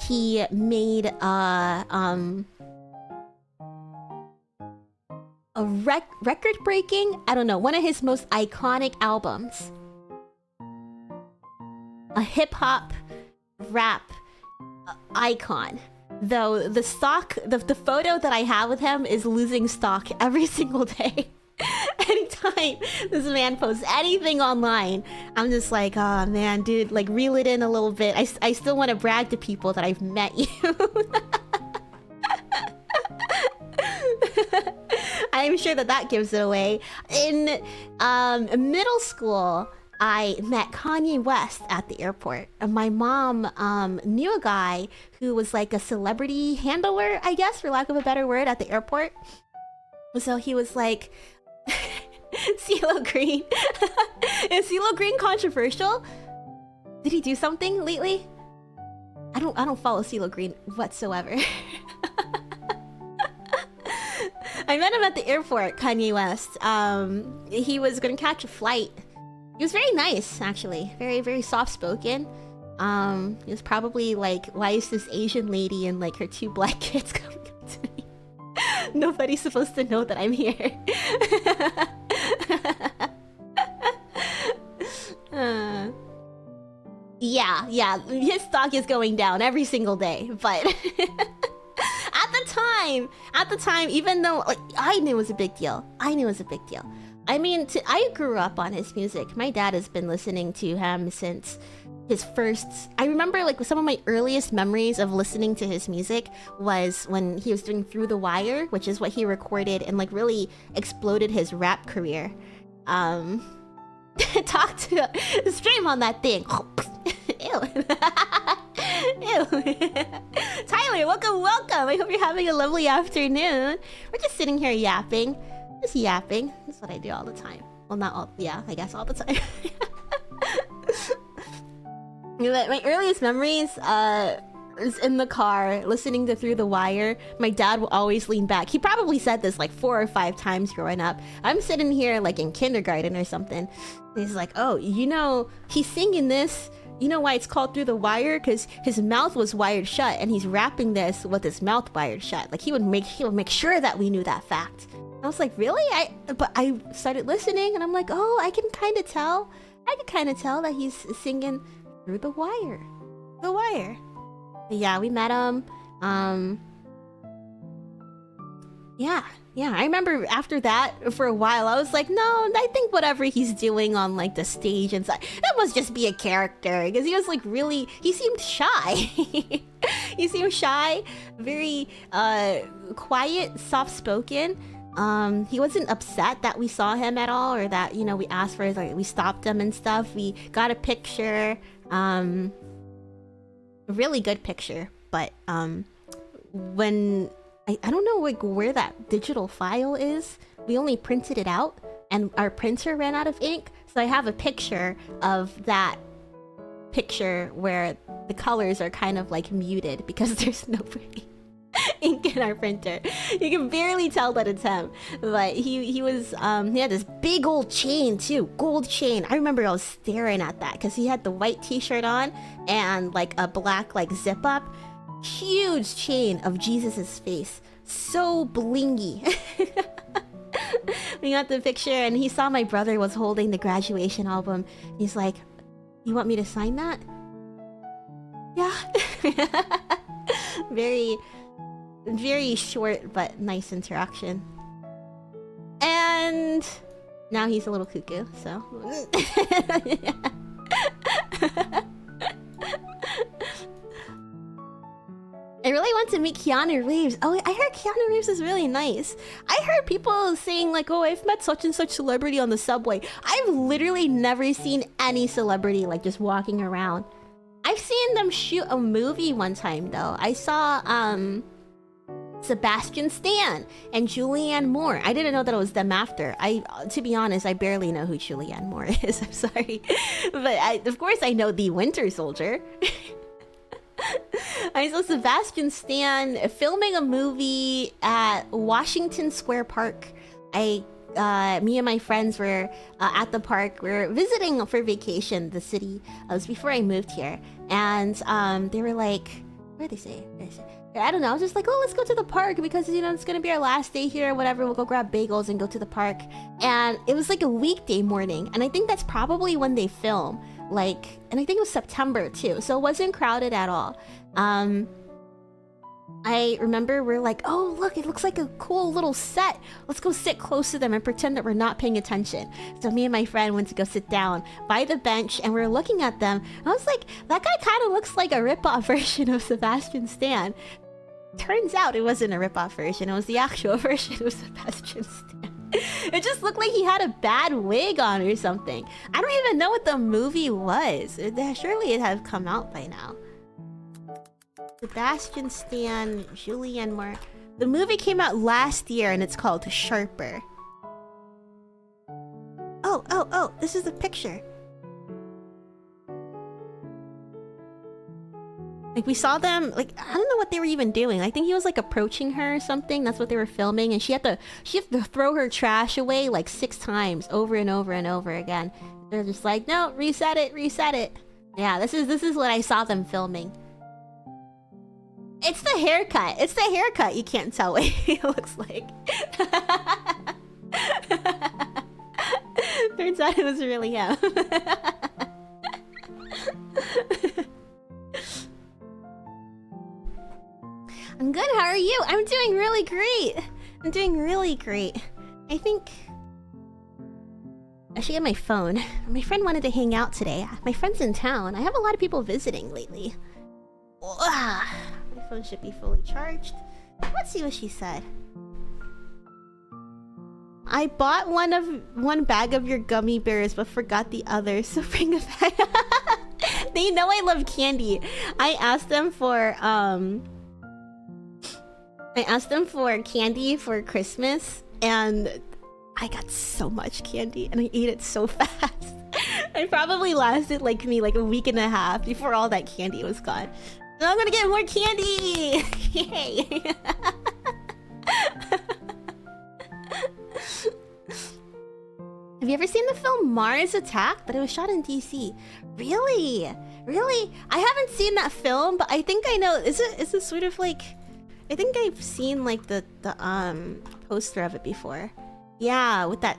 He made a record-breaking, I don't know, one of his most iconic albums. A hip-hop rap icon. Though the photo that I have with him is losing stock every single day. Anytime this man posts anything online, I'm just like, oh man, dude, like reel it in a little bit. I still want to brag to people that I've met you. I'm sure that gives it away. In middle school, I met Kanye West at the airport. My mom knew a guy who was like a celebrity handler, I guess, for lack of a better word, at the airport. So he was like, CeeLo Green. Is CeeLo Green controversial? Did he do something lately? I don't follow CeeLo Green whatsoever. I met him at the airport, Kanye West. He was gonna catch a flight He was very nice, actually. Very, very soft-spoken. He was probably like, why is this Asian lady and like her 2 black kids coming up to me? Nobody's supposed to know that I'm here. Yeah, his stock is going down every single day, but at the time, even though like I knew it was a big deal. I mean, I grew up on his music. My dad has been listening to him since his first... I remember like some of my earliest memories of listening to his music was when he was doing Through the Wire, which is what he recorded and like really exploded his rap career. Talk to... Stream on that thing. Ew. Ew. Tyler, welcome. I hope you're having a lovely afternoon. We're just sitting here yapping. Just yapping. That's what I do all the time. Well, not all... Yeah, I guess all the time. My earliest memories is in the car listening to Through the Wire. My dad will always lean back. He probably said this like 4 or 5 times growing up. I'm sitting here like in kindergarten or something. And he's like, oh, you know, he's singing this. You know why it's called Through the Wire? Because his mouth was wired shut, and he's rapping this with his mouth wired shut. Like he would make sure that we knew that fact. I was like, really? But I started listening, and I'm like, oh, I can kind of tell. That he's singing Through the Wire. The Wire. But yeah, we met him. Yeah, I remember after that, for a while, I was like, no, I think whatever he's doing on, like, the stage and stuff, that must just be a character. Because he was, like, really... He seemed shy. He seemed shy, very, quiet, soft-spoken. He wasn't upset that we saw him at all, or that, you know, we asked for his, like, we stopped him and stuff. We got a picture, a really good picture, but, when... I don't know like where that digital file is. We only printed it out and our printer ran out of ink. So I have a picture of that picture where the colors are kind of like muted because there's no ink in our printer. You can barely tell that it's him. But he was he had this big old chain too, gold chain. I remember I was staring at that because he had the white t-shirt on and like a black like zip up. Huge chain of Jesus's face, so blingy. We got the picture and he saw my brother was holding the graduation album. He's like, you want me to sign that? Yeah. Very, very short but nice interaction. And now he's a little cuckoo, so I really want to meet Keanu Reeves. Oh, I heard Keanu Reeves is really nice. I heard people saying like, oh, I've met such and such celebrity on the subway. I've literally never seen any celebrity like just walking around. I've seen them shoot a movie one time though. I saw Sebastian Stan and Julianne Moore. I didn't know that it was them after. To be honest, I barely know who Julianne Moore is. I'm sorry. But of course I know the Winter Soldier. I saw Sebastian Stan filming a movie at Washington Square Park. Me and my friends were at the park. We were visiting for vacation the city. It was before I moved here. And they were like, what did they say? I don't know. I was just like, oh, let's go to the park because, you know, it's going to be our last day here or whatever. We'll go grab bagels and go to the park. And it was like a weekday morning. And I think that's probably when they film. Like, and I think it was September too. So it wasn't crowded at all. I remember we're like, oh, look, it looks like a cool little set. Let's go sit close to them and pretend that we're not paying attention. So me and my friend went to go sit down by the bench and we were looking at them. I was like, that guy kind of looks like a rip-off version of Sebastian Stan. Turns out it wasn't a rip-off version. It was the actual version of Sebastian Stan. It just looked like he had a bad wig on or something. I don't even know what the movie was. Surely it had come out by now. Sebastian Stan, Julianne Moore. The movie came out last year and it's called Sharper. Oh, this is the picture. Like, we saw them, like, I don't know what they were even doing. I think he was, like, approaching her or something. That's what they were filming. And she had to throw her trash away, like, 6 times over and over and over again. They're just like, no, reset it, reset it. Yeah, this is what I saw them filming. It's the haircut. It's the haircut. You can't tell what he looks like. Turns out it was really him. I'm good, how are you? I'm doing really great. I'm doing really great. I think... I should get my phone. My friend wanted to hang out today. My friend's in town. I have a lot of people visiting lately. My phone should be fully charged. Let's see what she said. I bought one bag of your gummy bears but forgot the others, so bring a bag. They know I love candy. I asked them for candy for Christmas, and I got so much candy and I ate it so fast. It probably lasted like a week and a half before all that candy was gone. So I'm gonna get more candy! Yay! Have you ever seen the film Mars Attack? But it was shot in DC. Really? Really? I haven't seen that film, but I think I know. Is it sort of like... I think I've seen like the poster of it before. Yeah, with that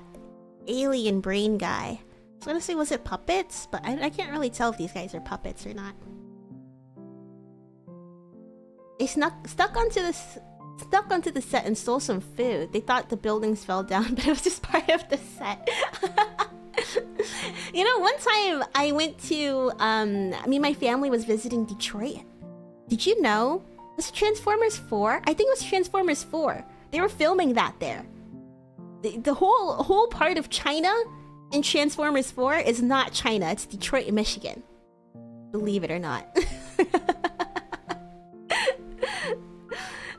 alien brain guy. I was gonna say, was it puppets? But I can't really tell if these guys are puppets or not. They stuck onto the set and stole some food. They thought the buildings fell down, but it was just part of the set. You know, one time I went to my family was visiting Detroit. Did you know? Was it Transformers 4? I think it was Transformers 4. They were filming that there. The whole part of China in Transformers 4 is not China. It's Detroit, Michigan. Believe it or not.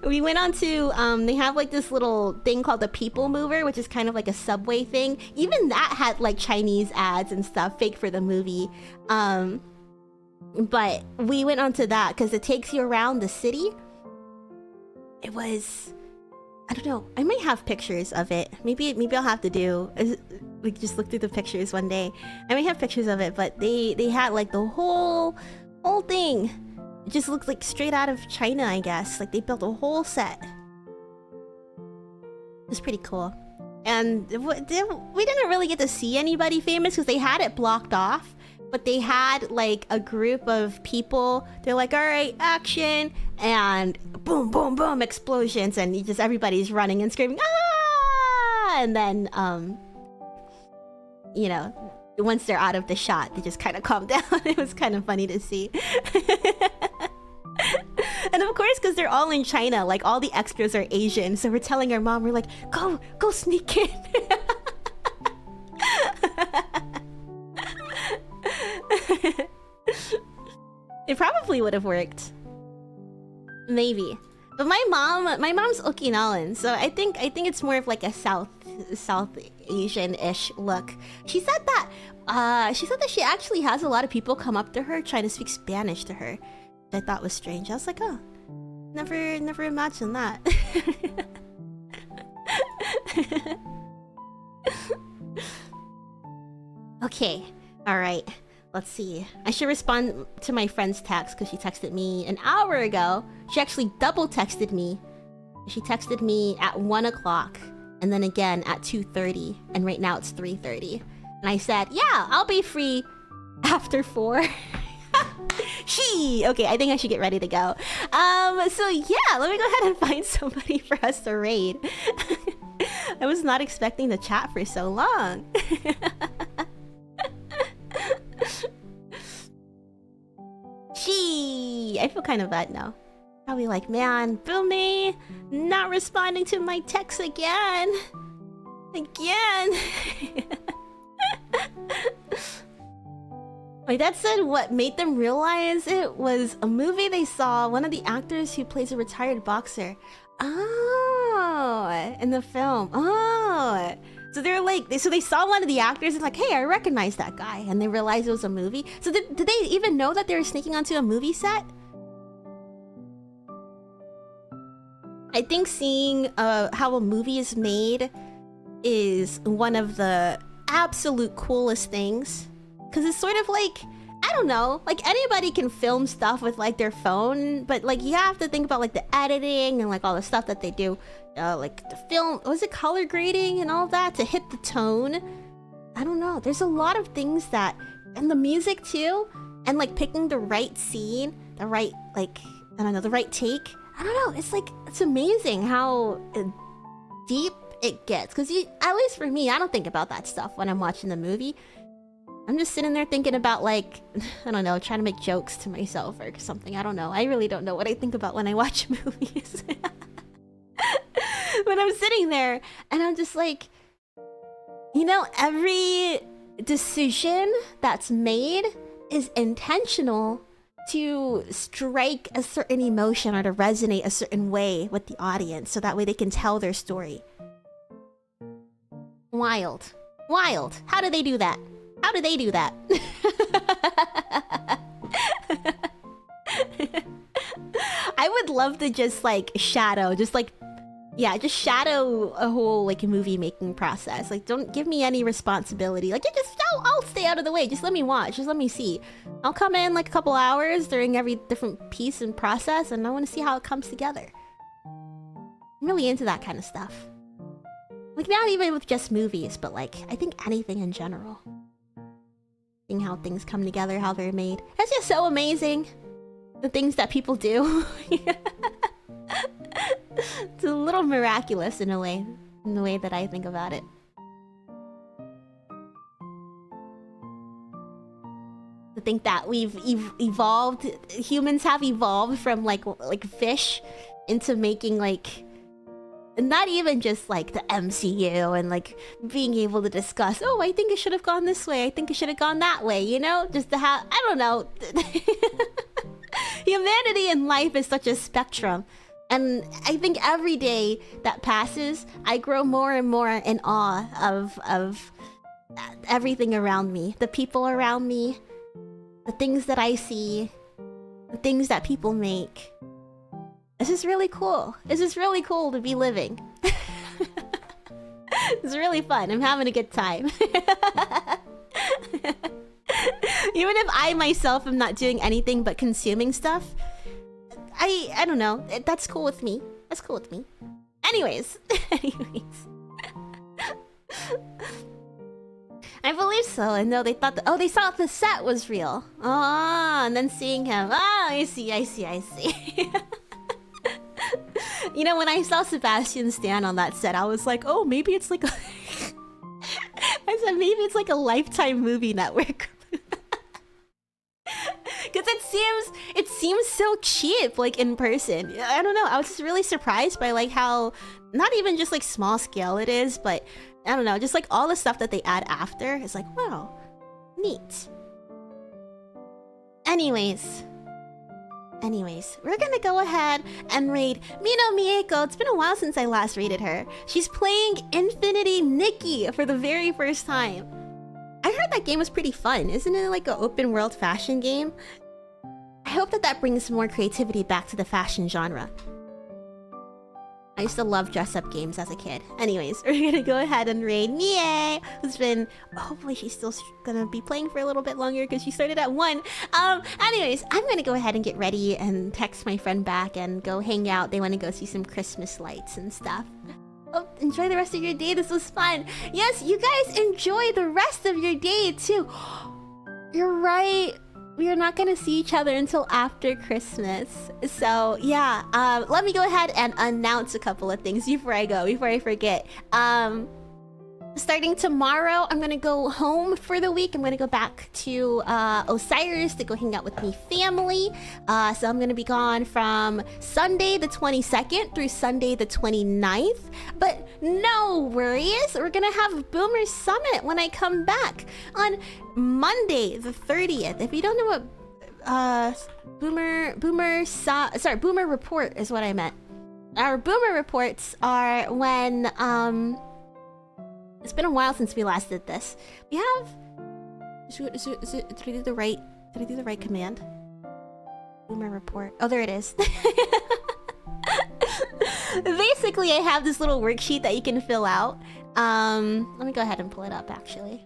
We went on to, they have like this little thing called the People Mover, which is kind of like a subway thing. Even that had like Chinese ads and stuff, fake for the movie. But we went on to that because it takes you around the city. It was... I don't know. I might have pictures of it. Maybe I'll have to do... We just look through the pictures one day. I might have pictures of it, but they had like the whole thing. It just looked like straight out of China, I guess. Like they built a whole set. It was pretty cool. And we didn't really get to see anybody famous because they had it blocked off. But they had like a group of people. They're like, all right, action. And boom, boom, boom, explosions. And everybody's running and screaming, ah! And then, you know, once they're out of the shot, they just kind of calm down. It was kind of funny to see. And of course, because they're all in China, like all the extras are Asian. So we're telling our mom, we're like, go sneak in. It probably would have worked. Maybe. But my mom's Okinawan, so I think it's more of like a South Asian-ish look. She said that she actually has a lot of people come up to her trying to speak Spanish to her, which I thought was strange. I was like, oh, never imagined that. Okay, all right. Let's see. I should respond to my friend's text because she texted me an hour ago. She actually double texted me. She texted me at 1 o'clock and then again at 2:30, and right now it's 3:30. And I said, yeah, I'll be free after 4. Okay, I think I should get ready to go. So yeah, let me go ahead and find somebody for us to raid. I was not expecting to chat for so long. I feel kind of bad now. Probably like, man, Boomi, not responding to my texts again. My dad said what made them realize it was a movie they saw, one of the actors who plays a retired boxer. Oh, in the film. Oh. So they're like, they saw one of the actors and like, hey, I recognize that guy. And they realized it was a movie. So did they even know that they were sneaking onto a movie set? I think seeing how a movie is made is one of the absolute coolest things. Because it's sort of like, I don't know, like anybody can film stuff with like their phone, but like you have to think about like the editing and like all the stuff that they do, like the film, was it color grading and all that to hit the tone? I don't know, there's a lot of things that, and the music too, and like picking the right scene, the right, like, I don't know, the right take. I don't know, it's like, it's amazing how deep it gets. Because at least for me, I don't think about that stuff when I'm watching the movie. I'm just sitting there thinking about like, I don't know, trying to make jokes to myself or something. I don't know. I really don't know what I think about when I watch movies. When I'm sitting there and I'm just like, you know, every decision that's made is intentional to strike a certain emotion or to resonate a certain way with the audience so that way they can tell their story. Wild. Wild. How do they do that? How do they do that? I would love to just like shadow, just like, yeah, just shadow a whole like movie making process. Like, don't give me any responsibility. Like, I'll stay out of the way. Just let me watch. Just let me see. I'll come in like a couple hours during every different piece and process, and I want to see how it comes together. I'm really into that kind of stuff. Like, not even with just movies, but like, I think anything in general. Seeing how things come together, how they're made. That's just so amazing. The things that people do. It's a little miraculous in a way, in the way that I think about it. To think that we've evolved, humans have evolved from like fish into making like, not even just like the MCU and like being able to discuss, oh, I think it should have gone this way, I think it should have gone that way, you know? Just to have, I don't know. Humanity and life is such a spectrum. And I think every day that passes, I grow more and more in awe of everything around me. The people around me, the things that I see, the things that people make. This is really cool. This is really cool to be living. It's really fun. I'm having a good time. Even if I myself am not doing anything but consuming stuff, I don't know. That's cool with me. That's cool with me. Anyways. I believe so. And no, they thought that, oh, they thought the set was real. Ah, and then seeing him. Ah, I see. You know, when I saw Sebastian Stan on that set, I was like, oh, maybe it's like a... I said, maybe it's like a Lifetime movie network. Because it seems so cheap, like in person. I don't know, I was just really surprised by like how, not even just like small scale it is, but I don't know, just like all the stuff that they add after. It's like, wow, neat. Anyways, we're gonna go ahead and raid Mino Mieko. It's been a while since I last raided her. She's playing Infinity Nikki for the very first time. I heard that game was pretty fun. Isn't it like an open world fashion game? I hope that brings more creativity back to the fashion genre. I used to love dress-up games as a kid. Anyways, we're gonna go ahead and raid Mie, who's been... hopefully she's still gonna be playing for a little bit longer because she started at 1. Anyways, I'm gonna go ahead and get ready and text my friend back and go hang out. They want to go see some Christmas lights and stuff. Oh, enjoy the rest of your day. This was fun. Yes, you guys enjoy the rest of your day too. You're right. We are not gonna see each other until after Christmas. So yeah, let me go ahead and announce a couple of things before I forget. Starting tomorrow, I'm gonna go home for the week. I'm gonna go back to Osiris to go hang out with my family. So I'm gonna be gone from Sunday the 22nd through Sunday the 29th. But no worries, we're gonna have Boomer Summit when I come back on Monday the 30th. If you don't know what Boomer Report is what I meant. Our Boomer Reports are when it's been a while since we last did this. We have... did I do the right command? Boomer report. Oh, there it is. Basically, I have this little worksheet that you can fill out. Let me go ahead and pull it up, actually.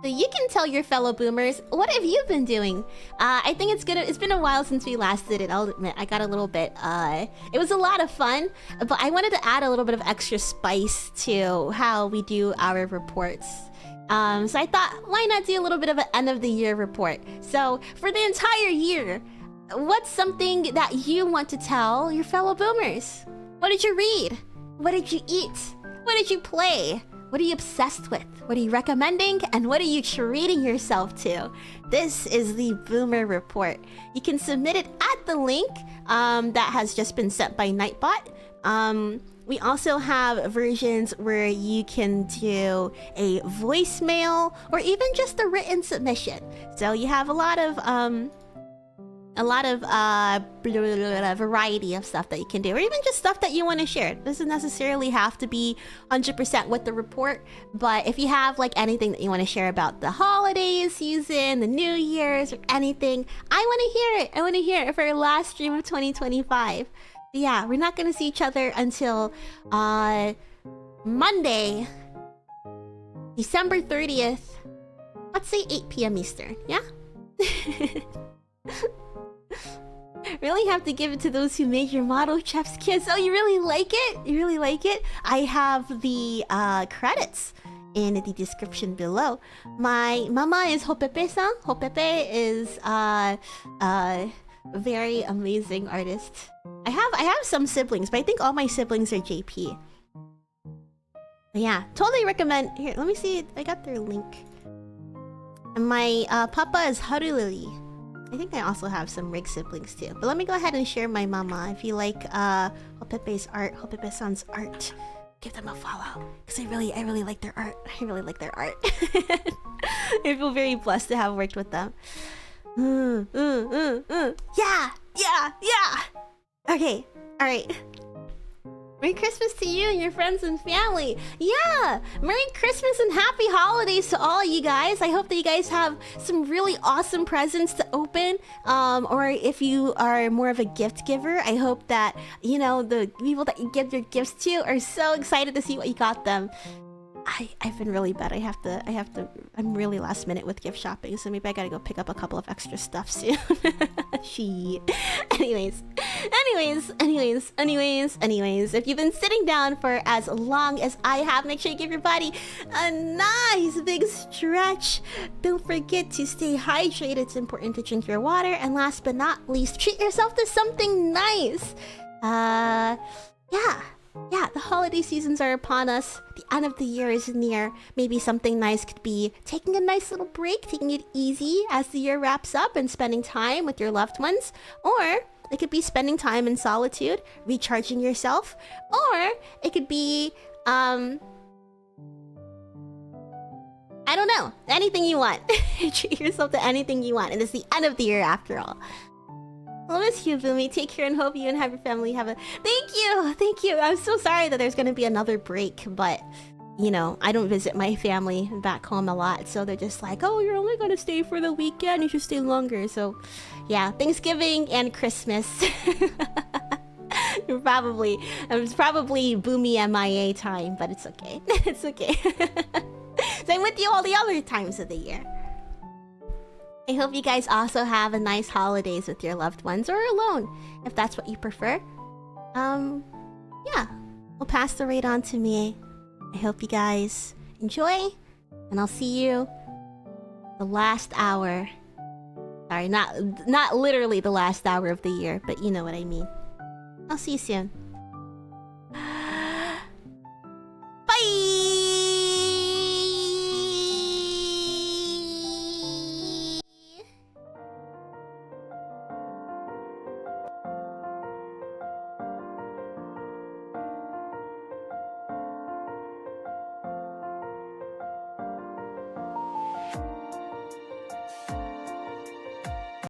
So you can tell your fellow boomers, what have you been doing? I think it's been a while since we last did it. I'll admit, I got a little bit, it was a lot of fun, but I wanted to add a little bit of extra spice to how we do our reports. So I thought, why not do a little bit of an end of the year report? So for the entire year, what's something that you want to tell your fellow boomers? What did you read? What did you eat? What did you play? What are you obsessed with? What are you recommending? And what are you treating yourself to? This is the Boomer Report. You can submit it at the link that has just been sent by Nightbot. We also have versions where you can do a voicemail or even just a written submission. So you have a lot of variety of stuff that you can do, or even just stuff that you want to share. It doesn't necessarily have to be 100% with the report, but if you have like anything that you want to share about the holiday season, the New Year's, or anything, I want to hear it. I want to hear it for our last stream of 2025. But yeah, we're not going to see each other until Monday, December 30th. Let's say 8 p.m. Eastern, yeah? Really have to give it to those who made your model, Chef's Kiss. Oh, you really like it? You really like it? I have the credits in the description below. My mama is Hopepe-san. Hopepe is a very amazing artist. I have some siblings, but I think all my siblings are JP. But yeah, totally recommend. Here, let me see. I got their link. And my papa is Harulily. I think I also have some Rig siblings too. But let me go ahead and share my mama. If you like Hopepe's art, Hopepe-san's art, give them a follow. Because I really like their art. I really like their art. I feel very blessed to have worked with them. Yeah! Okay, alright. Merry Christmas to you and your friends and family. Yeah! Merry Christmas and happy holidays to all you guys. I hope that you guys have some really awesome presents to open. Or if you are more of a gift giver, I hope that, you know, the people that you give your gifts to are so excited to see what you got them. I've been really bad. I'm really last minute with gift shopping, so maybe I gotta go pick up a couple of extra stuff soon. Shit. Anyways, if you've been sitting down for as long as I have, make sure you give your body a nice big stretch. Don't forget to stay hydrated. It's important to drink your water. And last but not least, treat yourself to something nice. Yeah, the holiday seasons are upon us. The end of the year is near. Maybe something nice could be taking a nice little break, taking it easy as the year wraps up and spending time with your loved ones. Or it could be spending time in solitude, recharging yourself. Or it could be, I don't know, anything you want. Treat yourself to anything you want. And it's the end of the year after all. I'll miss you, Boomi. Take care and hope you and have your family have a... Thank you! I'm so sorry that there's gonna be another break, but... You know, I don't visit my family back home a lot, so they're just like, oh, you're only gonna stay for the weekend, you should stay longer, so... Yeah, Thanksgiving and Christmas. It's probably Boomi MIA time, but it's okay. It's okay. Same with you all the other times of the year. I hope you guys also have a nice holidays with your loved ones, or alone, if that's what you prefer. Yeah, we'll pass the raid on to me. I hope you guys enjoy, and I'll see you the last hour. Sorry, not literally the last hour of the year, but you know what I mean. I'll see you soon.